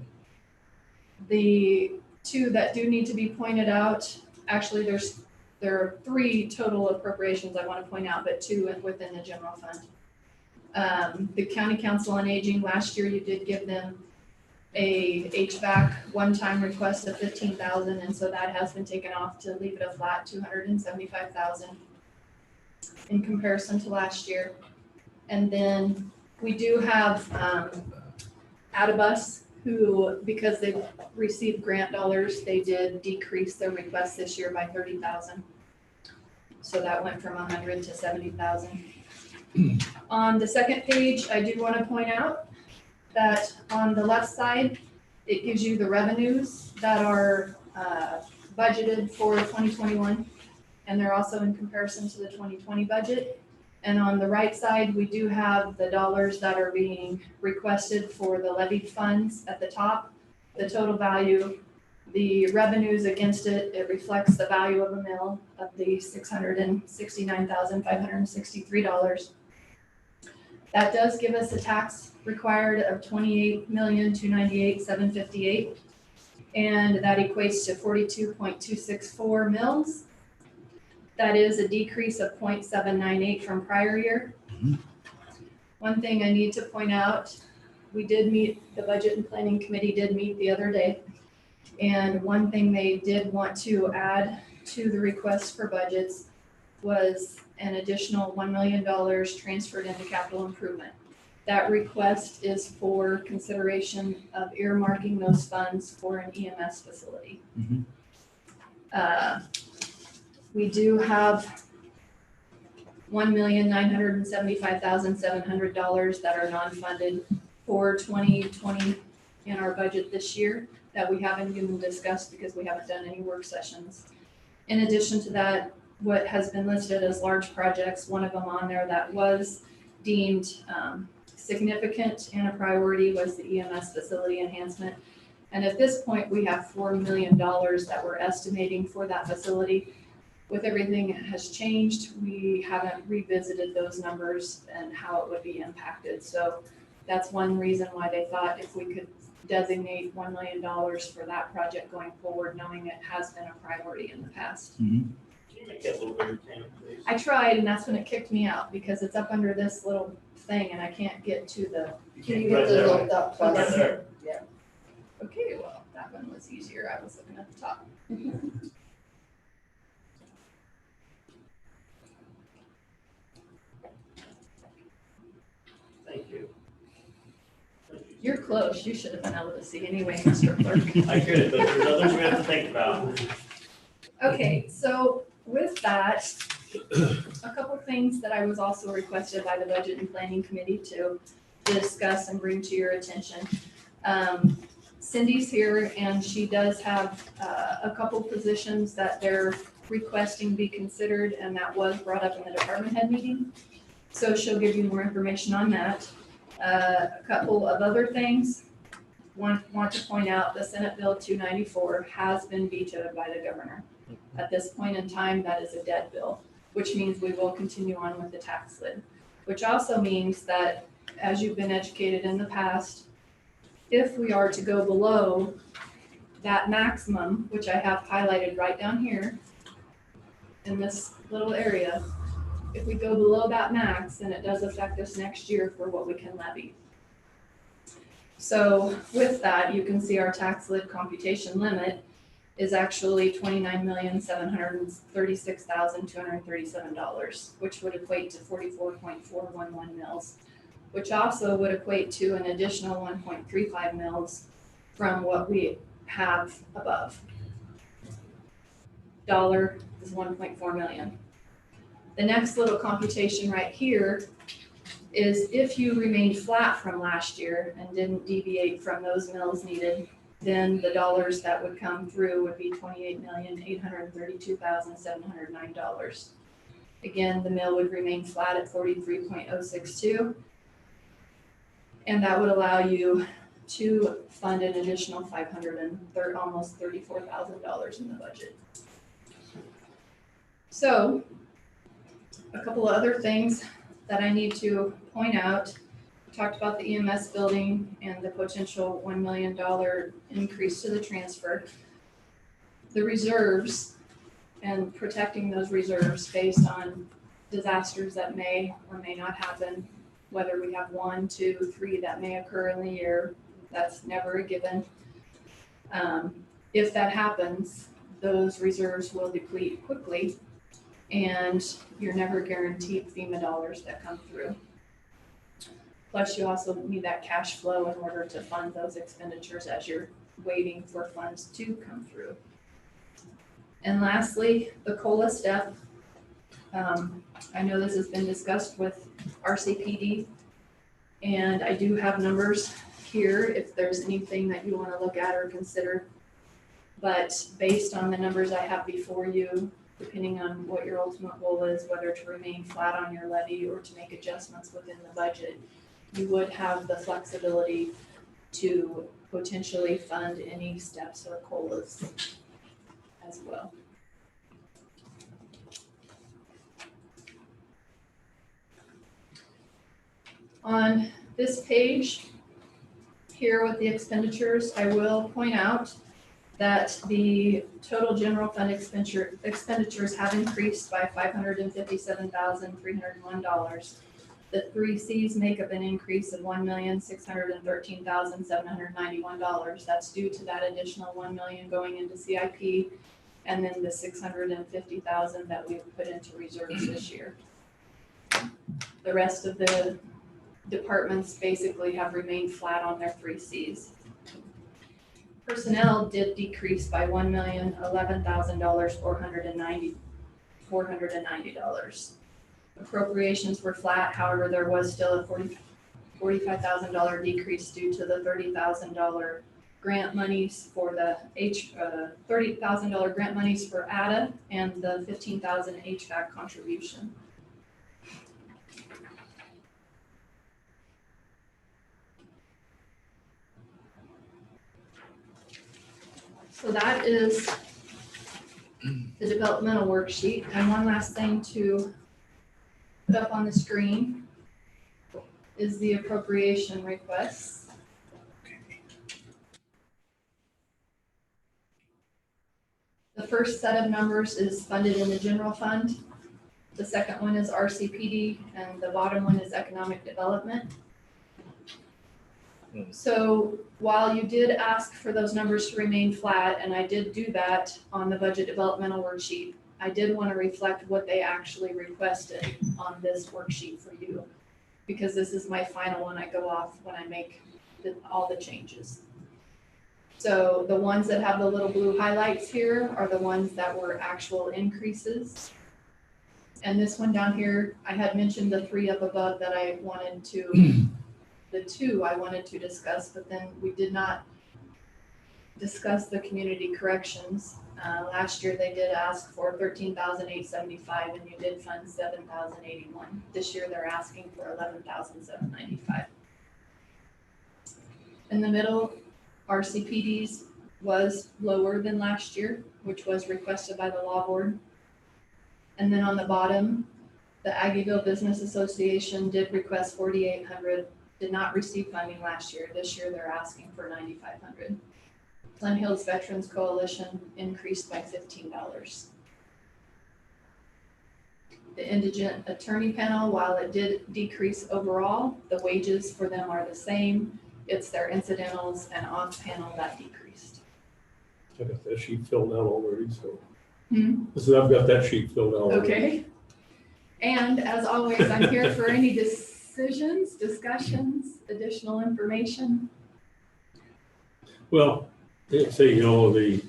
L: The two that do need to be pointed out, actually there are 3 total appropriations I want to point out, but 2 within the general fund. The County Council on Aging, last year you did give them a HVAC one-time request of $15,000, and so that has been taken off to leave it a flat $275,000 in comparison to last year. And then we do have Adibus, who, because they've received grant dollars, they did decrease their request this year by $30,000. So that went from $100,000 to $70,000. On the second page, I do want to point out that on the left side, it gives you the revenues that are budgeted for 2021, and they're also in comparison to the 2020 budget. And on the right side, we do have the dollars that are being requested for the levied funds at the top, the total value, the revenues against it. It reflects the value of a mill of the $669,563. That does give us a tax required of $28,298,758, and that equates to 42.264 mills. That is a decrease of 0.798 from prior year. One thing I need to point out, we did meet, the Budget and Planning Committee did meet the other day, and one thing they did want to add to the request for budgets was an additional $1 million transferred into capital improvement. That request is for consideration of earmarking those funds for an EMS facility. We do have $1,975,700 that are non-funded for 2020 in our budget this year that we haven't even discussed because we haven't done any work sessions. In addition to that, what has been listed as large projects, one of them on there that was
F: deemed significant and a priority was the EMS facility enhancement. And at this point, we have $4 million that we're estimating for that facility. With everything that has changed, we haven't revisited those numbers and how it would be impacted. So that's one reason why they thought if we could designate $1 million for that project going forward, knowing it has been a priority in the past.
B: Can you make that a little bigger, Tam, please?
F: I tried, and that's when it kicked me out because it's up under this little thing and I can't get to the.
L: Can you get the little up
F: Oh,
L: plus?
F: that's it. Yeah. Okay, well, that one was easier. I was looking at the top.
B: Thank you.
F: You're close. You should have been able to see anyway, Mr. Clerk.
B: I could, but there's others we have to think about.
F: Okay, so with that, a couple things that I was also requested by the Budget and Planning Committee to discuss and bring to your attention. Cindy's here and she does have a couple positions that they're requesting be considered, and that was brought up in the department head meeting. So she'll give you more information on that. A couple of other things. Want to point out the Senate Bill 294 has been vetoed by the governor. At this point in time, that is a dead bill, which means we will continue on with the tax lid, which also means that, as you've been educated in the past, if we are to go below that maximum, which I have highlighted right down here in this little area, if we go below that max, then it does affect us next year for what we can levy. So with that, you can see our tax lid computation limit is actually $29,736,237, which would equate to 44.411 mils, which also would equate to an additional 1.35 mils from what we have above. Dollar is 1.4 million. The next little computation right here is if you remained flat from last year and didn't deviate from those mills needed, then the dollars that would come through would be $28,832,709. Again, the mill would remain flat at 43.062. And that would allow you to fund an additional almost $34,000 in the budget. So a couple of other things that I need to point out. We talked about the EMS building and the potential $1 million increase to the transfer. The reserves and protecting those reserves based on disasters that may or may not happen, whether we have 1, 2, 3 that may occur in the year, that's never a given. If that happens, those reserves will deplete quickly, and you're never guaranteed FEMA dollars that come through. Plus, you also need that cash flow in order to fund those expenditures as you're waiting for funds to come through. And lastly, the COLA step. I know this has been discussed with RCPD, and I do have numbers here if there's anything that you want to look at or consider. But based on the numbers I have before you, depending on what your ultimate goal is, whether to remain flat on your levy or to make adjustments within the budget, you would have the flexibility to potentially fund any steps or COLAs as well. On this page here with the expenditures, I will point out that the total general fund expenditures have increased by $557,301. The 3 Cs make up an increase of $1,613,791. That's due to that additional $1 million going into CIP, and then the $650,000 that we've put into reserves this year. The rest of the departments basically have remained flat on their 3 Cs. Personnel did decrease by $1,011,000, $490. Appropriations were flat, however, there was still a $45,000 decrease due to the $30,000 grant monies for the $30,000 grant monies for ADA and the $15,000 HVAC contribution. So that is the developmental worksheet. And one last thing to put up on the screen is the appropriation requests. The first set of numbers is funded in the general fund. The second one is RCPD, and the bottom one is economic development. So while you did ask for those numbers to remain flat, and I did do that on the budget developmental worksheet, I did want to reflect what they actually requested on this worksheet for you, because this is my final one I go off when I make all the changes. So the ones that have the little blue highlights here are the ones that were actual increases. And this one down here, I had mentioned the 3 up above that I wanted to, the 2 I wanted to discuss, but then we did not discuss the community corrections. Last year they did ask for $13,875 and you did fund $7,081. This year they're asking for $11,795. In the middle, RCPD's was lower than last year, which was requested by the law board. And then on the bottom, the Aggieville Business Association did request $4,800, did not receive funding last year. This year they're asking for $9,500. Glen Hills Veterans Coalition increased by $15. The indigent attorney panel, while it did decrease overall, the wages for them are the same. It's their incidentals and off panel that decreased.
G: I got that sheet filled out already, so.
F: Hmm?
G: So I've got that sheet filled out already.
F: Okay. And as always, I'm here for any decisions, discussions, additional information.
G: Well, they say, you know, it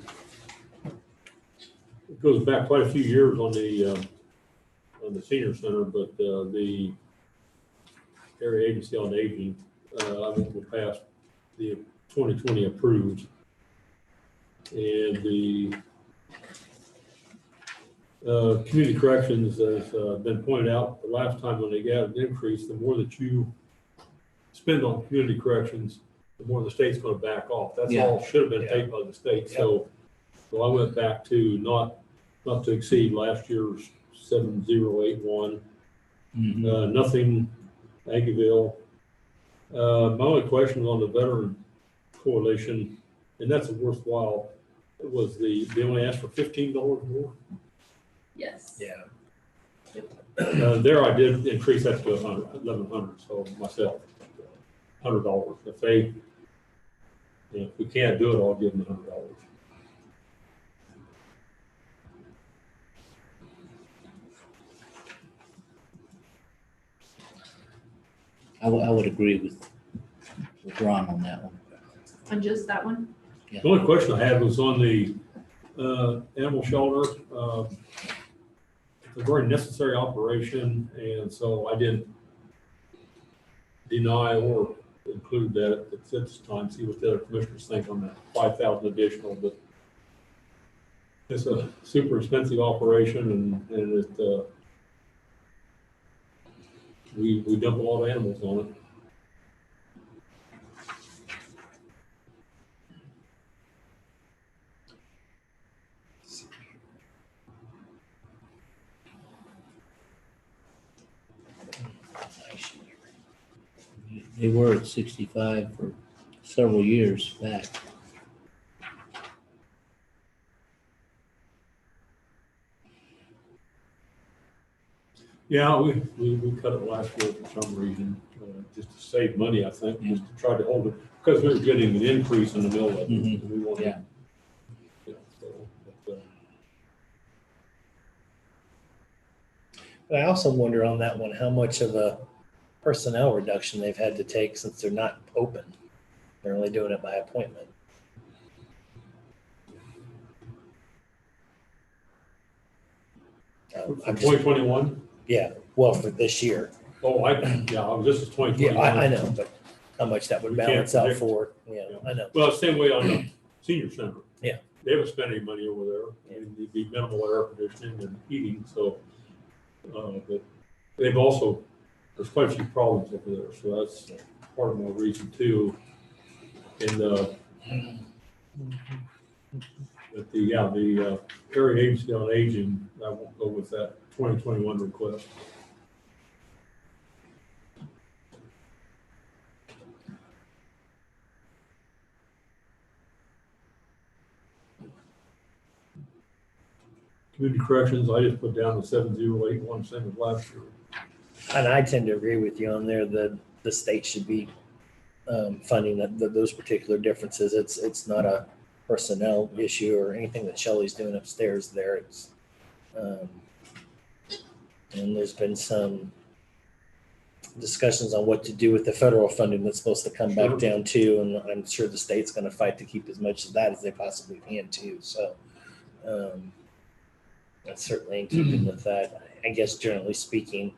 G: goes back quite a few years on the senior center, but the area agency on aging, I think will pass the 2020 approved. And the community corrections has been pointed out the last time when they got an increase, the more that you spend on community corrections, the more the state's going to back off. That's all should have been paid by the state. So I went back to not to exceed last year's 7,081. Nothing Aggieville. My only question was on the veteran coalition, and that's a worthwhile. It was they only asked for $15 more.
F: Yes.
C: Yeah.
G: There I did increase that to $1,100. So myself, $100. If they, if we can't do it, I'll give them $100.
D: I would agree with Ron on that one.
F: On just that one?
G: The only question I had was on the animal shelter. It's a very necessary operation, and so I didn't deny or include that at this time. See what the other commissioners think on that 5,000 additional, but it's a super expensive operation, and it we dump a lot of animals on it.
D: They were at 65 for several years back.
G: Yeah, we cut it last year for some reason, just to save money, I think, just to try to hold it, because we were getting an increase in the mill levy. We wanted,
D: Yeah.
C: But I also wonder on that one, how much of a personnel reduction they've had to take since they're not open. They're only doing it by appointment.
G: For 2021?
C: Yeah, well, for this year.
G: Oh, this is 2021.
C: Yeah, I know, but how much that would
G: We can't
C: balance out
G: predict.
C: for, yeah, I know.
G: Well, same way on the senior center.
C: Yeah.
G: They haven't spent any money over there. And it'd be minimal air conditioning and heating, so, but they've also, there's quite a few problems over there, so that's part of my reason too. And But the area agency on aging, I won't go with that 2021 request. Community corrections, I just put down the 7081, same as last year.
C: And I tend to agree with you on there, the state should be funding those particular differences. It's not a personnel issue or anything that Shelley's doing upstairs there. It's, and there's been some discussions on what to do with the federal funding that's supposed to come back down too. And I'm sure the state's going to fight to keep as much of that as they possibly can too. So that's certainly in keeping with that. I guess generally speaking,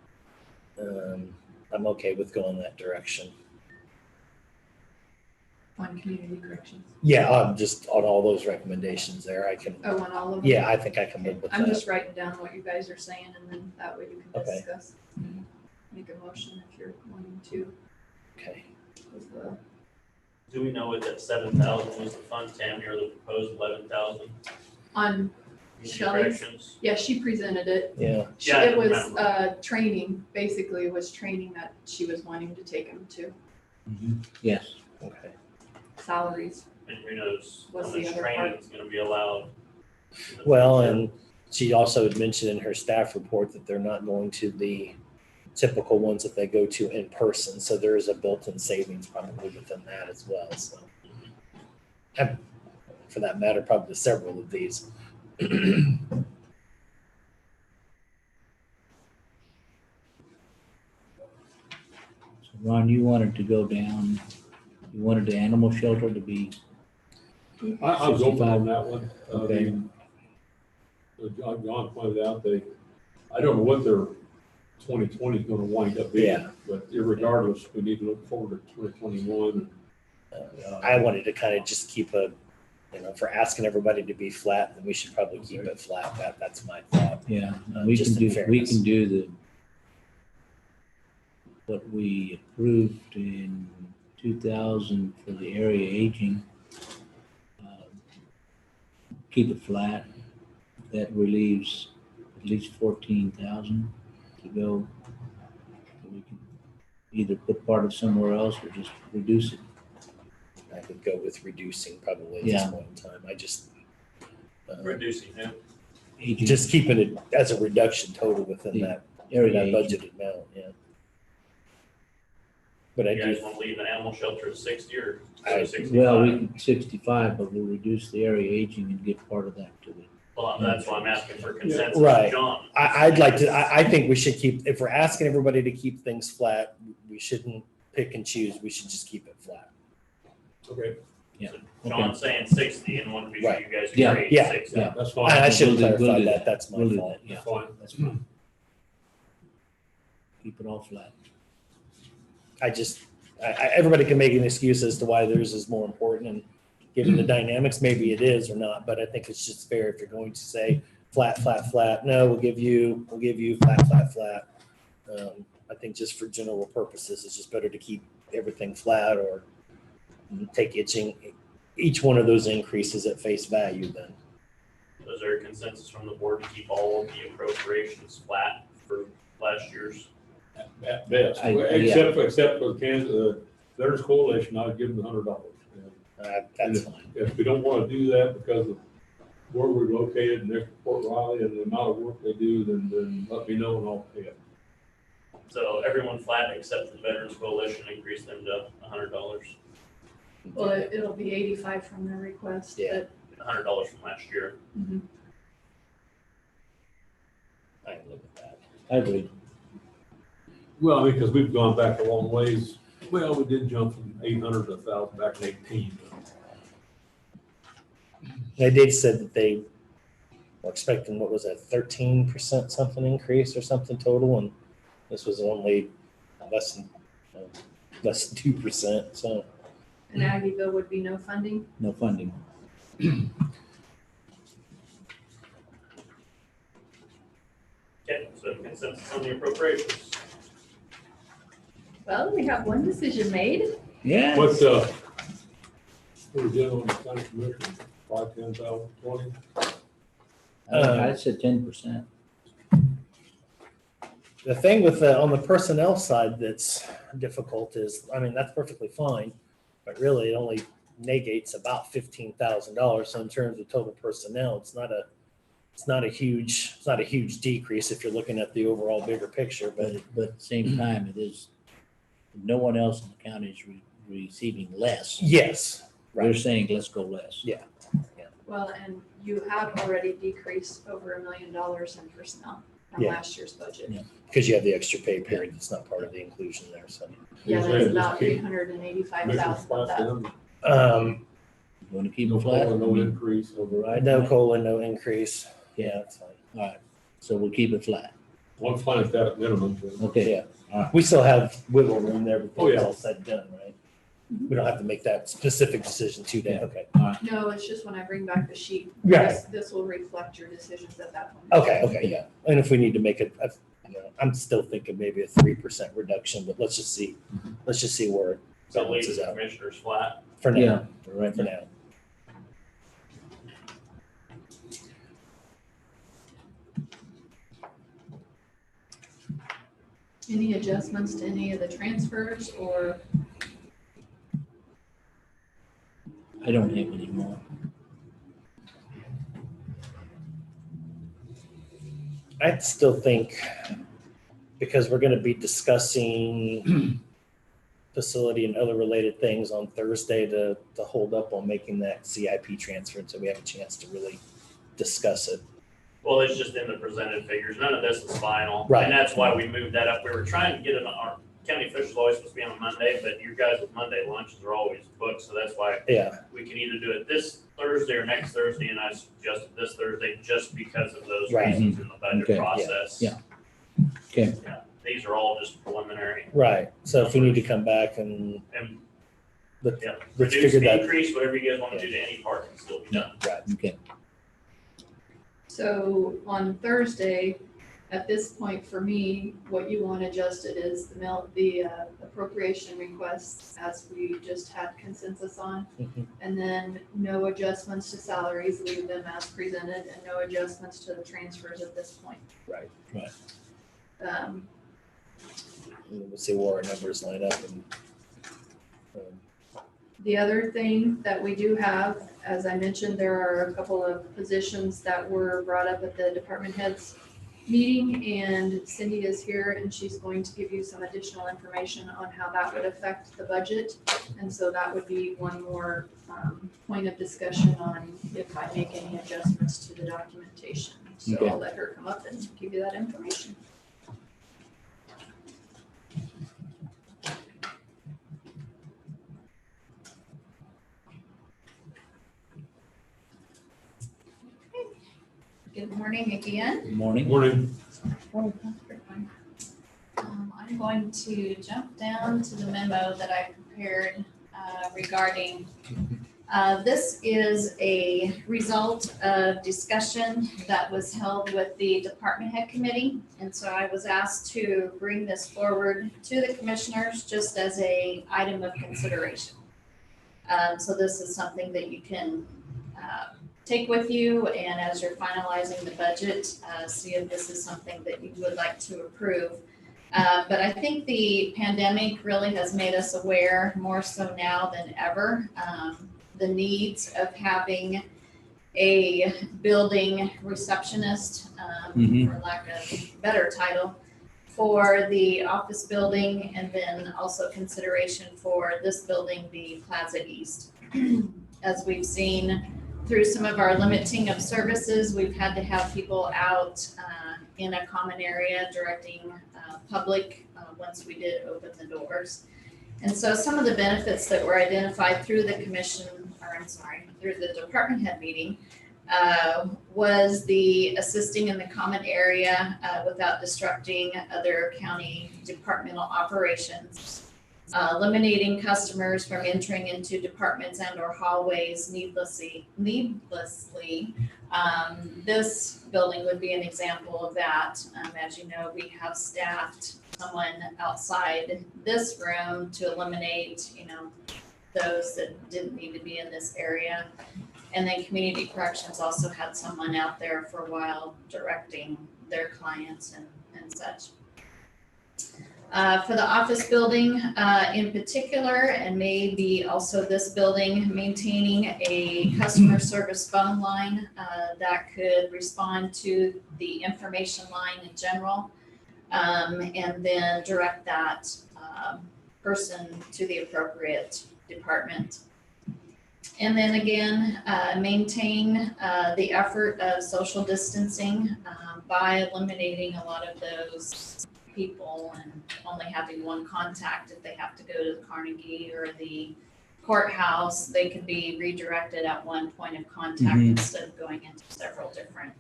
C: I'm okay with going that direction.
L: On community corrections.
C: Yeah, just on all those recommendations there, I can.
L: Oh, on all of them?
C: Yeah, I think I can live with
L: I'm
C: that.
L: just writing down what you guys are saying, and then that way you can
C: Okay.
L: discuss. Make a motion if you're wanting to.
C: Okay.
L: With the-
B: Do we know if that 7,000 was the fund, Tammy, or the proposed 11,000?
L: On Shelley's,
B: Corrections?
L: yeah, she presented it.
C: Yeah.
B: Yeah, I
L: It was,
B: remember.
L: training, basically it was training that she was wanting to take them to,
D: Yes.
C: Okay.
L: salaries.
B: And who knows how
L: What's the
B: much
L: other
B: training
L: part?
B: is gonna be allowed? in the
C: Well,
B: future.
C: and she also had mentioned in her staff report that they're not going to the typical ones that they go to in person. So there is a built-in savings probably within that as well. So, and for that matter, probably several of these.
D: So Ron, you wanted to go down, you wanted the animal shelter to be,
G: I was open on that one.
D: Okay.
G: John pointed out I don't know what their 2020 is gonna wind up being.
C: Yeah.
G: But irregardless, we need to look forward to 2021.
C: I wanted to kind of just keep for asking everybody to be flat, then we should probably keep it flat. That's my thought.
D: yeah, we
C: Just
D: can
C: in
D: do, we
C: fairness.
D: can do what we approved in 2000 for the area aging. Keep it flat. That relieves at least 14,000 to go. We can either put part of somewhere else or just reduce it.
C: I could go with reducing probably at
D: Yeah.
C: this point in time. I just
B: Reducing him.
D: Aging.
C: just keeping it as a reduction total within
D: Yeah.
C: that
D: Area aging.
C: budgeted amount, yeah. But I
B: You guys
C: do,
B: wanna leave an animal shelter at 60 or
C: I-
B: 65?
D: Well, we can 65, but we'll reduce the area aging and get part of that to the.
B: Well, that's why I'm asking for consensus,
C: Right.
B: John.
C: I'd like to, I think we should keep, if we're asking everybody to keep things flat, we shouldn't pick and choose. We should just keep it flat.
G: Okay.
B: John's saying 60 and wanted to be sure
C: Right.
B: you guys
D: Yeah.
B: agree
C: Yeah.
B: at 60.
G: Yeah, that's
C: And I
G: fine.
C: should have
D: We'll do
C: clarified
D: that.
C: that. That's my
D: We'll do
C: fault.
D: that, yeah.
G: That's fine.
D: That's fine. Keep it all flat.
C: Everybody can make an excuse as to why theirs is more important, and given the dynamics, maybe it is or not, but I think it's just fair if you're going to say flat, flat, flat. No, we'll give you flat, flat, flat. I think just for general purposes, it's just better to keep everything flat or take each one of those increases at face value then.
B: Was there a consensus from the board to keep all of the appropriations flat for last year's?
G: At best,
D: Yeah.
G: except for Kansas, Veterans Coalition, I'd give them $100.
C: That's fine.
G: If we don't want to do that because of where we're located next to Port Riley and the amount of work they do, then let me know and I'll pay it.
B: So everyone flat except the Veterans Coalition increased them to $100,
L: Well, it'll be 85 from their request,
C: Yeah.
L: but
B: $100 from last year.
C: I can live with that.
D: I agree.
G: Well, I mean, because we've gone back a long ways. Well, we did jump from 800 to 1,000 back in 18.
C: They did said that they were expecting, what was that, 13% something increase or something total, and this was only less than 2%, so.
L: in Aggieville would be no funding.
D: No funding.
B: Okay, so consensus on the appropriations.
L: Well, we have one decision made.
D: Yeah.
G: What are we doing on the county commission? 5, 10,000, 20?
D: I said 10%.
C: The thing with on the personnel side that's difficult is, I mean, that's perfectly fine, but really it only negates about $15,000. So in terms of total personnel, it's not a huge decrease if you're looking at the overall bigger picture, but
D: But at the same time, it is, no one else in the county is receiving less.
C: yes.
D: They're saying, let's go less.
C: Yeah.
L: Well, and you have already decreased over $1 million in personnel from
C: Yeah.
L: last year's budget.
D: Yeah.
C: Because you have the extra pay period, it's not part of the inclusion there, so.
L: Yeah,
G: You're
L: that's
G: saying
L: about
G: just keep
L: 885,000 of that.
G: Down,
D: You want to keep
G: No
D: them flat?
G: COLA, no increase.
D: Override?
C: No
D: that?
C: COLA, no increase. Yeah, that's fine.
D: All right, so we'll keep it flat.
G: One fine at that minimum. then.
D: Okay.
C: Yeah. We still have wiggle room there before
G: Oh,
C: it's
G: yeah.
C: all said and done, right? We don't have to make that specific decision today.
D: Yeah.
C: Okay.
L: No, it's just when I bring back the sheet.
C: Right.
L: This will reflect your decisions at that point.
C: Okay, yeah. And if we need to make it, I'm still thinking maybe a 3% reduction, but let's just see where it
B: So leave
C: balances
B: the
C: out
B: commissioners flat.
C: for now.
D: Yeah, right
C: For
D: now.
C: now.
L: Any adjustments to any of the transfers or?
D: I don't have any more.
C: I still think, because we're gonna be discussing facility and other related things on Thursday to hold up on making that CIP transfer until we have a chance to really discuss it.
B: Well, it's just in the presented figures. None of this is final.
C: Right.
B: And that's why we moved that up. We were trying to get it on our county officials always supposed to be on Monday, but you guys with Monday lunches are always booked. So that's why
C: Yeah,
B: we can either do it this Thursday or next Thursday. And I suggested this Thursday just because of those
C: Right.
B: reasons in the budget
D: Okay.
B: process.
D: Yeah. Okay.
B: Yeah. These are all just preliminary.
C: right. So if we need to come back and
B: And
C: let's
B: yeah,
C: let's
B: reduce,
C: figure that.
B: decrease, whatever you guys want to do to any part can still be done.
C: Right.
D: Okay.
L: So on Thursday, at this point for me, what you want adjusted is the appropriation requests as we just had consensus on.
C: Mhm.
L: And then no adjustments to salaries, leave them as presented, and no adjustments to the transfers at this point.
C: Right.
L: Um,
C: And we'll see where our numbers line up and.
L: The other thing that we do have, as I mentioned, there are a couple of positions that were brought up at the department heads meeting, and Cindy is here and she's going to give you some additional information on how that would affect the budget. And so that would be one more point of discussion on if I make any adjustments to the documentation. So
D: Okay.
L: I'll let her come up and give you that information. Good morning again.
D: Good morning.
G: Morning.
F: I'm going to jump down to the memo that I prepared regarding, this is a result of discussion that was held with the department head committee. And so I was asked to bring this forward to the commissioners just as a item of consideration. So this is something that you can take with you, and as you're finalizing the budget, see if this is something that you would like to approve. But I think the pandemic really has made us aware, more so now than ever, the needs of having a building receptionist, for lack of a better title, for the office building, and then also consideration for this building, the Plaza East. As we've seen through some of our limiting of services, we've had to have people out in a common area directing public once we did open the doors. And so some of the benefits that were identified through the through the department head meeting was the assisting in the common area without disrupting other county departmental operations, eliminating customers from entering into departments and or hallways needlessly. This building would be an example of that. As you know, we have staffed someone outside this room to eliminate, those that didn't need to be in this area. And then community corrections also had someone out there for a while directing their clients and such. For the office building in particular, and maybe also this building, maintaining a customer service phone line that could respond to the information line in general, and then direct that person to the appropriate department. And then again, maintain the effort of social distancing by eliminating a lot of those people and only having one contact. If they have to go to the Carnegie or the courthouse, they could be redirected at one point of contact instead of going into several different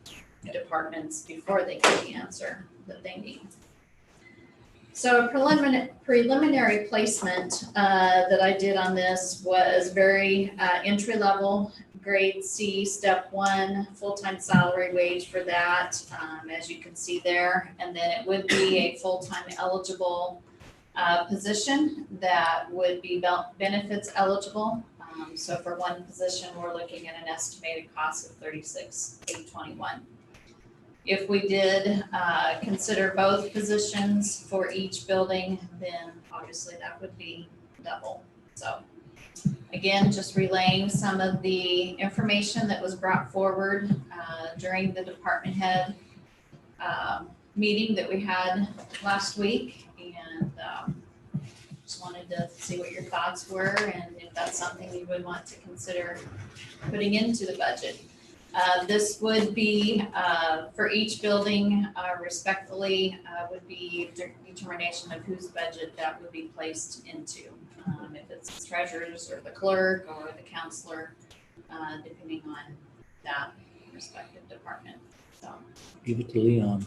F: departments before they get the answer that they need. So a preliminary placement that I did on this was very entry level, grade C, step 1, full-time salary wage for that, as you can see there. And then it would be a full-time eligible position that would be benefits eligible. So for one position, we're looking at an estimated cost of $36,821. If we did consider both positions for each building, then obviously that would be double. So again, just relaying some of the information that was brought forward during the department head meeting that we had last week. And just wanted to see what your thoughts were and if that's something you would want to consider putting into the budget. This would be for each building respectfully would be determination of whose budget that would be placed into. If it's the treasurer's or the clerk or the counselor, depending on that respective department. So
D: Give it to Leon.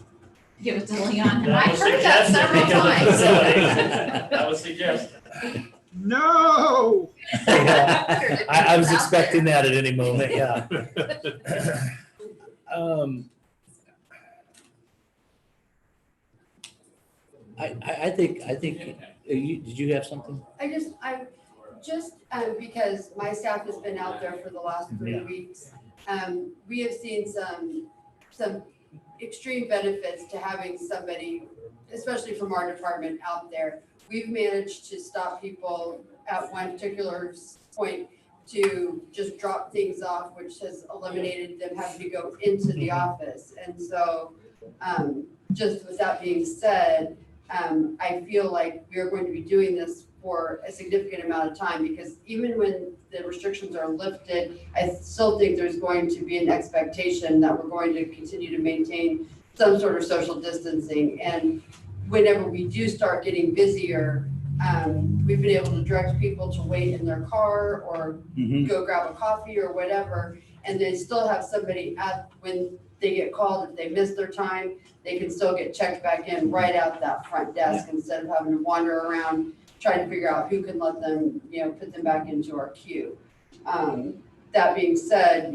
F: give it to Leon.
B: That
F: I
B: was
F: heard that
B: suggested
F: several
B: because of
F: times.
B: facilities. That was suggested.
C: No. Yeah, I was expecting that at any moment, yeah.
D: I think, did you have something?
Q: Because my staff has been out there for the last 3 weeks, we have seen some extreme benefits to having somebody, especially from our department, out there. We've managed to stop people at one particular point to just drop things off, which has eliminated them having to go into the office. And so just with that being said, I feel like we are going to be doing this for a significant amount of time, because even when the restrictions are lifted, I still think there's going to be an expectation that we're going to continue to maintain some sort of social distancing. And whenever we do start getting busier, we've been able to direct people to wait in their car or go grab a coffee or whatever, and they still have somebody when they get called. If they miss their time, they can still get checked back in right out that front desk instead of having to wander around trying to figure out who can let them, put them back into our queue. That being said,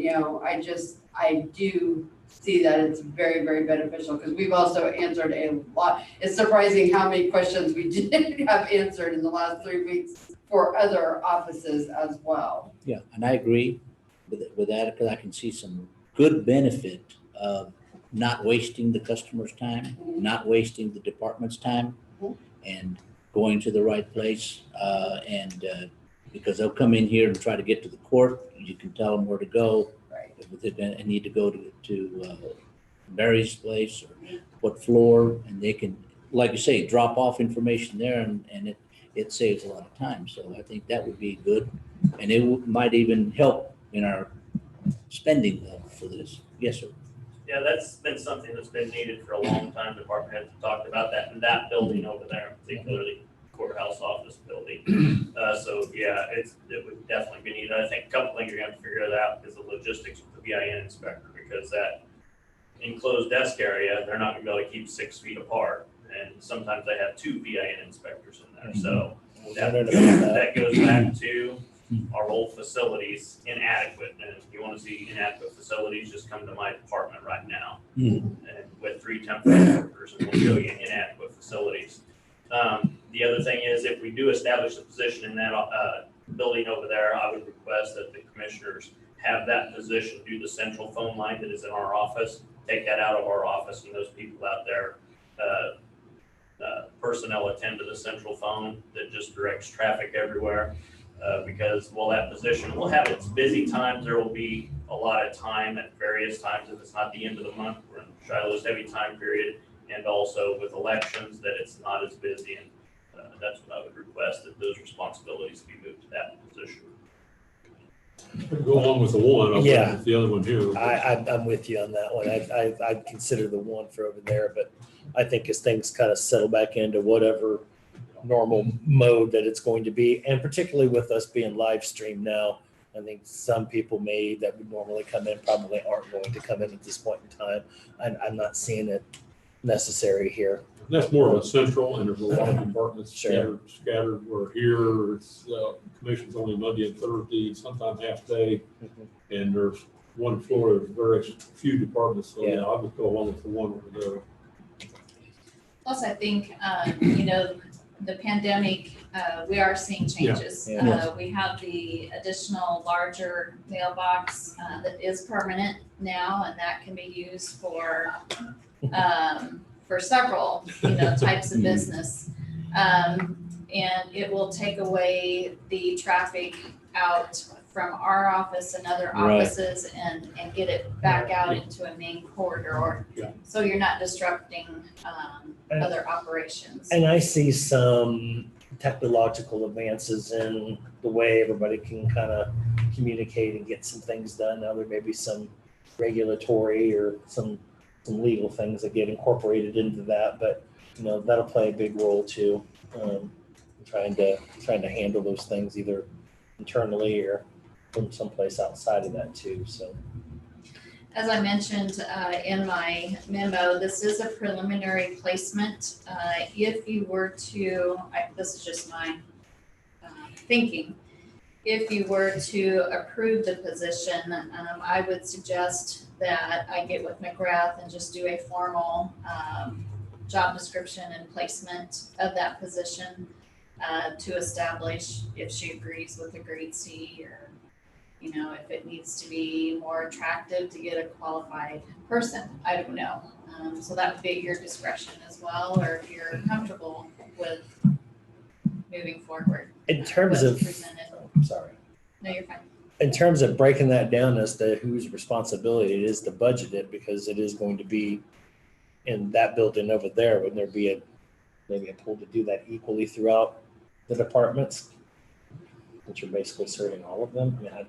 Q: I do see that it's very, very beneficial, because we've also answered a lot. It's surprising how many questions we didn't have answered in the last 3 weeks for other offices as well.
D: Yeah, and I agree with that, because I can see some good benefit of not wasting the customer's time, not wasting the department's time, and going to the right place. Because they'll come in here and try to get to the court, you can tell them where to go. If they need to go to Barry's place or what floor, and they can, like you say, drop off information there, and it saves a lot of time. So I think that would be good, and it might even help in our spending for this. Yes, sir.
B: Yeah, that's been something that's been needed for a long time. The department heads have talked about that, and that building over there, particularly courthouse office building. So yeah, it would definitely be needed. I think a couple things you're gonna have to figure it out is the logistics with the VIN inspector, because that enclosed desk area, they're not gonna be able to keep 6 feet apart. And sometimes they have 2 VIN inspectors in there. So that goes back to our old facilities inadequate. And if you want to see inadequate facilities, just come to my department right now. And with 3 temporary workers, and we'll show you inadequate facilities. The other thing is, if we do establish a position in that building over there, I would request that the commissioners have that position do the central phone line that is in our office, take that out of our office, and those people out there, personnel attend to the central phone that just directs traffic everywhere. Because while that position will have its busy times, there will be a lot of time at various times. If it's not the end of the month, we're in Shiloh's heavy time period, and also with elections, that it's not as busy. And that's what I would request, that those responsibilities be moved to that position.
G: Go along with the one, I'll
C: Yeah.
G: go with the other one here.
C: I'm with you on that one. I'd consider the one for over there, but I think as things kind of settle back into whatever normal mode that it's going to be, and particularly with us being live streamed now, I think some people that would normally come in probably aren't going to come in at this point in time. I'm not seeing it necessary here.
G: That's more of a central, and there's a lot of departments
C: Sure.
G: scattered. We're here, it's, commission's only Monday and Thursday, sometimes half day, and there's one floor, there's very few departments, so yeah, I would go along with the one over there.
F: Plus, I think, you know, the pandemic, we are seeing changes.
C: Yeah.
F: We have the additional larger mailbox that is permanent now, and that can be used for several, you know, types of business. And it will take away the traffic out from our office and other
D: Right.
F: offices and get it back out into a main corridor.
G: Yeah.
F: So you're not disrupting other operations.
C: And I see some technological advances in the way everybody can kind of communicate and get some things done. Now there may be some regulatory or some legal things that get incorporated into that, but you know, that'll play a big role too. Trying to handle those things either internally or from someplace outside of that too. So
F: As I mentioned in my memo, this is a preliminary placement. If you were to, this is just my thinking, if you were to approve the position, I would suggest that I get with McGrath and just do a formal job description and placement of that position to establish if she agrees with a grade C, or you know, if it needs to be more attractive to get a qualified person. I don't know. So that would be at your discretion as well, or if you're comfortable with moving forward.
C: in terms of, sorry.
F: No, you're fine.
C: In terms of breaking that down as to whose responsibility it is to budget it, because it is going to be in that building over there, would there be maybe a pool to do that equally throughout the departments? That you're basically serving all of them? I mean,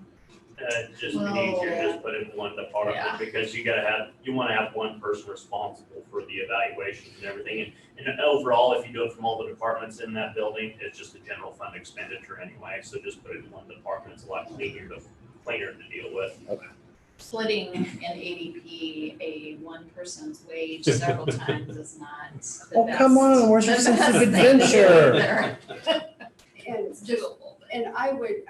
B: Just be easier, just put in one department, because you want to have one person responsible for the evaluations and everything. And overall, if you do it from all the departments in that building, it's just a general fund expenditure anyway. So just put it in one department. It's a lot cleaner to deal with.
C: Okay.
F: Splitting an ADP, a one person's wage several times is not the best.
C: Come on, where's your
F: the
C: sense of
F: best thing to do
C: adventure?
F: there.
Q: And
F: It's doable.
Q: And I would,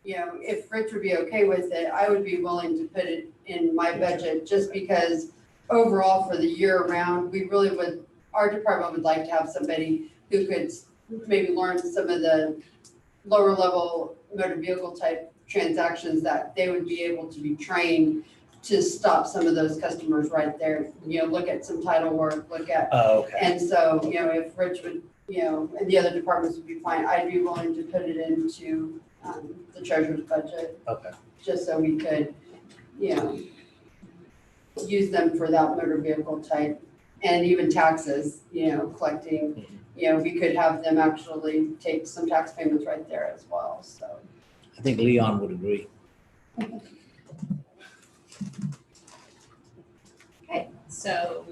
Q: you know, if Rich would be okay with it, I would be willing to put it in my budget, just because overall for the year round, we really would, our department would like to have somebody who could maybe learn some of the lower level motor vehicle type transactions, that they would be able to be trained to stop some of those customers right there, you know, look at some title work, look at.
C: Oh, okay.
Q: And so, you know, if Rich would, you know, and the other departments would be fine, I'd be willing to put it into the treasurer's budget.
C: Okay.
Q: Just so we could, you know, use them for that motor vehicle type, and even taxes, you know, collecting, you know, we could have them actually take some tax payments right there as well, so.
D: I think Leon would agree.
F: Okay, so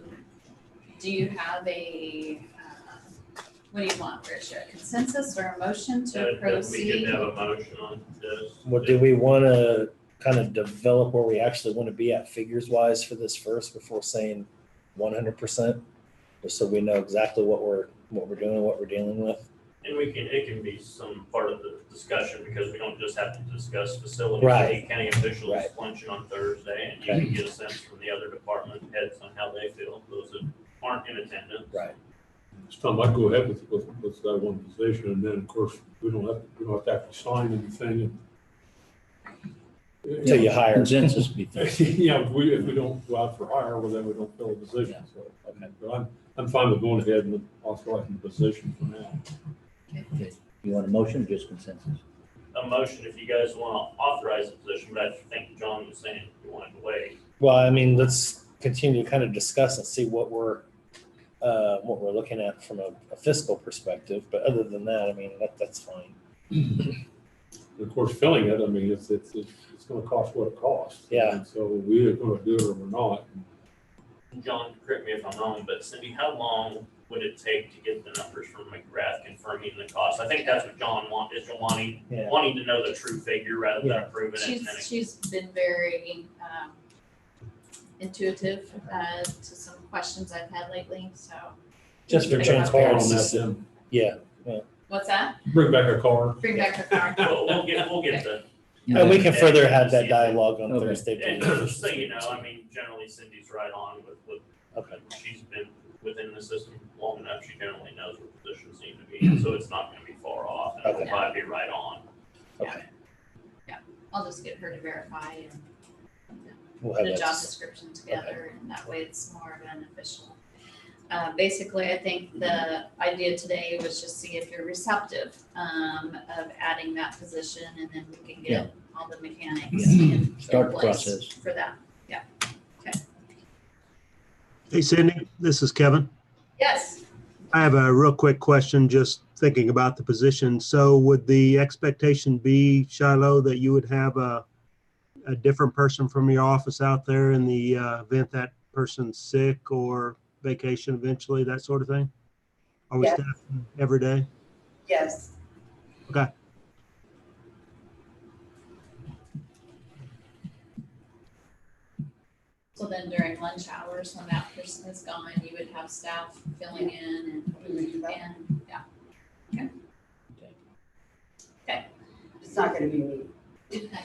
F: do you have a, what do you want, Rich, a consensus or a motion to
B: We
F: proceed?
B: could have a motion on this.
C: Well, do we want to kind of develop where we actually want to be at figures wise for this first before saying 100%? Just so we know exactly what we're doing and what we're dealing with.
B: And it can be some part of the discussion, because we don't just have to discuss facilities.
C: Right.
B: The county officials
C: Right.
B: luncheon on Thursday, and you
C: Okay.
B: can get a sense from the other department heads on how they feel, those that aren't in attendance.
C: Right.
G: Tom, I'd go ahead with that one position, and then, of course, we don't have to actually sign anything.
C: Until you hire.
D: Consensus be
G: Yeah, if we don't go out for hire, well, then we don't fill a position, so.
C: Okay.
G: But I'm fine with going ahead and authorizing the position for now.
D: Okay. You want a motion or just consensus?
B: A motion if you guys want to authorize the position, but I think John was saying you wanted to wait.
C: Well, I mean, let's continue to kind of discuss and see what we're looking at from a fiscal perspective. But other than that, I mean, that's fine.
G: And of course, filling it, I mean, it's gonna cost what it costs.
C: Yeah.
G: And so we're either gonna do it or we're not.
B: John, correct me if I'm wrong, but Cindy, how long would it take to get the numbers from McGrath confirming the cost? I think that's what John is wanting to know the true figure rather than approving it. And then
F: She's been very intuitive to some questions I've had lately, so.
C: Just for
G: Bring back a car on that
C: transparency.
G: then.
C: Yeah.
F: What's that?
G: Bring back a car.
F: Bring back the car.
B: we'll get the.
C: And we can further have that dialogue on
D: Okay.
C: Thursday.
B: And just so you know, I mean, generally Cindy's right on with
C: Okay.
B: she's been within the system long enough. She generally knows what positions need to be, so it's not going to be far off. And it'll probably be right on.
C: Okay.
F: I'll just get her to verify and
C: We'll
F: put
C: have
F: a
C: that.
F: job description together, and that way it's more beneficial. Basically, I think the idea today was just see if you're receptive of adding that position, and then we can get all the mechanics in
D: Start the
F: place
D: process.
F: for that. Yeah. Okay.
R: Hey Cindy, this is Kevin.
F: Yes.
R: I have a real quick question, just thinking about the position. So would the expectation be, Shiloh, that you would have a different person from your office out there in the event that person's sick or vacation eventually, that sort of thing? Are we
N: Yes.
R: staffing every day?
N: Yes.
R: Okay.
F: So then during lunch hours, when that person is gone, you would have staff filling in and yeah. Okay.
N: It's not gonna be me.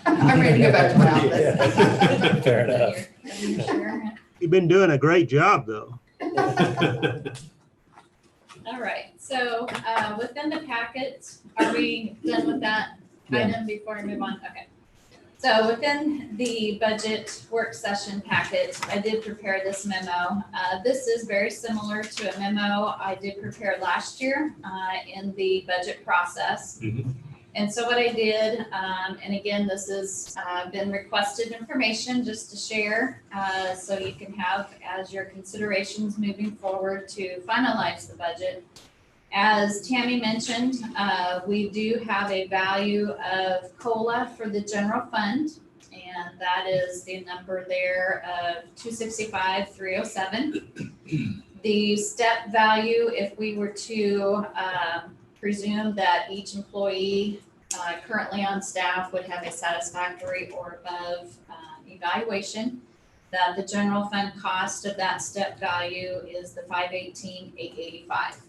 N: I'm ready to go back to my office.
C: Fair enough.
F: Are you sure?
R: You've been doing a great job, though.
F: All right, so within the packet, are we done with that item before we move on? Okay. So within the budget work session packet, I did prepare this memo. This is very similar to a memo I did prepare last year in the budget process. And so what I did, and again, this has been requested information just to share, so you can have as your considerations moving forward to finalize the budget. As Tammy mentioned, we do have a value of COLA for the general fund, and that is the number there of 265,307. The step value, if we were to presume that each employee currently on staff would have a satisfactory or above evaluation, that the general fund cost of that step value is the $518,885.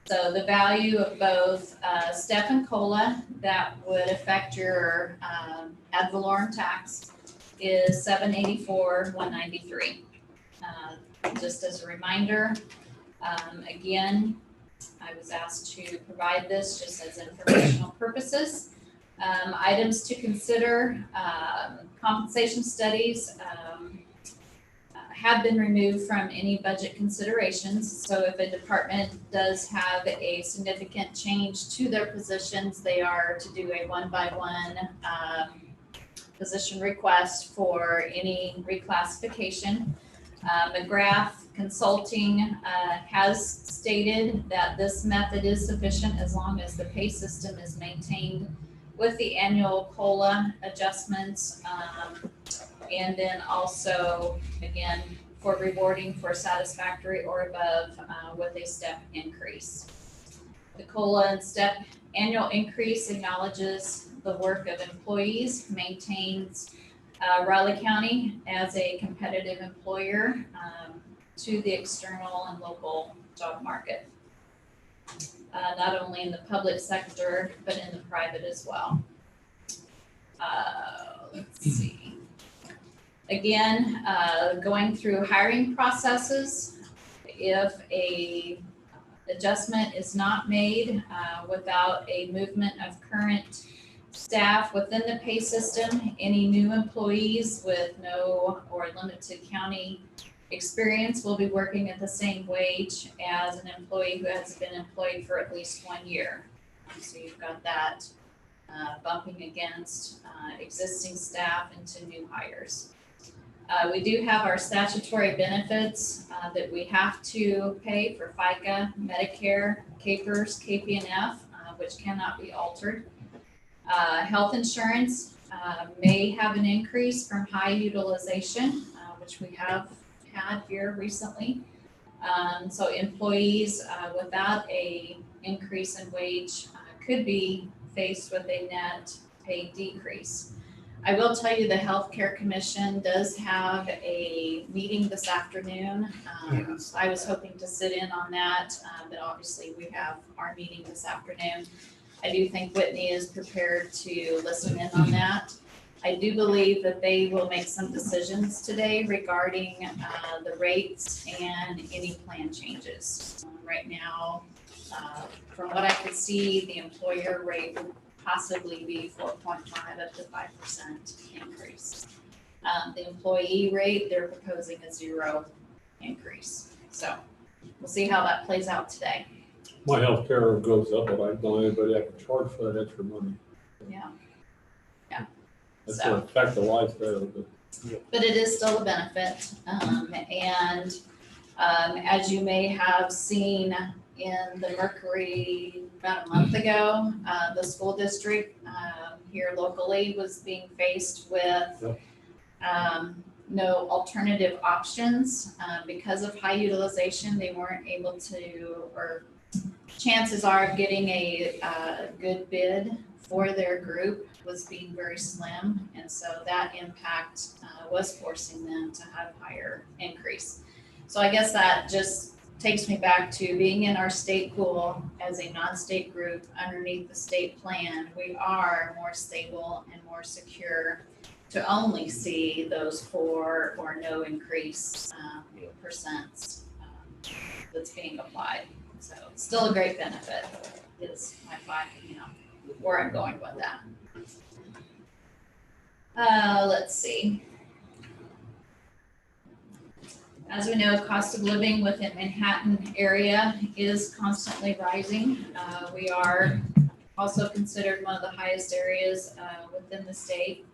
F: So the value of both step and COLA that would affect your ad valorem tax is $784,193. Just as a reminder, again, I was asked to provide this just as informational purposes. Items to consider, compensation studies have been removed from any budget considerations. So if a department does have a significant change to their positions, they are to do a one-by-one position request for any reclassification. McGrath Consulting has stated that this method is sufficient as long as the pay system is maintained with the annual COLA adjustments. And then also, again, for rewarding for satisfactory or above with a step increase. The COLA and step annual increase acknowledges the work of employees, maintains Raleigh County as a competitive employer to the external and local job market, not only in the public sector, but in the private as well. Let's see. Again, going through hiring processes, if a adjustment is not made without a movement of current staff within the pay system. Any new employees with no or limited county experience will be working at the same wage as an employee who has been employed for at least 1 year. So you've got that bumping against existing staff into new hires. We do have our statutory benefits that we have to pay for FICA, Medicare, CAPERS, KPNF, which cannot be altered. Health insurance may have an increase from high utilization, which we have had here recently. So employees without a increase in wage could be faced with a net pay decrease. I will tell you the Healthcare Commission does have a meeting this afternoon. So I was hoping to sit in on that, but obviously we have our meeting this afternoon. I do think Whitney is prepared to listen in on that. I do believe that they will make some decisions today regarding the rates and any plan changes. Right now, from what I could see, the employer rate would possibly be 4.5 up to 5% increase. The employee rate, they're proposing a 0 increase. So we'll see how that plays out today.
G: My health care goes up, but I don't know anybody I can charge for that extra money.
F: Yeah.
G: That's
F: So.
G: a fact of life there.
F: But it is still a benefit. As you may have seen in the Mercury about a month ago, the school district here locally was being faced with no alternative options. Because of high utilization, they weren't able to, or chances are of getting a good bid for their group was being very slim. And so that impact was forcing them to have higher increase. So I guess that just takes me back to being in our state pool as a non-state group underneath the state plan. We are more stable and more secure to only see those 4 or no increase percents that's being applied. So it's still a great benefit is my where I'm going with that. Let's see. As we know, cost of living within Manhattan area is constantly rising. We are also considered one of the highest areas within the state.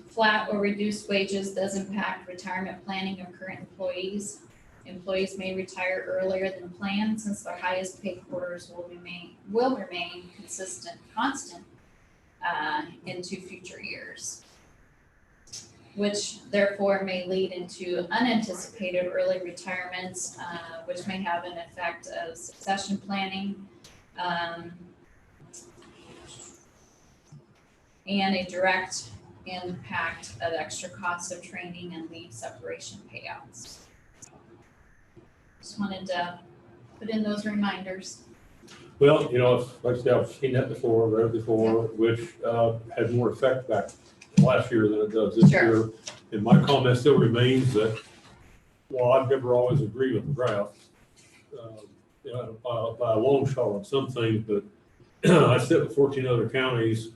F: Flat or reduced wages does impact retirement planning of current employees. Employees may retire earlier than planned since their highest paid quarters will remain constant into future years, which therefore may lead into unanticipated early retirements, which may have an effect of succession planning and a direct impact of extra costs of training and leave separation payouts. Just wanted to put in those reminders.
G: Well, like I said, I've seen that before, read it before, which had more effect back last year than it does this year. And my comment still remains that while I've never always agreed with the draft, by a long shot on some things, but I sit with 14 other counties,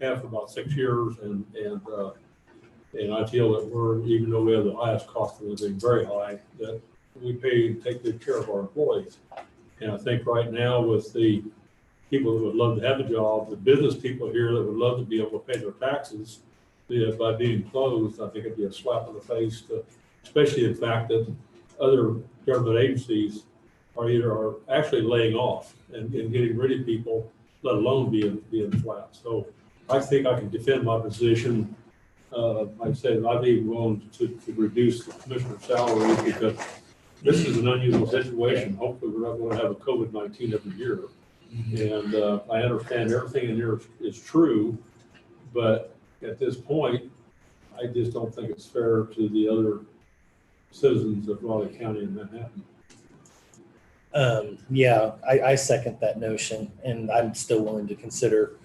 G: have for about 6 years, and I feel that we're, even though we have the highest cost of living, very high, that we pay and take good care of our employees. And I think right now with the people that would love to have a job, the business people here that would love to be able to pay their taxes by being closed, I think it'd be a slap in the face, especially the fact that other government agencies are actually laying off and getting rid of people, let alone being flat. So I think I can defend my position. Like I said, I'd be willing to reduce the commissioner's salary because this is an unusual situation. Hopefully we're not going to have a COVID-19 every year. And I understand everything in here is true, but at this point, I just don't think it's fair to the other citizens of Raleigh County and Manhattan.
C: I second that notion, and I'm still willing to consider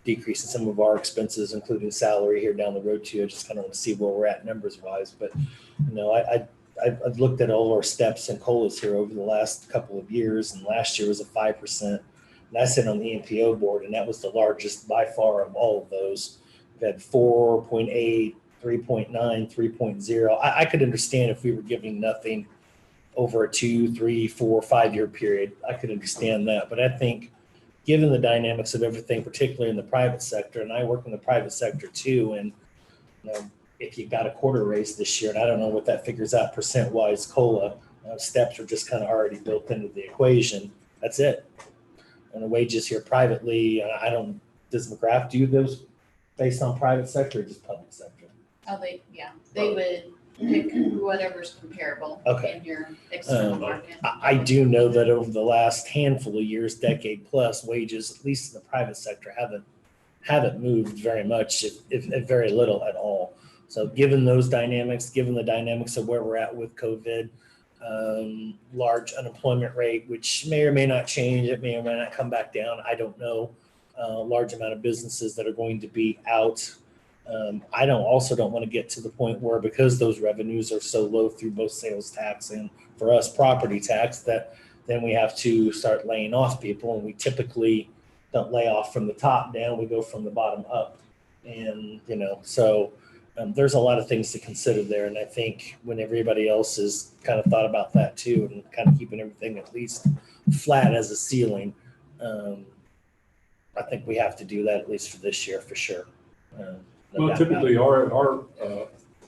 C: decreasing some of our expenses, including salary here down the road too. I just kind of want to see where we're at numbers wise, but I've looked at all our steps and COLAs here over the last couple of years, and last year was a 5% And I sit on the NPO board, and that was the largest by far of all of those. We had 4.8, 3.9, 3.0. I could understand if we were giving nothing over a 2, 3, 4, 5-year period. I could understand that. But I think given the dynamics of everything, particularly in the private sector, and I work in the private sector too, and you know, if you got a quarter raise this year, and I don't know what that figures out percent-wise COLA, steps are just kind of already built into the equation. That's it. And the wages here privately, does McGrath do those based on private sector or just public sector?
F: Oh, they would pick whatever's comparable
C: Okay.
F: in your external market.
C: I do know that over the last handful of years, decade plus, wages, at least in the private sector, haven't moved very much, if very little at all. So given those dynamics, given the dynamics of where we're at with COVID, large unemployment rate, which may or may not change, it may or may not come back down, I don't know. Large amount of businesses that are going to be out. I also don't want to get to the point where, because those revenues are so low through both sales tax and for us property tax, that then we have to start laying off people, and we typically don't lay off from the top down, we go from the bottom up. And so there's a lot of things to consider there, and I think when everybody else has kind of thought about that too, and kind of keeping everything at least flat as a ceiling, I think we have to do that at least for this year for sure.
G: Well, typically our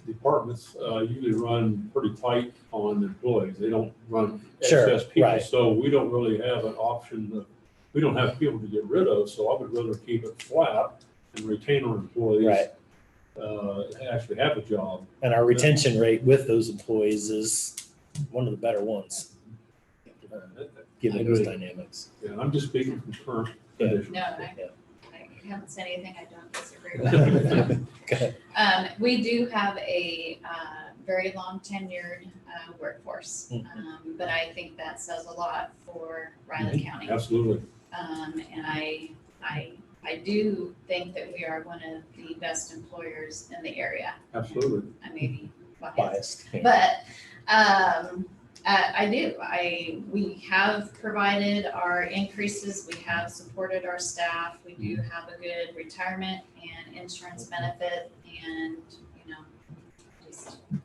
G: departments usually run pretty tight on employees. They don't run excess people.
C: Right.
G: So we don't really have an option. We don't have people to get rid of. So I would rather keep it flat and retain our employees.
C: Right.
G: Actually have a job.
C: And our retention rate with those employees is one of the better ones, given those dynamics.
G: Yeah, I'm just speaking from current conditions.
F: No, I haven't said anything I don't disagree with. We do have a very long tenured workforce, but I think that says a lot for Raleigh County.
G: Absolutely.
F: And I do think that we are one of the best employers in the area.
G: Absolutely.
F: I may be
C: Biased.
F: but I do. We have provided our increases. We have supported our staff. We do have a good retirement and insurance benefit, and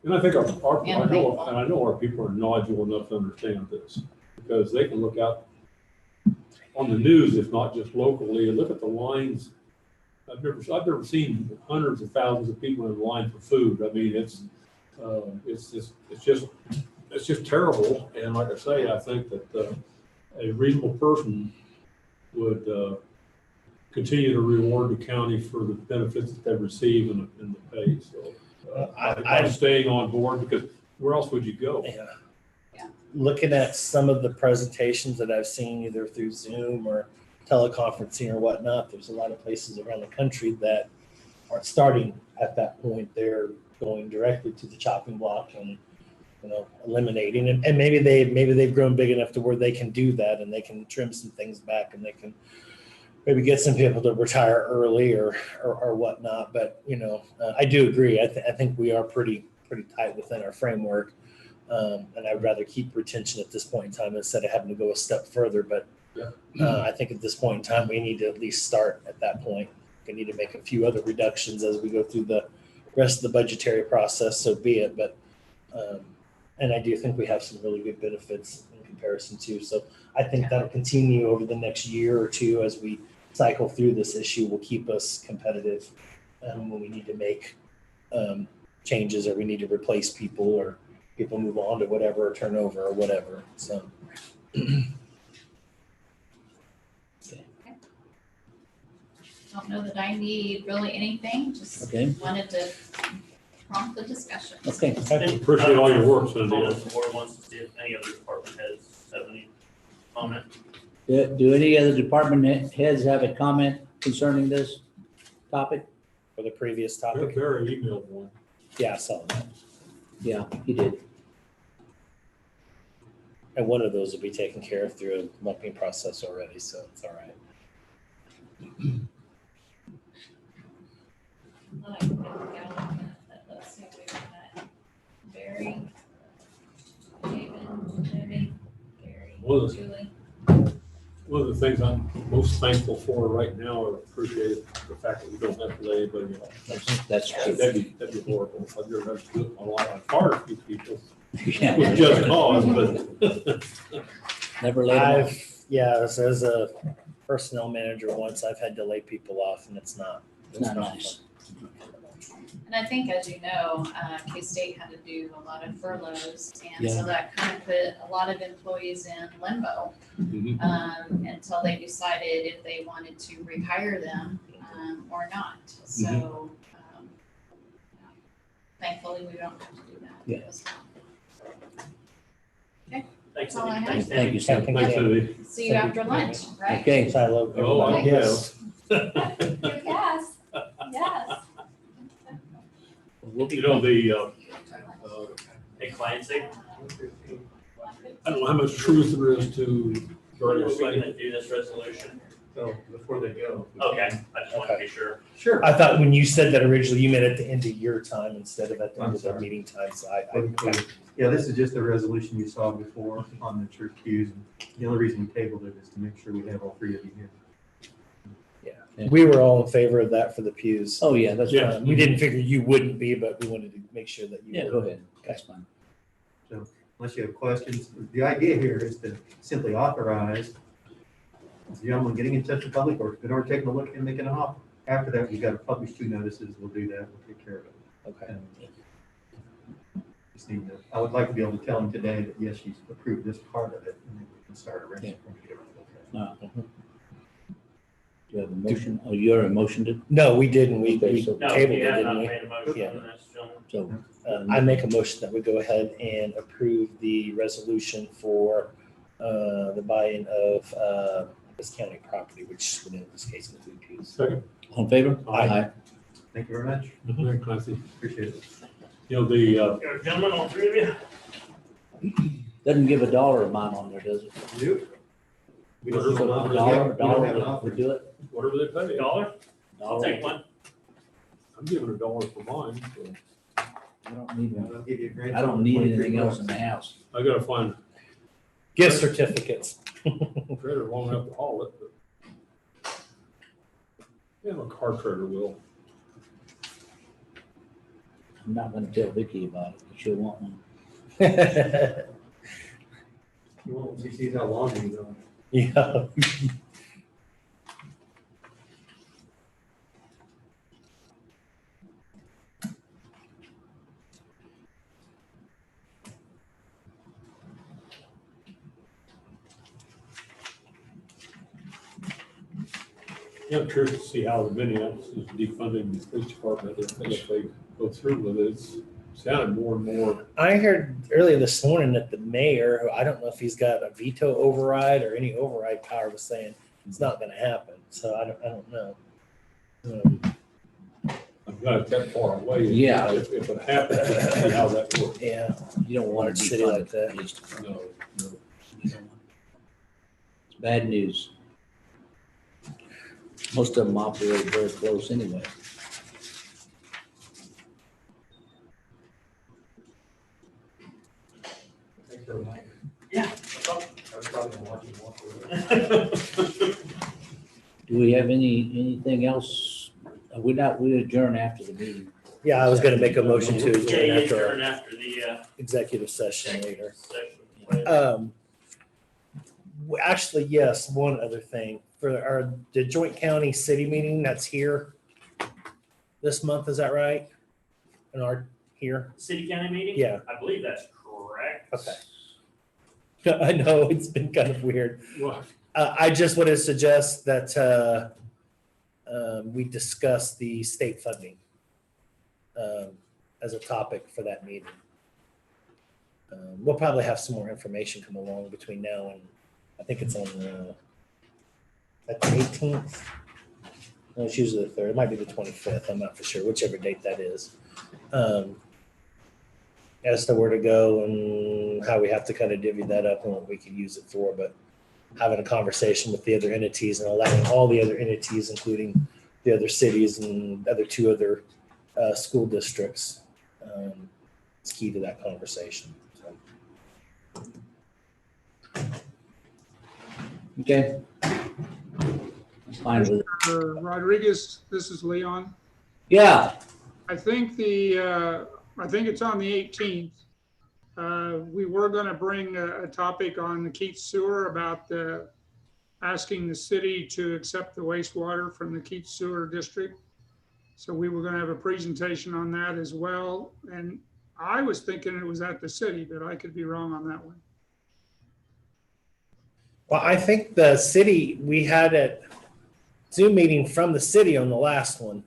G: And I think I know our people are knowledgeable enough to understand this, because they can look out on the news, if not just locally, and look at the lines. I've never seen hundreds of thousands of people in line for food. I mean, it's just terrible. And like I say, I think that a reasonable person would continue to reward the county for the benefits that they receive in the pay. So I'm staying on board, because where else would you go?
C: Yeah. Looking at some of the presentations that I've seen either through Zoom or teleconferencing or whatnot, there's a lot of places around the country that aren't starting at that point. They're going directly to the chopping block and eliminating, and maybe they've grown big enough to where they can do that, and they can trim some things back, and they can maybe get some people to retire early or whatnot. But I do agree. I think we are pretty tight within our framework, and I'd rather keep retention at this point in time instead of having to go a step further. But I think at this point in time, we need to at least start at that point. We need to make a few other reductions as we go through the rest of the budgetary process, so be it. But and I do think we have some really good benefits in comparison too. So I think that'll continue over the next year or two as we cycle through this issue. Will keep us competitive when we need to make changes, or we need to replace people, or people move on to whatever, or turnover or whatever. So.
F: Don't know that I need really anything, just wanted to prompt the discussion.
D: Okay.
G: Appreciate all your work, Cindy.
B: The board wants to see if any other department heads have any comment.
D: Do any other department heads have a comment concerning this topic?
C: For the previous topic?
G: Barry emailed one.
C: Yeah, I saw that.
D: Yeah, he did.
C: And one of those will be taken care of through a lumping process already, so it's all right.
F: Let's see, we've got Barry, David, Debbie, Gary,
G: Well,
F: Julie.
G: One of of the things I'm most thankful for right now, or appreciate the fact that we don't have to lay anybody off.
D: That's true.
G: That'd be horrible. I've never had to do it a lot of hard for people.
D: Yeah.
G: With just cause, but.
D: Never let them off.
C: Yeah, as a personnel manager once, I've had to lay people off and it's not
D: nice.
C: fun.
F: And I think, as you know, K-State had to do a lot of furloughs, and so that kind of put a lot of employees in limbo until they decided if they wanted to rehire them or not. So thankfully, we don't have to do that.
D: Yeah.
F: Okay.
B: Thanks,
F: That's all I have.
D: Thank you, Steph.
G: Thanks, Cindy.
F: See you after lunch, right?
D: Okay.
C: Silo.
G: Oh, I guess.
F: Yes, yes.
G: You know, the,
B: Hey, Clancy,
G: I don't know how much truth there is to
B: are we
G: during
B: gonna do this resolution?
K: So before they go.
B: Okay, I just want to be sure.
E: Sure.
C: I thought when you said that originally, you meant at the end of your time instead of at the end
E: I'm
C: of the
E: sorry.
C: meeting time, so
E: Yeah, this is just a resolution you saw before on the church pews. The only reason we tabled it is to make sure we have all three of you here.
C: we were all in favor of that for the pews.
D: Oh, yeah, that's
G: Yeah.
D: fine.
C: We didn't figure you wouldn't be, but we wanted to make sure that you
D: Yeah,
C: were.
D: go ahead. That's fine.
E: Unless you have questions, the idea here is to simply authorize the gentleman getting in touch with public or taking a look and making an offer. After that, we've got to publish 2 notices. We'll do that. We'll take care of it.
C: Okay.
E: Just need to, I would like to be able to tell him today that, yes, she's approved this part of it, and then we can start arranging.
D: Do you have a motion? Oh, you're a motion to?
C: No, we didn't. We
D: Okay, so-
B: No,
C: tabled
B: we
C: it,
B: have
C: didn't
B: not
C: we?
B: made a motion
C: Yeah.
B: on this, gentlemen.
D: So.
C: I make a motion that we go ahead and approve the resolution for the buy-in of this county property, which would in this case include pews.
G: Second.
D: All in favor?
C: Aye.
E: Thank you very much.
G: Very classy.
E: Appreciate it.
G: You know, the,
B: Here, gentlemen, all three of you.
D: Doesn't give a dollar amount on there, does it?
E: We
G: don't
E: don't
G: have an
E: have
G: offer.
E: an offer. We don't have an
D: Dollar,
E: offer.
D: we do it?
G: whatever they pay.
B: $1? I'll take one.
G: I'm giving $1 for mine, so
D: I don't need one.
E: I'll give you a grant.
D: I don't need anything else in the house.
G: I gotta find
C: Gift certificates.
G: a trailer long enough to haul it, but. Yeah, a car trailer will.
D: I'm not gonna tell Vicky about it, but she'll want one.
E: Well, she sees how long you go.
C: Yeah.
G: Yeah, I'm curious to see how the Minneapolis is defunding the police department, if they go through with it. It's sounded more and more.
C: I heard earlier this morning that the mayor, who I don't know if he's got a veto override or any override power, was saying it's not going to happen. So I don't know.
G: I'm not that far away.
D: Yeah.
G: If it happens, see how that works.
C: Yeah.
D: You don't want
C: Large
D: to
C: city
D: defund
C: like
D: the
C: that.
D: police department.
G: No, no.
D: You don't want- It's bad news. Most of them operate very close anyway.
B: Yeah.
D: Do we have anything else? We adjourn after the meeting.
C: Yeah, I was going to make a motion to
B: Yeah,
C: adjourn
B: you
C: after
B: adjourn
C: our
B: after the
C: executive session later.
B: session.
C: Actually, yes, one other thing. For the joint county city meeting that's here this month, is that right? And here?
B: City county meeting?
C: Yeah.
B: I believe that's correct.
C: Okay. I know, it's been kind of weird.
G: Well,
C: I just want to suggest that we discuss the state funding as a topic for that meeting. We'll probably have some more information come along between now and, I think it's on at the 18th. No, it's usually the 3rd. It might be the 25th. I'm not for sure, whichever date that is. As to where to go and how we have to kind of divvy that up and what we can use it for, but having a conversation with the other entities and allowing all the other entities, including the other cities and two other school districts, is key to that conversation. So.
D: Okay. That's fine with it.
S: Rodriguez, this is Leon.
D: Yeah,
S: I think it's on the 18th. We were going to bring a topic on the Keats Sewer about asking the city to accept the wastewater from the Keats Sewer District. So we were going to have a presentation on that as well. And I was thinking it was at the city, but I could be wrong on that one.
C: Well, I think the city, we had a Zoom meeting from the city on the last one.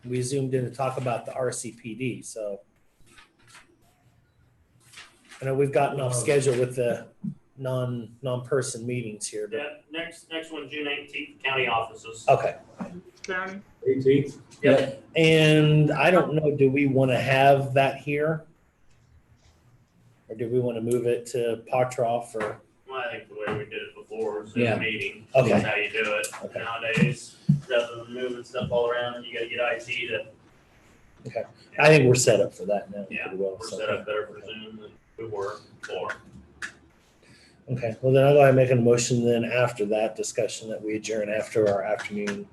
C: We zoomed in to talk about the RCPD, so. I know we've gotten off schedule with the non-person meetings here, but,
B: Yeah, next one, June 18th, county offices.
C: okay.
S: County?
G: 18th.
B: Yep.
C: And I don't know, do we want to have that here? Or do we want to move it to Potroff or?
B: Well, I think the way we did it before was
D: Yeah.
B: in a meeting.
C: Okay.
B: That's how you do it.
C: Okay.
B: Nowadays, rather than moving stuff all around, you gotta get IT to.
C: Okay, I think we're set up for that now
B: Yeah,
C: pretty well.
B: we're
C: so.
B: set up better for Zoom than we were before.
C: Okay, well then I'll go ahead and make a motion then after that discussion that we adjourn after our afternoon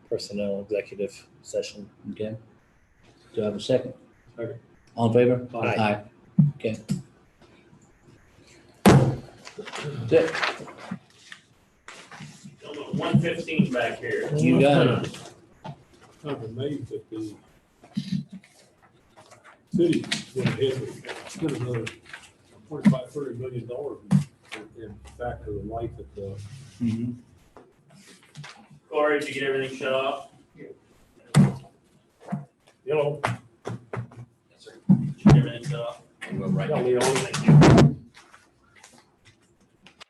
C: personnel executive session.
D: okay. Do I have a second?
G: Second.
D: All in favor?
C: Aye.
D: Okay. That's it.
B: 115 back here.
D: You got it.
G: I'm amazed that the city went ahead and spent another $25-30 million in factor of life at the.
D: Mm-hmm.
B: Corey, did you get everything shut off?
G: Hello.
B: Did you get everything shut off?
A: We'll go right
G: Yeah,
A: now.
G: Leon.
B: Thank you.